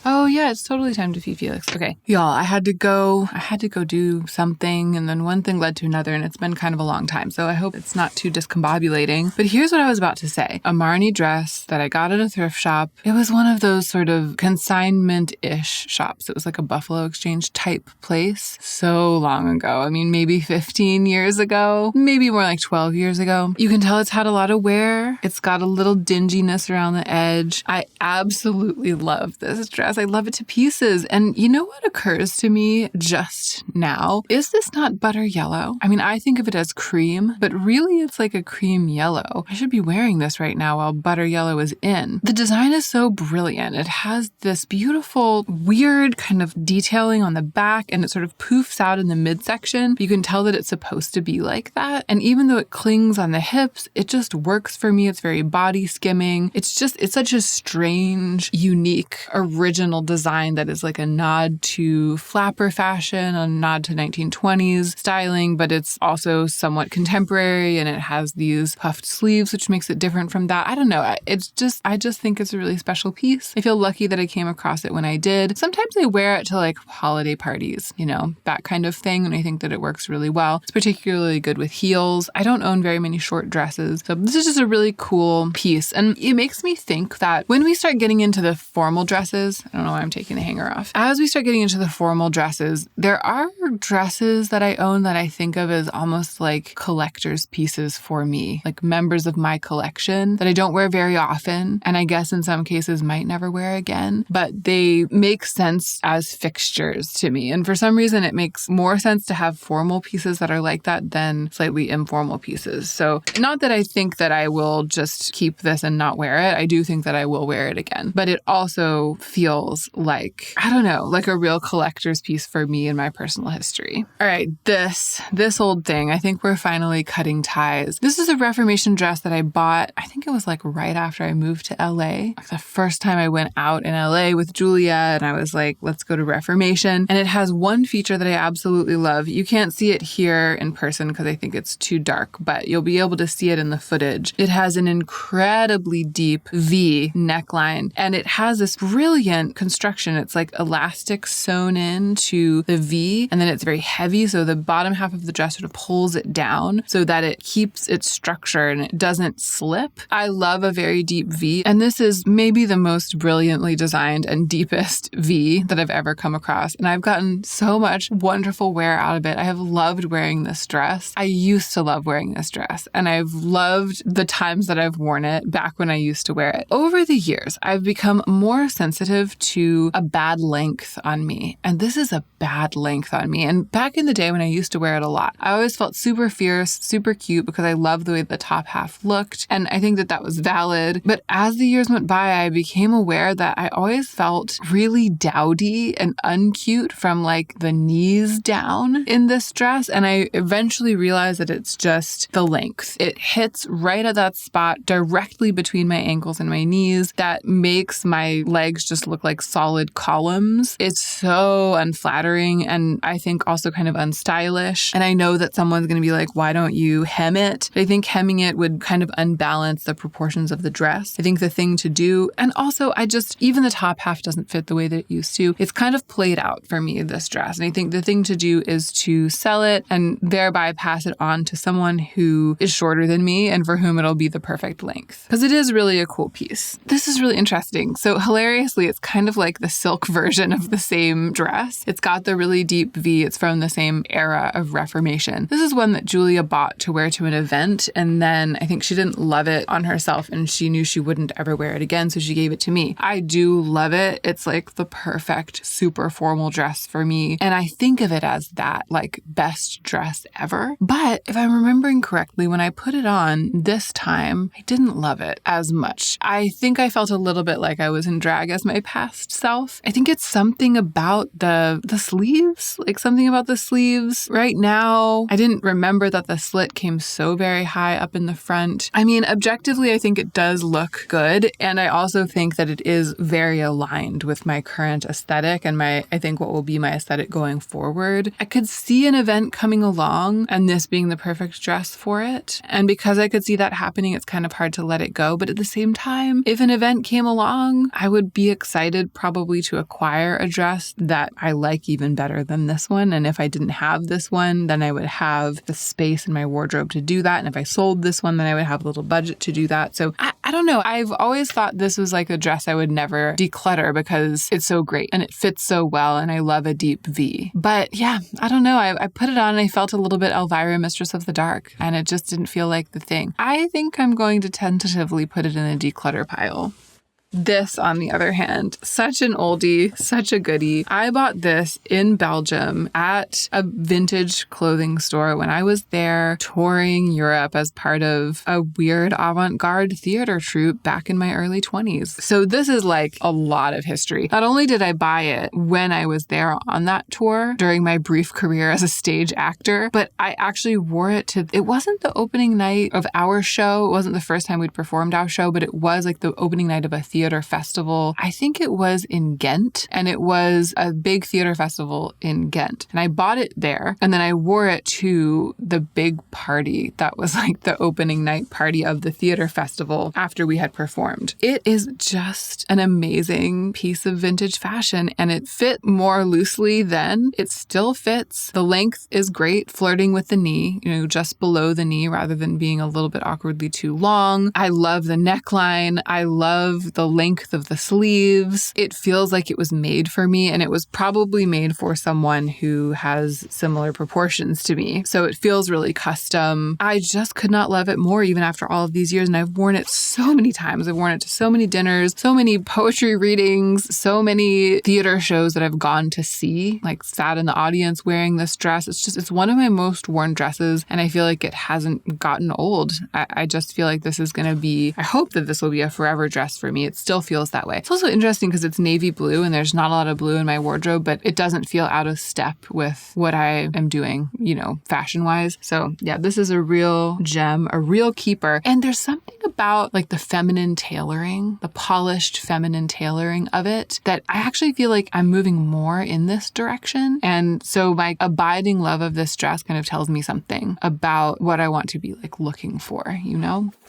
Oh yeah, it's totally time to feed Felix. Okay. Y'all, I had to go do something, and then one thing led to another, and it's been kind of a long time. So I hope it's not too discombobulating. But here's what I was about to say. A Marnie dress that I got at a thrift shop. It was one of those sort of consignment-ish shops. It was like a Buffalo Exchange type place so long ago. I mean, maybe 15 years ago, maybe more like 12 years ago. You can tell it's had a lot of wear. It's got a little dinginess around the edge. I absolutely love this dress. I love it to pieces. And you know what occurs to me just now? Is this not butter yellow? I mean, I think of it as cream, but really it's like a cream yellow. I should be wearing this right now while butter yellow is in. The design is so brilliant. It has this beautiful, weird kind of detailing on the back, and it sort of poofs out in the midsection. You can tell that it's supposed to be like that. And even though it clings on the hips, it just works for me. It's very body skimming. It's such a strange, unique, original design that is like a nod to flapper fashion, a nod to 1920s styling, but it's also somewhat contemporary, and it has these puffed sleeves, which makes it different from that. I don't know. I just think it's a really special piece. I feel lucky that I came across it when I did. Sometimes I wear it to like holiday parties, you know, that kind of thing, and I think that it works really well. It's particularly good with heels. I don't own very many short dresses, so this is just a really cool piece, and it makes me think that when we start getting into the formal dresses, I don't know why I'm taking the hanger off. As we start getting into the formal dresses, there are dresses that I own that I think of as almost like collector's pieces for me, like members of my collection that I don't wear very often, and I guess in some cases might never wear again, but they make sense as fixtures to me. And for some reason, it makes more sense to have formal pieces that are like that than slightly informal pieces. So not that I think that I will just keep this and not wear it. I do think that I will wear it again, but it also feels like, I don't know, like a real collector's piece for me in my personal history. All right, this old thing, I think we're finally cutting ties. This is a Reformation dress that I bought, I think it was like right after I moved to LA. Like the first time I went out in LA with Julia, and I was like, let's go to Reformation. And it has one feature that I absolutely love. You can't see it here in person because I think it's too dark, but you'll be able to see it in the footage. It has an incredibly deep V neckline, and it has this brilliant construction. It's like elastic sewn into the V, and then it's very heavy, so the bottom half of the dress sort of pulls it down so that it keeps its structure and it doesn't slip. I love a very deep V, and this is maybe the most brilliantly designed and deepest V that I've ever come across, and I've gotten so much wonderful wear out of it. I have loved wearing this dress. I used to love wearing this dress, and I've loved the times that I've worn it back when I used to wear it. Over the years, I've become more sensitive to a bad length on me, and this is a bad length on me. And back in the day when I used to wear it a lot, I always felt super fierce, super cute because I loved the way the top half looked, and I think that that was valid. But as the years went by, I became aware that I always felt really dowdy and uncute from like the knees down in this dress, and I eventually realized that it's just the length. It hits right at that spot directly between my ankles and my knees that makes my legs just look like solid columns. It's so unflattering, and I think also kind of unstylish. And I know that someone's going to be like, why don't you hem it? But I think hemming it would kind of unbalance the proportions of the dress. I think the thing to do, and also even the top half doesn't fit the way that it used to. It's kind of played out for me, this dress. And I think the thing to do is to sell it and thereby pass it on to someone who is shorter than me and for whom it'll be the perfect length. Because it is really a cool piece. This is really interesting. So hilariously, it's kind of like the silk version of the same dress. It's got the really deep V. It's from the same era of Reformation. This is one that Julia bought to wear to an event, and then I think she didn't love it on herself and she knew she wouldn't ever wear it again, so she gave it to me. I do love it. It's like the perfect super formal dress for me, and I think of it as that, like, best dress ever. But if I'm remembering correctly, when I put it on this time, I didn't love it as much. I think I felt a little bit like I was in drag as my past self. I think it's something about the sleeves, like something about the sleeves. Right now, I didn't remember that the slit came so very high up in the front. I mean, objectively, I think it does look good, and I also think that it is very aligned with my current aesthetic and I think what will be my aesthetic going forward. I could see an event coming along and this being the perfect dress for it. And because I could see that happening, it's kind of hard to let it go. But at the same time, if an event came along, I would be excited probably to acquire a dress that I like even better than this one. And if I didn't have this one, then I would have the space in my wardrobe to do that. And if I sold this one, then I would have a little budget to do that. So I don't know. I've always thought this was like a dress I would never declutter because it's so great and it fits so well. And I love a deep V. But yeah, I don't know. I put it on and I felt a little bit Elvira, Mistress of the Dark, and it just didn't feel like the thing. I think I'm going to tentatively put it in a declutter pile. This, on the other hand, such an oldie, such a goodie. I bought this in Belgium at a vintage clothing store when I was there touring Europe as part of a weird avant-garde theater troupe back in my early 20s. So this is like a lot of history. Not only did I buy it when I was there on that tour during my brief career as a stage actor, but I actually wore it to, it wasn't the opening night of our show. It wasn't the first time we'd performed our show, but it was like the opening night of a theater festival. I think it was in Ghent, and it was a big theater festival in Ghent. And I bought it there, and then I wore it to the big party that was like the opening night party of the theater festival after we had performed. It is just an amazing piece of vintage fashion, and it fit more loosely then. It still fits. The length is great, flirting with the knee, just below the knee rather than being a little bit awkwardly too long. I love the neckline. I love the length of the sleeves. It feels like it was made for me, and it was probably made for someone who has similar proportions to me. So it feels really custom. I just could not love it more even after all of these years, and I've worn it so many times. I've worn it to so many dinners, so many poetry readings, so many theater shows that I've gone to see, like sat in the audience wearing this dress. It's one of my most worn dresses, and I feel like it hasn't gotten old. I just feel like this is going to be, I hope that this will be a forever dress for me. It still feels that way. It's also interesting because it's navy blue and there's not a lot of blue in my wardrobe, but it doesn't feel out of step with what I am doing, fashion wise. So yeah, this is a real gem, a real keeper. And there's something about like the feminine tailoring, the polished feminine tailoring of it that I actually feel like I'm moving more in this direction. And so my abiding love of this dress kind of tells me something about what I want to be like looking for,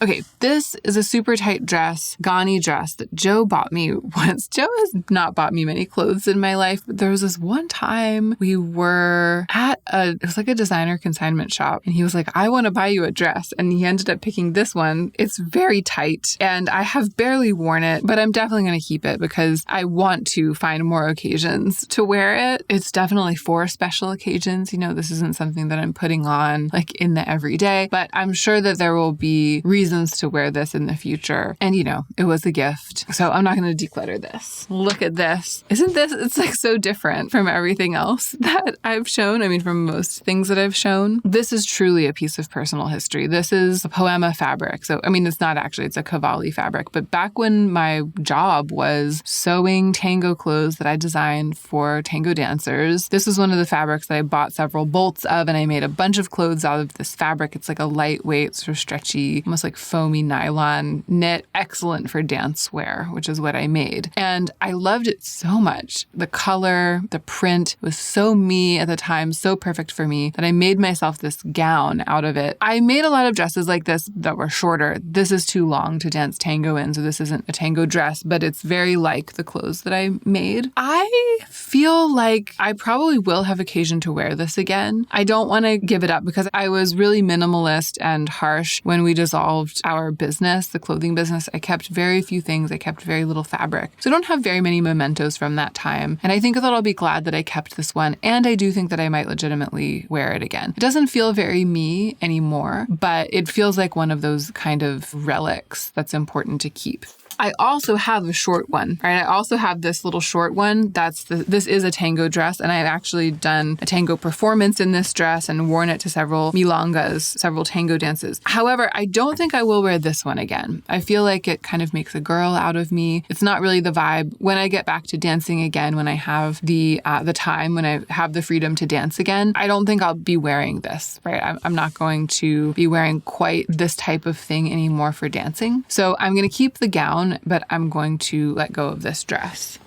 Okay, this is a super tight dress, Ghani dress that Joe bought me once. Joe has not bought me many clothes in my life, but there was this one time we were at it was like a designer consignment shop, and he was like, I want to buy you a dress. And he ended up picking this one. It's very tight and I have barely worn it, but I'm definitely going to keep it because I want to find more occasions to wear it. It's definitely for special occasions. This isn't something that I'm putting on like in the everyday, but I'm sure that there will be reasons to wear this in the future. And it was a gift. So I'm not going to declutter this. Look at this. Isn't this, it's like so different from everything else that I've shown. I mean, from most things that I've shown. This is truly a piece of personal history. This is a Poema fabric. So, I mean, it's not actually, it's a Cavalli fabric. But back when my job was sewing tango clothes that I designed for tango dancers, this was one of the fabrics that I bought several bolts of, and I made a bunch of clothes out of this fabric. It's like a lightweight, sort of stretchy, almost like foamy nylon knit, excellent for dance wear, which is what I made. And I loved it so much. The color, the print was so me at the time, so perfect for me that I made myself this gown out of it. I made a lot of dresses like this that were shorter. This is too long to dance tango in, so this isn't a tango dress, but it's very like the clothes that I made. I feel like I probably will have occasion to wear this again. I don't want to give it up because I was really minimalist and harsh when we dissolved our business, the clothing business. I kept very few things. I kept very little fabric. So I don't have very many mementos from that time. And I think that I'll be glad that I kept this one. And I do think that I might legitimately wear it again. It doesn't feel very me anymore, but it feels like one of those kind of relics that's important to keep. I also have a short one, right? I also have this little short one. This is a tango dress, and I've actually done a tango performance in this dress and worn it to several milongas, several tango dances. However, I don't think I will wear this one again. I feel like it kind of makes a girl out of me. It's not really the vibe. When I get back to dancing again, when I have the time, when I have the freedom to dance again, I don't think I'll be wearing this, right? I'm not going to be wearing quite this type of thing anymore for dancing. So I'm going to keep the gown, but I'm going to let go of this dress.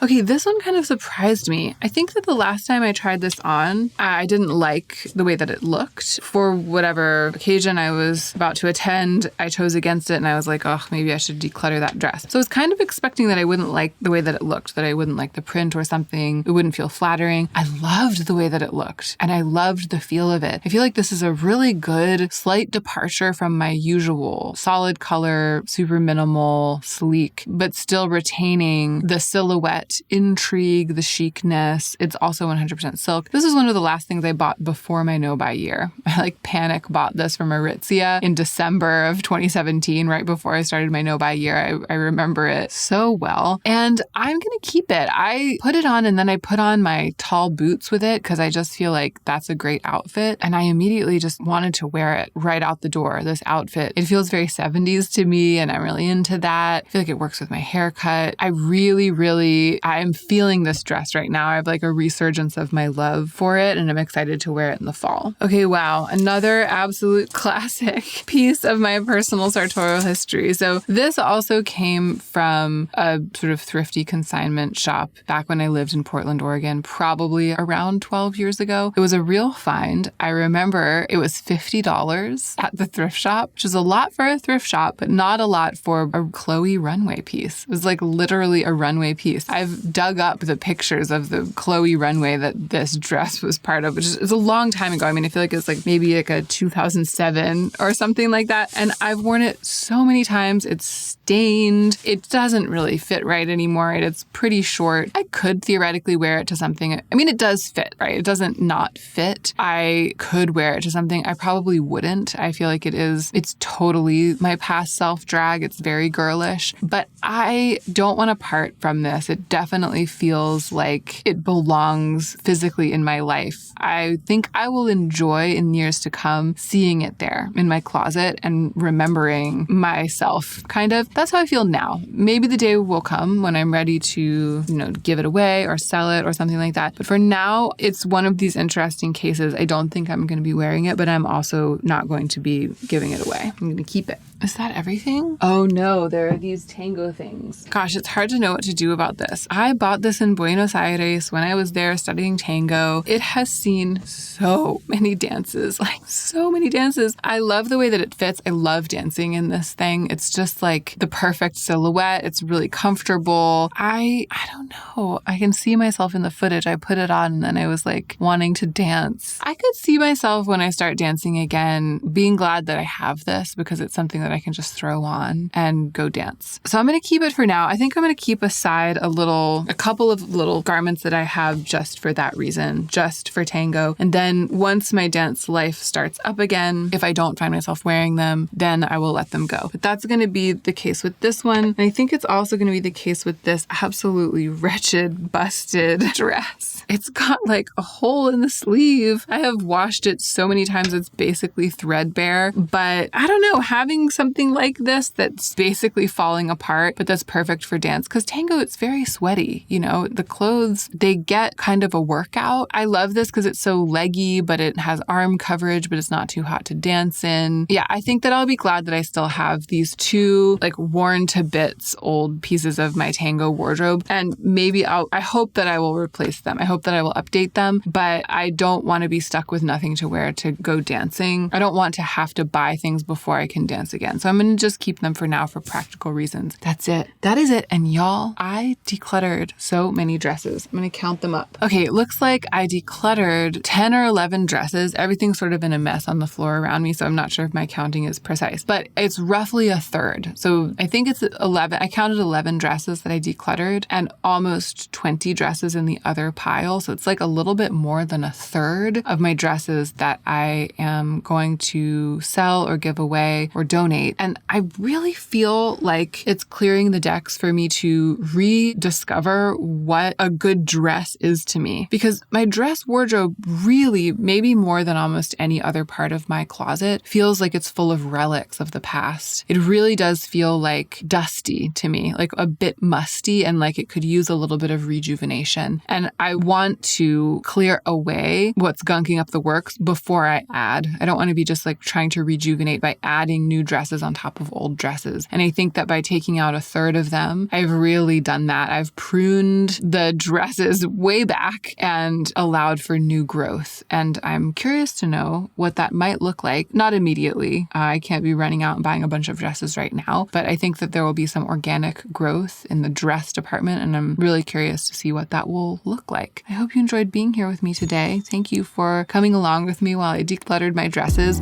Okay, this one kind of surprised me. I think that the last time I tried this on, I didn't like the way that it looked. For whatever occasion I was about to attend, I chose against it and I was like, oh, maybe I should declutter that dress. So I was kind of expecting that I wouldn't like the way that it looked, that I wouldn't like the print or something. It wouldn't feel flattering. I loved the way that it looked and I loved the feel of it. I feel like this is a really good slight departure from my usual solid color, super minimal, sleek, but still retaining the silhouette, intrigue, the chicness. It's also 100% silk. This is one of the last things I bought before my no-buy year. I panic bought this from Aritzia in December of 2017, right before I started my no-buy year. I remember it so well. And I'm going to keep it. I put it on and then I put on my tall boots with it because I just feel like that's a great outfit. And I immediately just wanted to wear it right out the door, this outfit. It feels very 70s to me and I'm really into that. I feel like it works with my haircut. I'm feeling this dress right now. I have a resurgence of my love for it and I'm excited to wear it in the fall. Okay, wow. Another absolute classic piece of my personal sartorial history. So this also came from a sort of thrifty consignment shop back when I lived in Portland, Oregon, probably around 12 years ago. It was a real find. I remember it was $50 at the thrift shop, which is a lot for a thrift shop, but not a lot for a Chloe runway piece. It was literally a runway piece. I've dug up the pictures of the Chloe runway that this dress was part of, which is a long time ago. I mean, I feel like it's maybe a 2007 or something like that. And I've worn it so many times. It's stained. It doesn't really fit right anymore. It's pretty short. I could theoretically wear it to something. I mean, it does fit, right? It doesn't not fit. I could wear it to something. I probably wouldn't. I feel like it's totally my past self drag. It's very girlish, but I don't want to part from this. It definitely feels like it belongs physically in my life. I think I will enjoy in years to come seeing it there in my closet and remembering myself, kind of. That's how I feel now. Maybe the day will come when I'm ready to, give it away or sell it or something like that. But for now, it's one of these interesting cases. I don't think I'm going to be wearing it, but I'm also not going to be giving it away. I'm going to keep it. Is that everything? Oh no, there are these tango things. Gosh, it's hard to know what to do about this. I bought this in Buenos Aires when I was there studying tango. It has seen so many dances, so many dances. I love the way that it fits. I love dancing in this thing. It's just the perfect silhouette. It's really comfortable. I don't know. I can see myself in the footage. I put it on and then I was wanting to dance. I could see myself when I start dancing again, being glad that I have this because it's something that I can just throw on and go dance. So I'm going to keep it for now. I think I'm going to keep aside a couple of little garments that I have just for that reason, just for tango. And then once my dance life starts up again, if I don't find myself wearing them, then I will let them go. But that's going to be the case with this one. And I think it's also going to be the case with this absolutely wretched, busted dress. It's got a hole in the sleeve. I have washed it so many times it's basically threadbare, but I don't know, having something like this that's basically falling apart, but that's perfect for dance because tango, it's very sweaty. The clothes, they get kind of a workout. I love this because it's so leggy, but it has arm coverage, but it's not too hot to dance in. Yeah, I think that I'll be glad that I still have these two worn to bits old pieces of my tango wardrobe. And maybe I hope that I will replace them. I hope that I will update them, but I don't want to be stuck with nothing to wear to go dancing. I don't want to have to buy things before I can dance again. So I'm going to just keep them for now for practical reasons. That's it. That is it. And y'all, I decluttered so many dresses. I'm going to count them up. Okay, it looks like I decluttered 10 or 11 dresses. Everything's sort of in a mess on the floor around me, so I'm not sure if my counting is precise, but it's roughly a third. So I think it's 11. I counted 11 dresses that I decluttered and almost 20 dresses in the other pile. So it's a little bit more than a third of my dresses that I am going to sell or give away or donate. And I really feel like it's clearing the decks for me to rediscover what a good dress is to me. Because my dress wardrobe really, maybe more than almost any other part of my closet, feels like it's full of relics of the past. It really does feel dusty to me, a bit musty and it could use a little bit of rejuvenation. And I want to clear away what's gunking up the works before I add. I don't want to be just trying to rejuvenate by adding new dresses on top of old dresses. And I think that by taking out a third of them, I've really done that. I've of pruned the dresses way back and allowed for new growth. And I'm curious to know what that might look like. Not immediately. I can't be running out and buying a bunch of dresses right now, but I think that there will be some organic growth in the dress department, and I'm really curious to see what that will look like. I hope you enjoyed being here with me today. Thank you for coming along with me while I decluttered my dresses.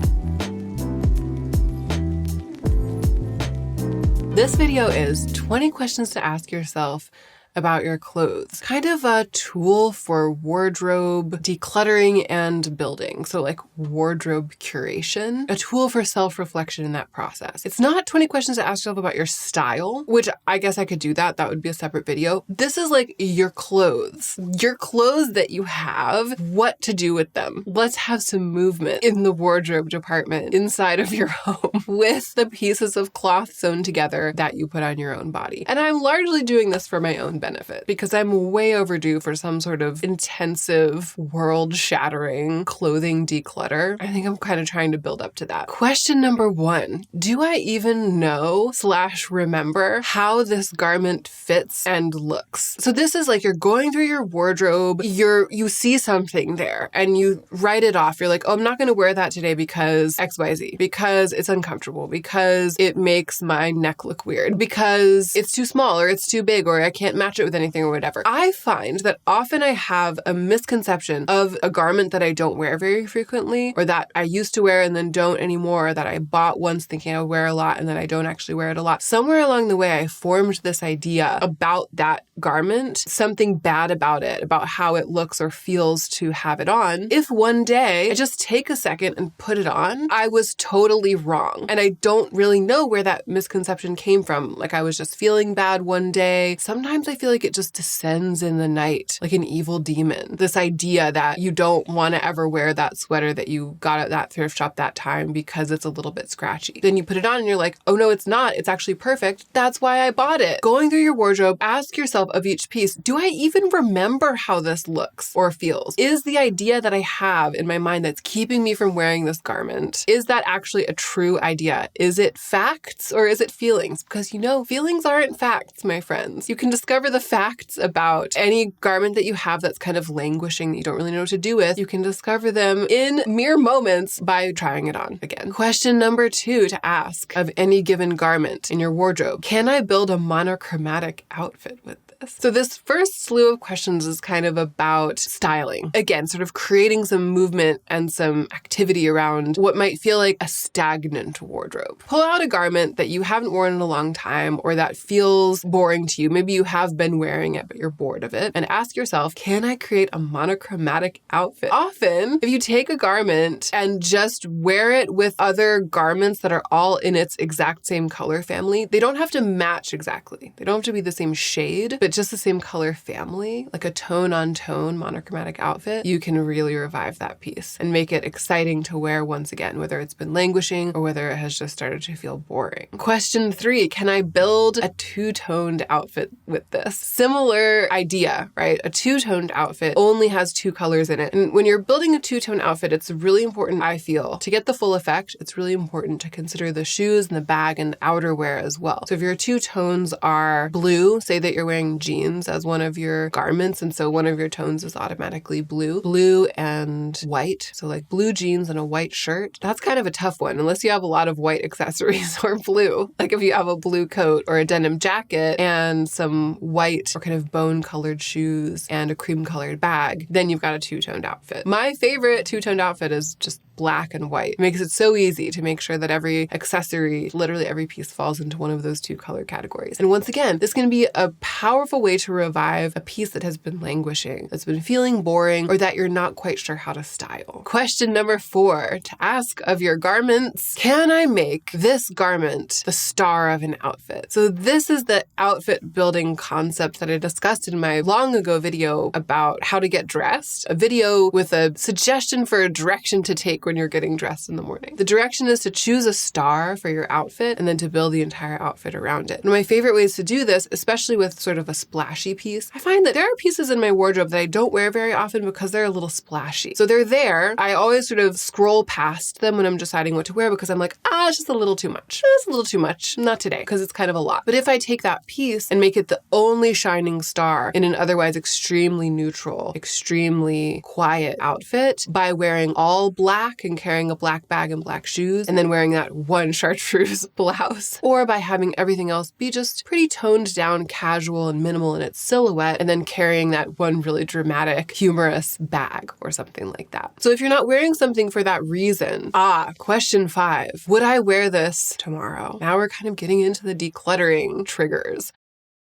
This video is 20 questions to ask yourself about your clothes. Kind of a tool for wardrobe decluttering and building. So like wardrobe curation, a tool for self-reflection in that process. It's not 20 questions to ask yourself about your style, which I guess I could do that. That would be a separate video. This is like your clothes that you have, what to do with them. Let's have some movement in the wardrobe department inside of your home with the pieces of cloth sewn together that you put on your own body. And I'm largely doing this for my own benefit because I'm way overdue for some sort of intensive, world-shattering clothing declutter. I think I'm kind of trying to build up to that. Question number 1, do I even know / remember how this garment fits and looks? So this is like you're going through your wardrobe, you see something there and you write it off. You're like, oh, I'm not going to wear that today because XYZ, because it's uncomfortable, because it makes my neck look weird, because it's too small or it's too big or I can't match it with anything or whatever. I find that often I have a misconception of a garment that I don't wear very frequently, or that I used to wear and then don't anymore, or that I bought once thinking I would wear a lot and then I don't actually wear it a lot. Somewhere along the way, I formed this idea about that garment, something bad about it, about how it looks or feels to have it on. If one day I just take a second and put it on, I was totally wrong. And I don't really know where that misconception came from. Like I was just feeling bad one day. Sometimes I feel like it just descends in the night like an evil demon. This idea that you don't want to ever wear that sweater that you got at that thrift shop that time because it's a little bit scratchy. Then you put it on and you're like, oh no, it's not. It's actually perfect. That's why I bought it. Going through your wardrobe, ask yourself of each piece, do I even remember how this looks or feels? Is the idea that I have in my mind that's keeping me from wearing this garment, is that actually a true idea? Is it facts or is it feelings? Because feelings aren't facts, my friends. You can discover the facts about any garment that you have that's kind of languishing that you don't really know what to do with. You can discover them in mere moments by trying it on again. Question number 2 to ask of any given garment in your wardrobe. Can I build a monochromatic outfit with this? So this first slew of questions is kind of about styling. Again, sort of creating some movement and some activity around what might feel like a stagnant wardrobe. Pull out a garment that you haven't worn in a long time or that feels boring to you. Maybe you have been wearing it, but you're bored of it. And ask yourself, can I create a monochromatic outfit? Often, if you take a garment and just wear it with other garments that are all in its exact same color family, they don't have to match exactly. They don't have to be the same shade, but just the same color family, like a tone-on-tone monochromatic outfit, you can really revive that piece and make it exciting to wear once again, whether it's been languishing or whether it has just started to feel boring. Question 3, can I build a two-toned outfit with this? Similar idea, right? A two-toned outfit only has 2 colors in it. And when you're building a two-tone outfit, it's really important, I feel, to get the full effect, it's really important to consider the shoes and the bag and the outerwear as well. So if your 2 tones are blue, say that you're wearing jeans as one of your garments, and so one of your tones is automatically blue and white. So like blue jeans and a white shirt, that's kind of a tough one unless you have a lot of white accessories or blue. Like if you have a blue coat or a denim jacket and some white or kind of bone-colored shoes and a cream-colored bag, then you've got a two-toned outfit. My favorite two-toned outfit is just black and white. It makes it so easy to make sure that every accessory, literally every piece, falls into one of those 2 color categories. And once again, this can be a powerful way to revive a piece that has been languishing, that's been feeling boring, or that you're not quite sure how to style. Question number 4 to ask of your garments, can I make this garment the star of an outfit? So this is the outfit building concept that I discussed in my long ago video about how to get dressed, a video with a suggestion for a direction to take when you're getting dressed in the morning. The direction is to choose a star for your outfit and then to build the entire outfit around it. One of my favorite ways to do this, especially with sort of a splashy piece, I find that there are pieces in my wardrobe that I don't wear very often because they're a little splashy. So they're there. I always sort of scroll past them when I'm deciding what to wear because I'm like, it's just a little too much. It's a little too much. Not today, because it's kind of a lot. But if I take that piece and make it the only shining star in an otherwise extremely neutral, extremely quiet outfit by wearing all black and carrying a black bag and black shoes and then wearing that one chartreuse blouse, or by having everything else be just pretty toned down, casual and minimal in its silhouette, and then carrying that one really dramatic, humorous bag or something like that. So if you're not wearing something for that reason, question 5, would I wear this tomorrow? Now we're kind of getting into the decluttering triggers.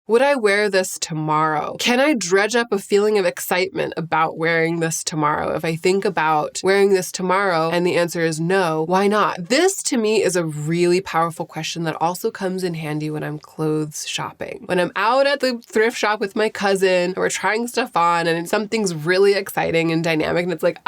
Would I wear this tomorrow? Can I dredge up a feeling of excitement about wearing this tomorrow? If I think about wearing this tomorrow and the answer is no, why not? This to me is a really powerful question that also comes in handy when I'm clothes shopping. When I'm out at the thrift shop with my cousin and we're trying stuff on and something's really exciting and dynamic and it's like,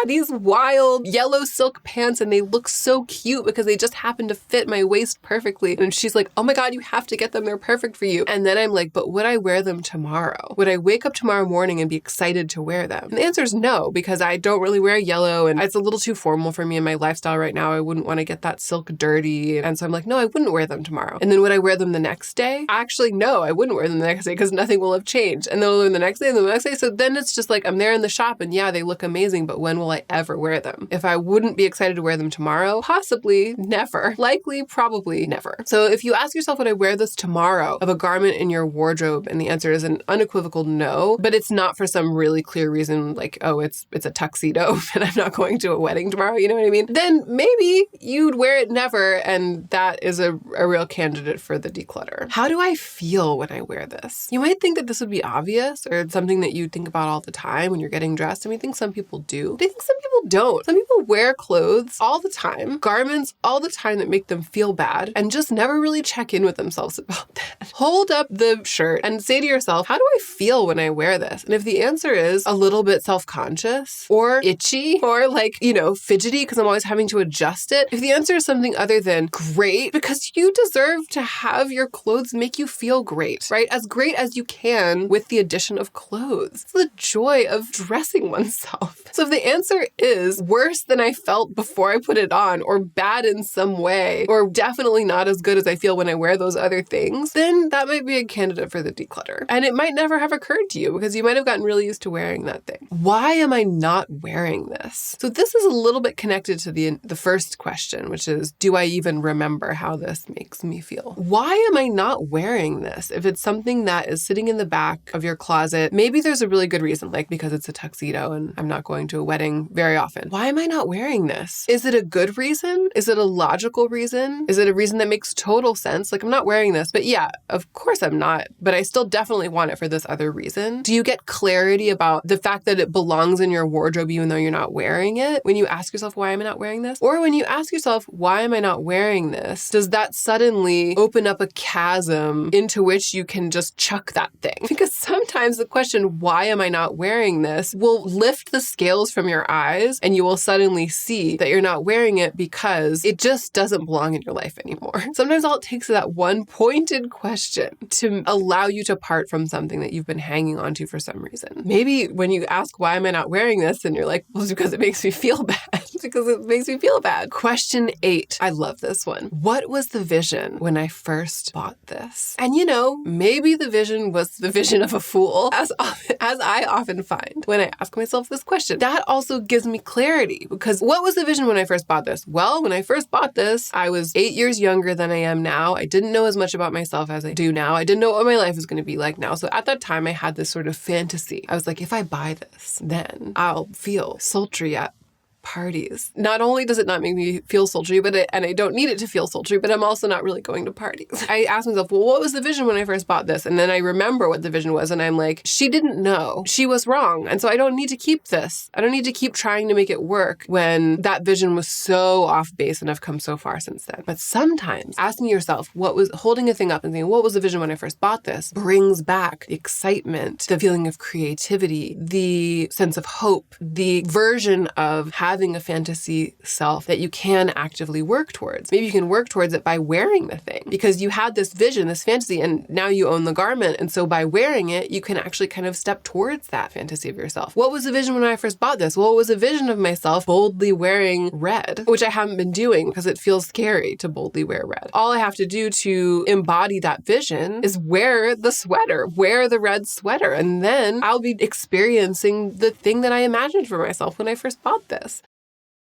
these wild yellow silk pants and they look so cute because they just happen to fit my waist perfectly. And she's like, oh my God, you have to get them. They're perfect for you. And then I'm like, but would I wear them tomorrow? Would I wake up tomorrow morning and be excited to wear them? And the answer is no, because I don't really wear yellow and it's a little too formal for me in my lifestyle right now. I wouldn't want to get that silk dirty. And so I'm like, no, I wouldn't wear them tomorrow. And then would I wear them the next day? Actually, no, I wouldn't wear them the next day because nothing will have changed. And then I'll wear them the next day and the next day. So then it's just like, I'm there in the shop and yeah, they look amazing, but when will I ever wear them? If I wouldn't be excited to wear them tomorrow, possibly never. Likely, probably never. So if you ask yourself, would I wear this tomorrow of a garment in your wardrobe? And the answer is an unequivocal no, but it's not for some really clear reason like, it's a tuxedo and I'm not going to a wedding tomorrow, you know what I mean? Then maybe you'd wear it never, and that is a real candidate for the declutter. How do I feel when I wear this? You might think that this would be obvious or something that you think about all the time when you're getting dressed. I think some people do, but I think some people don't. Some people wear clothes all the time, garments all the time that make them feel bad, and just never really check in with themselves about that. Hold up the shirt and say to yourself, how do I feel when I wear this? And if the answer is a little bit self-conscious or itchy or fidgety because I'm always having to adjust it, if the answer is something other than great, because you deserve to have your clothes make you feel great, right? As great as you can with the addition of clothes. It's the joy of dressing oneself. So if the answer is worse than I felt before I put it on, or bad in some way, or definitely not as good as I feel when I wear those other things, then that might be a candidate for the declutter. And it might never have occurred to you because you might have gotten really used to wearing that thing. Why am I not wearing this? So this is a little bit connected to the first question, which is, do I even remember how this makes me feel? Why am I not wearing this? If it's something that is sitting in the back of your closet, maybe there's a really good reason, like because it's a tuxedo and I'm not going to a wedding very often. Why am I not wearing this? Is it a good reason? Is it a logical reason? Is it a reason that makes total sense? Like, I'm not wearing this, but yeah, of course I'm not, but I still definitely want it for this other reason. Do you get clarity about the fact that it belongs in your wardrobe even though you're not wearing it? When you ask yourself, why am I not wearing this? Or when you ask yourself, why am I not wearing this? Does that suddenly open up a chasm into which you can just chuck that thing? Because sometimes the question, why am I not wearing this, will lift the scales from your eyes and you will suddenly see that you're not wearing it because it just doesn't belong in your life anymore. Sometimes all it takes is that one pointed question to allow you to part from something that you've been hanging on to for some reason. Maybe when you ask, why am I not wearing this? And you're like, well, it's because it makes me feel bad. It's because it makes me feel bad. Question 8. I love this one. What was the vision when I first bought this? And maybe the vision was the vision of a fool, as I often find when I ask myself this question. That also gives me clarity, because what was the vision when I first bought this? Well, when I first bought this, I was 8 years younger than I am now. I didn't know as much about myself as I do now. I didn't know what my life was going to be like now. So at that time, I had this sort of fantasy. I was like, if I buy this, then I'll feel sultry at parties. Not only does it not make me feel sultry, and I don't need it to feel sultry, but I'm also not really going to parties. I asked myself, well, what was the vision when I first bought this? And then I remember what the vision was, and I'm like, she didn't know. She was wrong. And so I don't need to keep this. I don't need to keep trying to make it work when that vision was so off base and I've come so far since then. But sometimes asking yourself, what was holding a thing up and saying, what was the vision when I first bought this, brings back the excitement, the feeling of creativity, the sense of hope, the version of having having a fantasy self that you can actively work towards. Maybe you can work towards it by wearing the thing because you had this vision, this fantasy, and now you own the garment. And so by wearing it, you can actually kind of step towards that fantasy of yourself. What was the vision when I first bought this? Well, it was a vision of myself boldly wearing red, which I haven't been doing because it feels scary to boldly wear red. All I have to do to embody that vision is wear the sweater, wear the red sweater, and then I'll be experiencing the thing that I imagined for myself when I first bought this.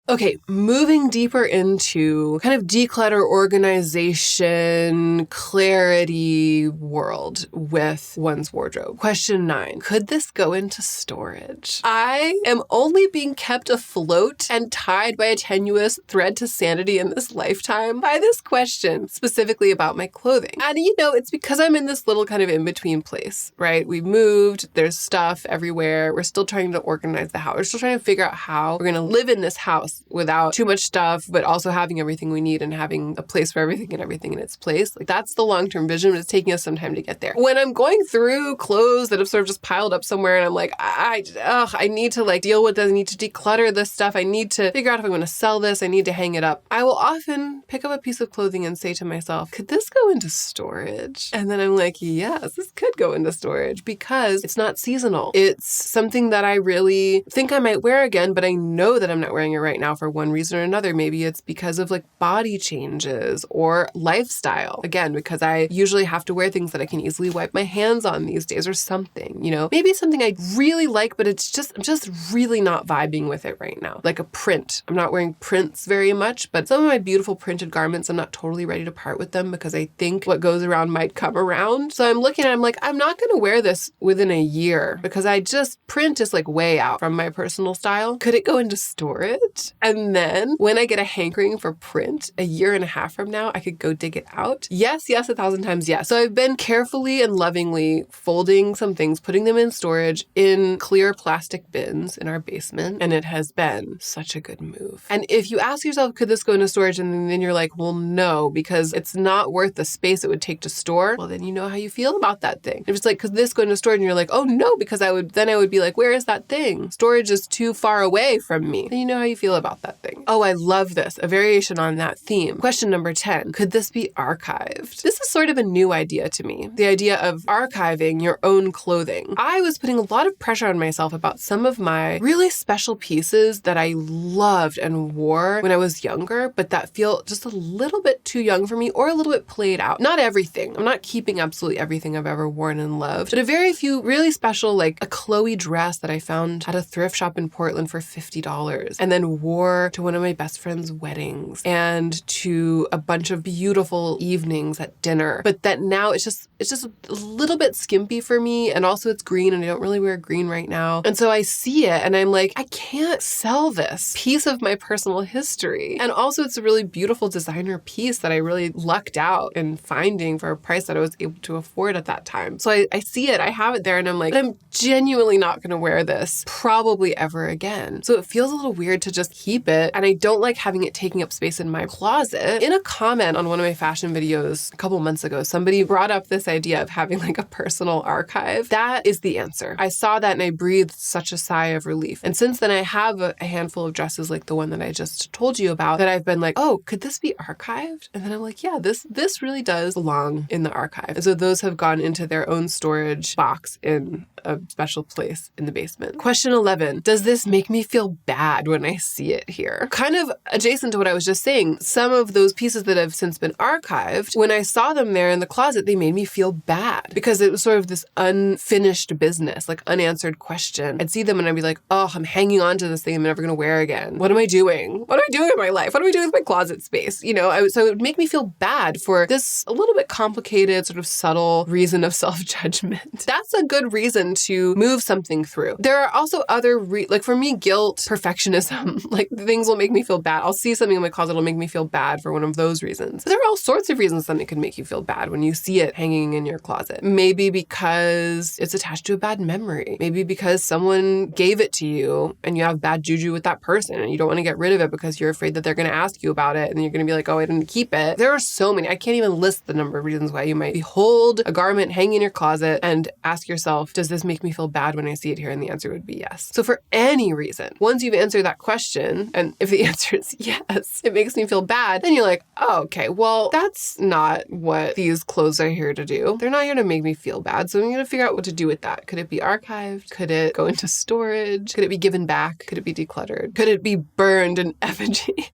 Okay, moving deeper into kind of declutter, organization, clarity world with one's wardrobe. Question 9, could this go into storage? I am only being kept afloat and tied by a tenuous thread to sanity in this lifetime by this question, specifically about my clothing. And it's because I'm in this little kind of in-between place, right? We moved, there's stuff everywhere. We're still trying to organize the house. We're still trying to figure out how we're going to live in this house without too much stuff, but also having everything we need and having a place for everything and everything in its place. Like that's the long-term vision, but it's taking us some time to get there. When I'm going through clothes that have sort of just piled up somewhere and I'm like, I need to deal with this. I need to declutter this stuff. I need to figure out if I'm going to sell this. I need to hang it up. I will often pick up a piece of clothing and say to myself, could this go into storage? And then I'm like, yes, this could go into storage because it's not seasonal. It's something that I really think I might wear again, but I know that I'm not wearing it right now for one reason or another. Maybe it's because of body changes or lifestyle. Again, because I usually have to wear things that I can easily wipe my hands on these days or something, maybe it's something I really like, but I'm just really not vibing with it right now. Like a print. I'm not wearing prints very much, but some of my beautiful printed garments, I'm not totally ready to part with them because I think what goes around might come around. So I'm looking at it, I'm like, I'm not going to wear this within a year because print is way out from my personal style. Could it go into storage? And then when I get a hankering for print a year and a half from now, I could go dig it out. Yes, 1,000 times yes. So I've been carefully and lovingly folding some things, putting them in storage in clear plastic bins in our basement. And it has been such a good move. And if you ask yourself, could this go into storage? And then you're like, well, no, because it's not worth the space it would take to store. Well, then you know how you feel about that thing. If it's could this go into storage? And you're like, oh no, because I would be like, where is that thing? Storage is too far away from me. Then you know how you feel about that thing. Oh, I love this. A variation on that theme. Question number 10. Could this be archived? This is sort of a new idea to me. The idea of archiving your own clothing. I was putting a lot of pressure on myself about some of my really special pieces that I loved and wore when I was younger, but that feel just a little bit too young for me or a little bit played out. Not everything. I'm not keeping absolutely everything I've ever worn and loved, but a very few really special, like a Chloe dress that I found at a thrift shop in Portland for $50 and then wore to one of my best friend's weddings and to a bunch of beautiful evenings at dinner. But that now it's just a little bit skimpy for me. And also it's green and I don't really wear green right now. And so I see it and I'm like, I can't sell this piece of my personal history. And also it's a really beautiful designer piece that I really lucked out in finding for a price that I was able to afford at that time. So I see it, I have it there and I'm like, I'm genuinely not going to wear this probably ever again. So it feels a little weird to just keep it. And I don't like having it taking up space in my closet. In a comment on one of my fashion videos a couple months ago, somebody brought up this idea of having like a personal archive. That is the answer. I saw that and I breathed such a sigh of relief. And since then I have a handful of dresses like the one that I just told you about that I've been like, oh, could this be archived? And then I'm like, yeah, this really does belong in the archive. And so those have gone into their own storage box in a special place in the basement. Question 11, does this make me feel bad when I see it here? Kind of adjacent to what I was just saying, some of those pieces that have since been archived, when I saw them there in the closet, they made me feel bad because it was sort of this unfinished business, like unanswered question. I'd see them and I'd be like, oh, I'm hanging on to this thing I'm never going to wear again. What am I doing? What am I doing in my life? What am I doing with my closet space? So it would make me feel bad for this a little bit complicated, sort of subtle reason of self-judgment. That's a good reason to move something through. There are also other, like for me, guilt, perfectionism, like things will make me feel bad. I'll see something in my closet, it'll make me feel bad for one of those reasons. But there are all sorts of reasons something can make you feel bad when you see it hanging in your closet. Maybe because it's attached to a bad memory. Maybe because someone gave it to you and you have bad juju with that person and you don't want to get rid of it because you're afraid that they're going to ask you about it and then you're going to be like, oh, I didn't keep it. There are so many. I can't even list the number of reasons why you might behold a garment hanging in your closet and ask yourself, does this make me feel bad when I see it here? And the answer would be yes. So for any reason, once you've answered that question question, and if the answer is yes, it makes me feel bad, then you're like, oh, okay, well, that's not what these clothes are here to do. They're not here to make me feel bad, so I'm going to figure out what to do with that. Could it be archived? Could it go into storage? Could it be given back? Could it be decluttered? Could it be burned in effigy?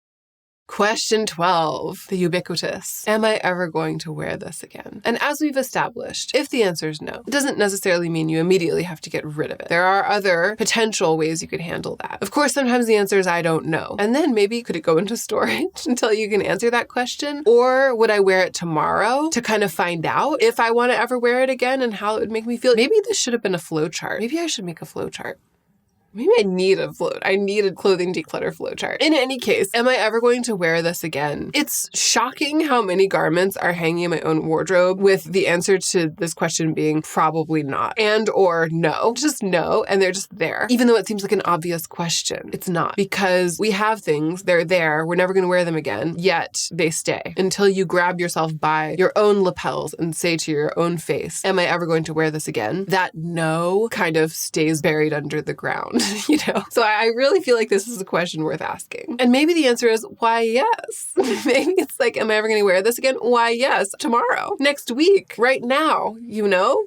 Question 12, the ubiquitous. Am I ever going to wear this again? And as we've established, if the answer is no, it doesn't necessarily mean you immediately have to get rid of it. There are other potential ways you could handle that. Of course, sometimes the answer is I don't know. And then maybe could it go into storage until you can answer that question? Or would I wear it tomorrow to kind of find out if I want to ever wear it again and how it would make me feel? Maybe this should have been a flow chart. Maybe I should make a flow chart. Maybe I need a clothing declutter flowchart. In any case, am I ever going to wear this again? It's shocking how many garments are hanging in my own wardrobe with the answer to this question being probably not and or no. Just no, and they're just there. Even though it seems like an obvious question, it's not. Because we have things, they're there, we're never going to wear them again, yet they stay until you grab yourself by your own lapels and say to your own face, am I ever going to wear this again? That no kind of stays buried under the ground. So I really feel like this is a question worth asking. And maybe the answer is, why, yes. Maybe it's like, am I ever going to wear this again? Why, yes. Tomorrow, next week, right now,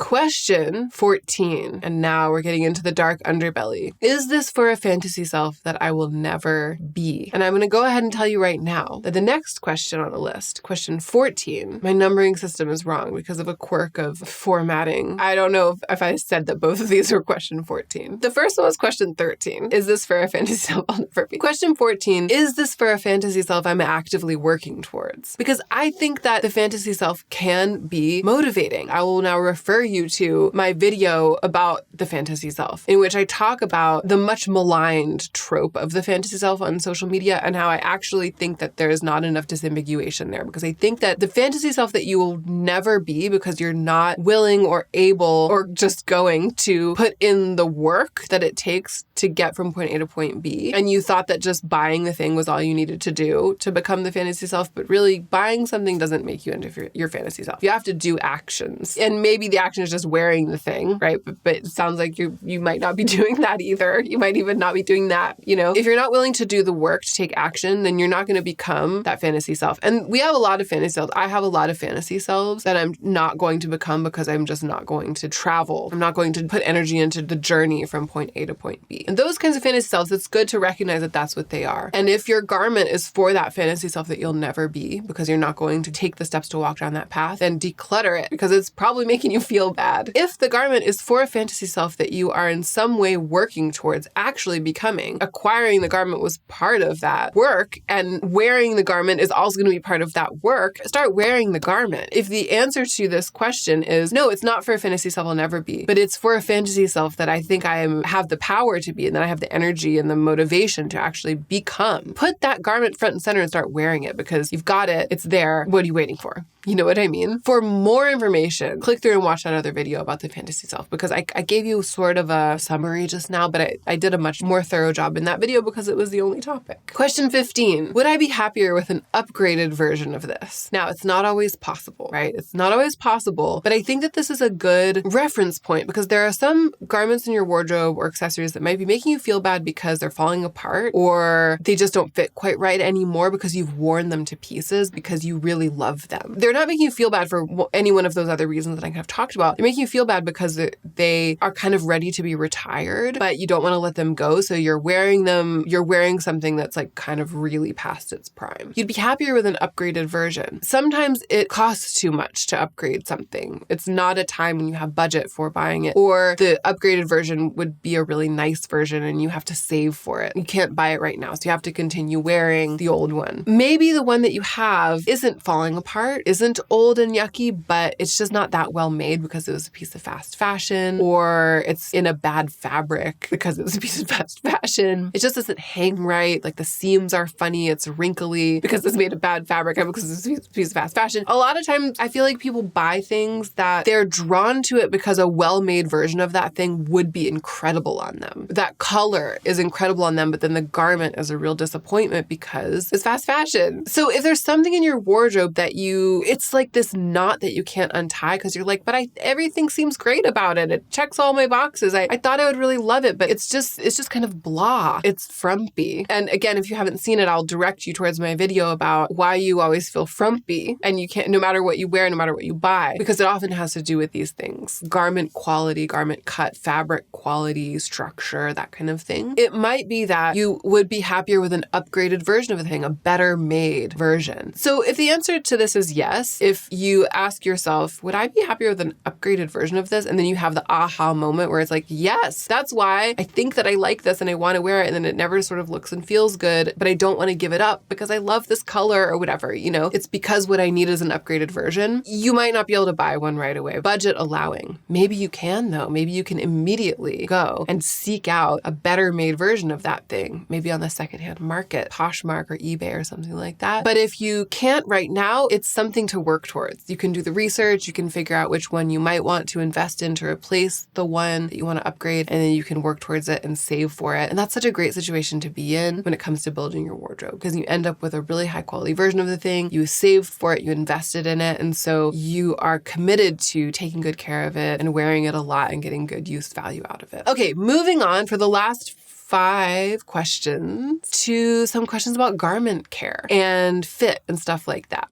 Question 14. And now we're getting into the dark underbelly. Is this for a fantasy self that I will never be? And I'm going to go ahead and tell you right now that the next question on the list, question 14, my numbering system is wrong because of a quirk of formatting. I don't know if I said that both of these were question 14. The first one was question 13. Is this for a fantasy self I'll never be? Question 14. Is this for a fantasy self I'm actively working towards? Because I think that the fantasy self can be motivating. I will now refer you to my video about the fantasy self, in which I talk about the much maligned trope of the fantasy self on social media and how I actually think that there is not enough disambiguation there, because I think that the fantasy self that you will never be because you're not willing or able or just going to put in the work that it takes to get from point A to point B. And you thought that just buying the thing was all you needed to do to become the fantasy self, but really buying something doesn't make you into your fantasy self. You have to do actions. And maybe the action is just wearing the thing, right? But it sounds like you might not be doing that either. You might even not be doing that, If you're not willing to do the work to take action, then you're not going to become that fantasy self. And we have a lot of fantasy selves. I have a lot of fantasy selves that I'm not going to become because I'm just not going to travel. I'm not going to put energy into the journey from point A to point B. And those kinds of fantasy selves, it's good to recognize that that's what they are. And if your garment is for that fantasy self that you'll never be because you're not going to take the steps to walk down that path, then declutter it because it's probably making you feel bad. If the garment is for a fantasy self that you are in some way working towards actually becoming, acquiring the garment was part of that work, and wearing the garment is also going to be part of that work, start wearing the garment. If the answer to this question is, no, it's not for a fantasy self I'll never be, but it's for a fantasy self that I think have the power to be, and that I have the energy and the motivation to actually become, put that garment front and center and start wearing it because you've got it. It's there. What are you waiting for? You know what I mean? For more information, click through and watch that other video about the fantasy self, because I gave you sort of a summary just now, but I did a much more thorough job in that video because it was the only topic. Question 15. Would I be happier with an upgraded version of this? Now, it's not always possible, right? It's not always possible, but I think that this is a good reference point because there are some garments in your wardrobe or accessories that might be making you feel bad because they're falling apart or they just don't fit quite right anymore because you've worn them to pieces because you really love them. They're not making you feel bad for any one of those other reasons that I kind of talked about. They're making you feel bad because they are kind of ready to be retired, but you don't want to let them go. So you're wearing them, you're wearing something that's like kind of really past its prime. You'd be happier with an upgraded version. Sometimes it costs too much to upgrade something. It's not a time when you have budget for buying it, or the upgraded version would be a really nice version and you have to save for it. You can't buy it right now, so you have to continue wearing the old one. Maybe the one that you have isn't falling apart, isn't old and yucky, but it's just not that well made because it was a piece of fast fashion, or it's in a bad fabric because it was a piece of fast fashion. It just doesn't hang right. Like the seams are funny, it's wrinkly because it's made of bad fabric and because it's a piece of fast fashion. A lot of times I feel like people buy things that they're drawn to it because a well-made version of that thing would be incredible on them. That color is incredible on them, but then the garment is a real disappointment because it's fast fashion. So if there's something in your wardrobe that you it's like this knot that you can't untie because you're like, but everything seems great about it. It checks all my boxes. I thought I would really love it, but it's just kind of blah. It's frumpy. And again, if you haven't seen it, I'll direct you towards my video about why you always feel frumpy and you can't, no matter what you wear, no matter what you buy, because it often has to do with these things. Garment quality, garment cut, fabric quality, structure, that kind of thing. It might be that you would be happier with an upgraded version of a thing, a better made version. So if the answer to this is yes, if you ask yourself, would I be happier with an upgraded version of this? And then you have the aha moment where it's like, yes, that's why I think that I like this and I want to wear it. And then it never sort of looks and feels good, but I don't want to give it up because I love this color or whatever, you know, it's because what I need is an upgraded version. You might not be able to buy one right away, budget allowing. Maybe you can though. Maybe you can immediately go and seek out a better made version of that thing, maybe on the secondhand market, Poshmark or eBay or something like that. But if you can't right now, it's something to work towards. You can do the research, you can figure out which one you might want to invest in to replace the one that you want to upgrade, and then you can work towards it and save for it. And that's such a great situation to be in when it comes to building your wardrobe, because you end up with a really high quality version of the thing. You saved for it, you invested in it, and so you are committed to taking good care of it and wearing it a lot and getting good use value out of it. Okay, moving on for the last 5 questions to some questions about garment care and fit and stuff like that.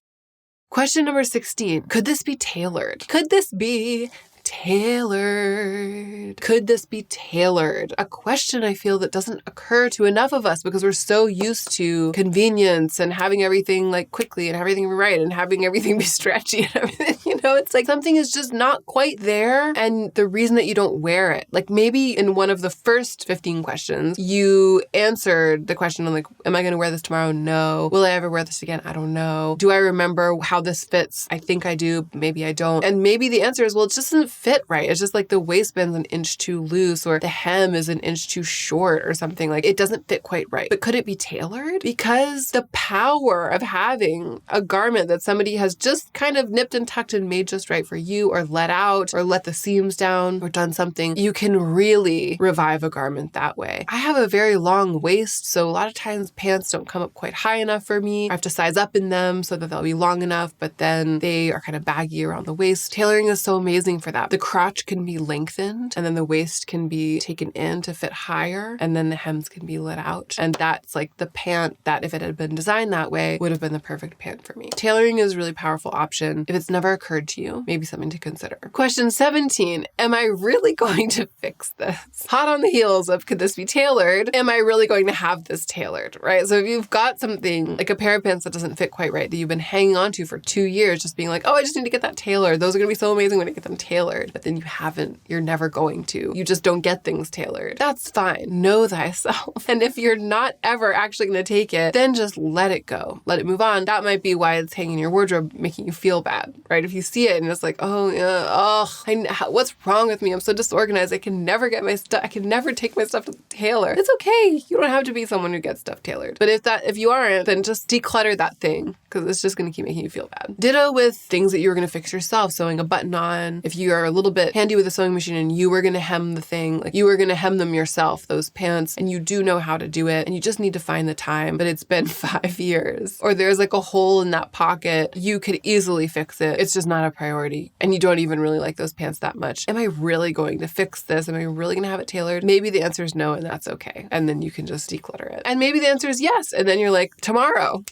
Question number 16, could this be tailored? Could this be tailored? Could this be tailored? A question I feel that doesn't occur to enough of us because we're so used to convenience and having everything like quickly and everything right and having everything be stretchy and everything, you know, it's like something is just not quite there. And the reason that you don't wear it, like maybe in one of the first 15 questions, you answered the question on like, am I going to wear this tomorrow? No. Will I ever wear this again? I don't know. Do I remember how this fits? I think I do. Maybe I don't. And maybe the answer is, well, it just doesn't fit right. It's just like the waistband's an inch too loose or the hem is an inch too short or something. Like it doesn't fit quite right. But could it be tailored? Because the power of having a garment that somebody has just kind of nipped and tucked and made just right for you, or let out, or let the seams down, or done something, you can really revive a garment that way. I have a very long waist, so a lot of times pants don't come up quite high enough for me. I have to size up in them so that they'll be long enough, but then they are kind of baggy around the waist. Tailoring is so amazing for that. The crotch can be lengthened, and then the waist can be taken in to fit higher, and then the hems can be let out. And that's like the pant that, if it had been designed that way, would have been the perfect pant for me. Tailoring is a really powerful option. If it's never occurred to you, maybe something to consider. Question 17, am I really going to fix this? Hot on the heels of could this be tailored? Am I really going to have this tailored, right? So if you've got something like a pair of pants that doesn't fit quite right, that you've been hanging on to for 2 years, just being like, oh, I just need to get that tailored. Those are going to be so amazing when I get them tailored. But then you haven't, you're never going to. You just don't get things tailored. That's fine. Know thyself. And if you're not ever actually going to take it, then just let it go. Let it move on. That might be why it's hanging in your wardrobe, making you feel bad, right? If you see it and it's like, oh, yeah, what's wrong with me? I'm so disorganized. I can never get my stuff. I can never take my stuff to the tailor. It's okay. You don't have to be someone who gets stuff tailored. But if you aren't, then just declutter that thing, because it's just going to keep making you feel bad. Ditto with things that you were going to fix yourself. Sewing a button on. If you are a little bit handy with a sewing machine and you were going to hem the thing, like you were going to hem them yourself, those pants, and you do know how to do it, and you just need to find the time, but it's been 5 years, or there's like a hole in that pocket, you could easily fix it. It's just not a priority, and you don't even really like those pants that much. Am I really going to fix this? Am I really going to have it tailored? Maybe the answer is no, and that's okay. And then you can just declutter it. And maybe the answer is yes, and then you're like, tomorrow.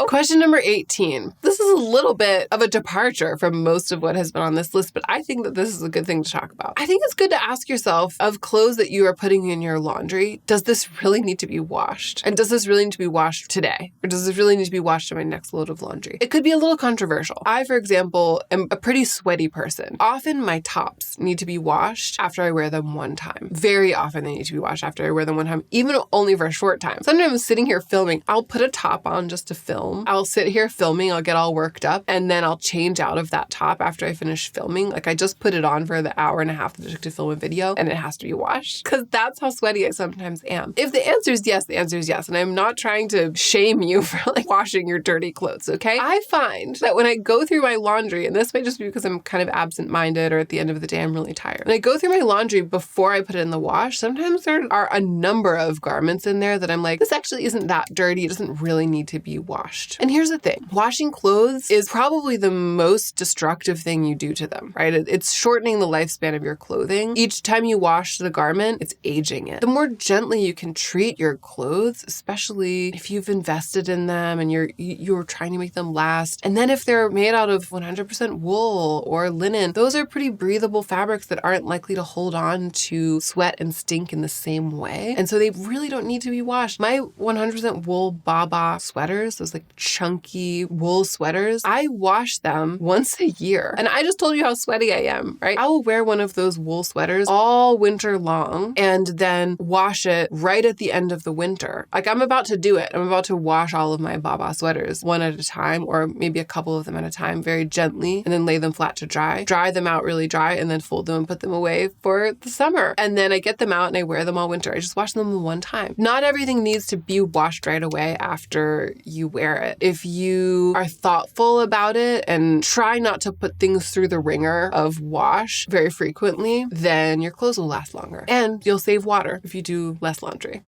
Question number 18. This is a little bit of a departure from most of what has been on this list, but I think that this is a good thing to talk about. I think it's good to ask yourself, of clothes that you are putting in your laundry, does this really need to be washed? And does this really need to be washed today? Or does this really need to be washed in my next load of laundry? It could be a little controversial. I, for example, am a pretty sweaty person. Often my tops need to be washed after I wear them one time. Very often they need to be washed after I wear them one time, even only for a short time. Sometimes sitting here filming, I'll put a top on just to film. I'll sit here filming, I'll get all worked up, and then I'll change out of that top after I finish filming. Like I just put it on for the hour and a half that it took to film a video, and it has to be washed, because that's how sweaty I sometimes am. If the answer is yes, the answer is yes. And I'm not trying to shame you for like washing your dirty clothes, okay? I find that when I go through my laundry laundry, and this might just be because I'm kind of absent-minded or at the end of the day I'm really tired. And I go through my laundry before I put it in the wash. Sometimes there are a number of garments in there that I'm like, this actually isn't that dirty. It doesn't really need to be washed. And here's the thing. Washing clothes is probably the most destructive thing you do to them, right? It's shortening the lifespan of your clothing. Each time you wash the garment, it's aging it. The more gently you can treat your clothes, especially if you've invested in them and you're trying to make them last. And then if they're made out of 100% wool or linen, those are pretty breathable fabrics that aren't likely to hold on to sweat and stink in the same way. And so they really don't need to be washed. My 100% wool Baba sweaters, those like chunky wool sweaters, I wash them once a year. And I just told you how sweaty I am, right? I will wear one of those wool sweaters all winter long and then wash it right at the end of the winter. Like I'm about to do it. I'm about to wash all of my Baba sweaters one at a time, or maybe a couple of them at a time, very gently, and then lay them flat to dry them out really dry, and then fold them and put them away for the summer. And then I get them out and I wear them all winter. I just wash them the one time. Not everything needs to be washed right away after you wear it. If you are thoughtful about it and try not to put things through the ringer of wash very frequently, then your clothes will last longer. And you'll save water if you do less laundry.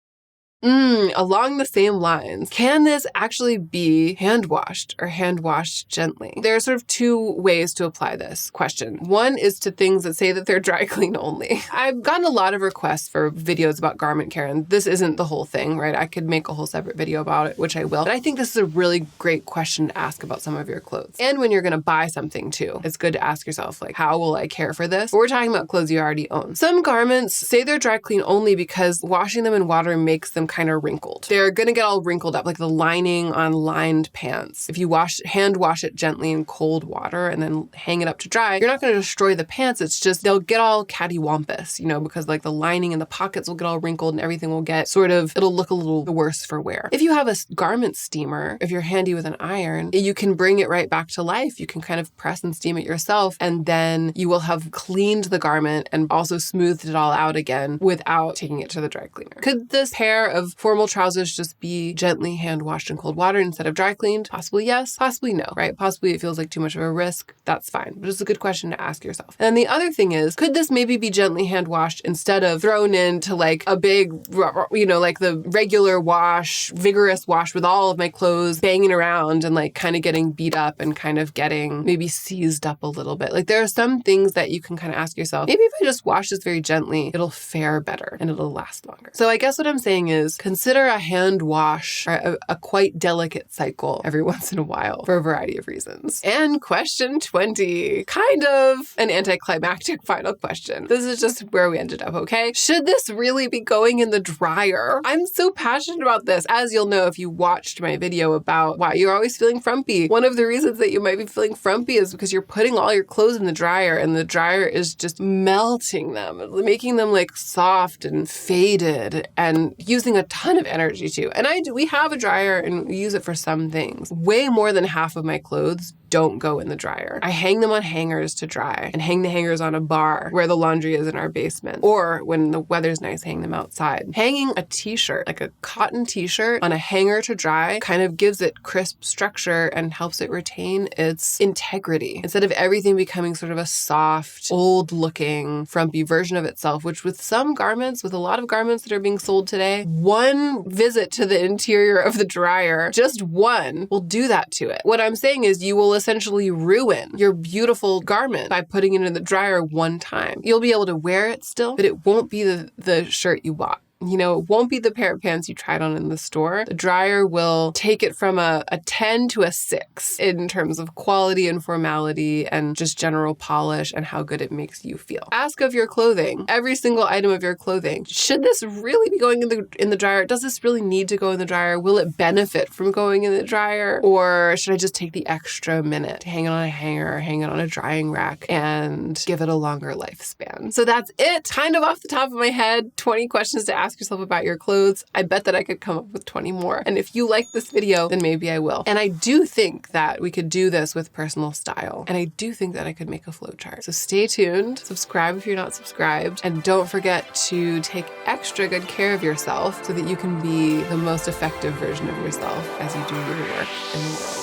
Along the same lines, can this actually be hand washed or hand washed gently? There are sort of two ways to apply this question. One is to things that say that they're dry clean only. I've gotten a lot of requests for videos about garment care, and this isn't the whole thing, right? I could make a whole separate video about it, which I will. But I think this is a really great question to ask about some of your clothes. And when you're going to buy something too, it's good to ask yourself, like, how will I care for this? But we're talking about clothes you already own. Some garments say they're dry clean only because washing them in water makes them kind of wrinkled. They're going to get all wrinkled up, like the lining on lined pants. If you hand wash it gently in cold water and then hang it up to dry, you're not going to destroy the pants. It's just they'll get all cattywampus, because like the lining and the pockets will get all wrinkled and everything will get it'll look a little worse for wear. If you have a garment steamer, if you're handy with an iron, you can bring it right back to life. You can kind of press and steam it yourself, and then you will have cleaned the garment and also smoothed it all out again without taking it to the dry cleaner. Could this pair of formal trousers just be gently hand washed in cold water instead of dry cleaned? Possibly yes, possibly no, right? Possibly it feels like too much of a risk. That's fine, but it's a good question to ask yourself. And the other thing is, could this maybe be gently hand washed instead of thrown into like a big, like the regular wash, vigorous wash with all of my clothes banging around and like kind of getting beat up and kind of getting maybe seized up a little bit. Like there are some things that you can kind of ask yourself, maybe if I just wash this very gently, it'll fare better and it'll last longer. So I guess what I'm saying is consider a hand wash or a quite delicate cycle every once in a while for a variety of reasons. And question 20, kind of an anticlimactic final question. This is just where we ended up, okay? Should this really be going in the dryer? I'm so passionate about this. As you'll know if you watched my video about why you're always feeling frumpy. One of the reasons that you might be feeling frumpy is because you're putting all your clothes in the dryer and the dryer is just melting them, making them like soft and faded and using a ton of energy too. And we have a dryer and we use it for some things. Way more than half of my clothes don't go in the dryer. I hang them on hangers to dry and hang the hangers on a bar where the laundry is in our basement. Or when the weather's nice, hang them outside. Hanging a t-shirt, like a cotton t-shirt on a hanger to dry kind of gives it crisp structure and helps it retain its integrity instead of everything becoming sort of a soft, old looking, frumpy version of itself, which with some garments, with a lot of garments that are being sold today, one visit to the interior of the dryer, just one, will do that to it. What I'm saying is you will essentially ruin your beautiful garment by putting it in the dryer one time. You'll be able to wear it still, but it won't be the shirt you bought. It won't be the pair of pants you tried on in the store. The dryer will take it from a 10 to a 6 in terms of quality and formality and just general polish and how good it makes you feel. Ask of your clothing, every single item of your clothing, should this really be going in the dryer? Does this really need to go in the dryer? Will it benefit from going in the dryer? Or should I just take the extra minute to hang it on a hanger or hang it on a drying rack and give it a longer lifespan? So that's it. Kind of off the top of my head, 20 questions to ask yourself about your clothes. I bet that I could come up with 20 more. And if you like this video, then maybe I will. And I do think that we could do this with personal style. And I do think that I could make a flowchart. So stay tuned, subscribe if you're not subscribed, and don't forget to take extra good care of yourself so that you can be the most effective version of yourself as you do your work in the world.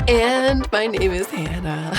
And my name is Hannah.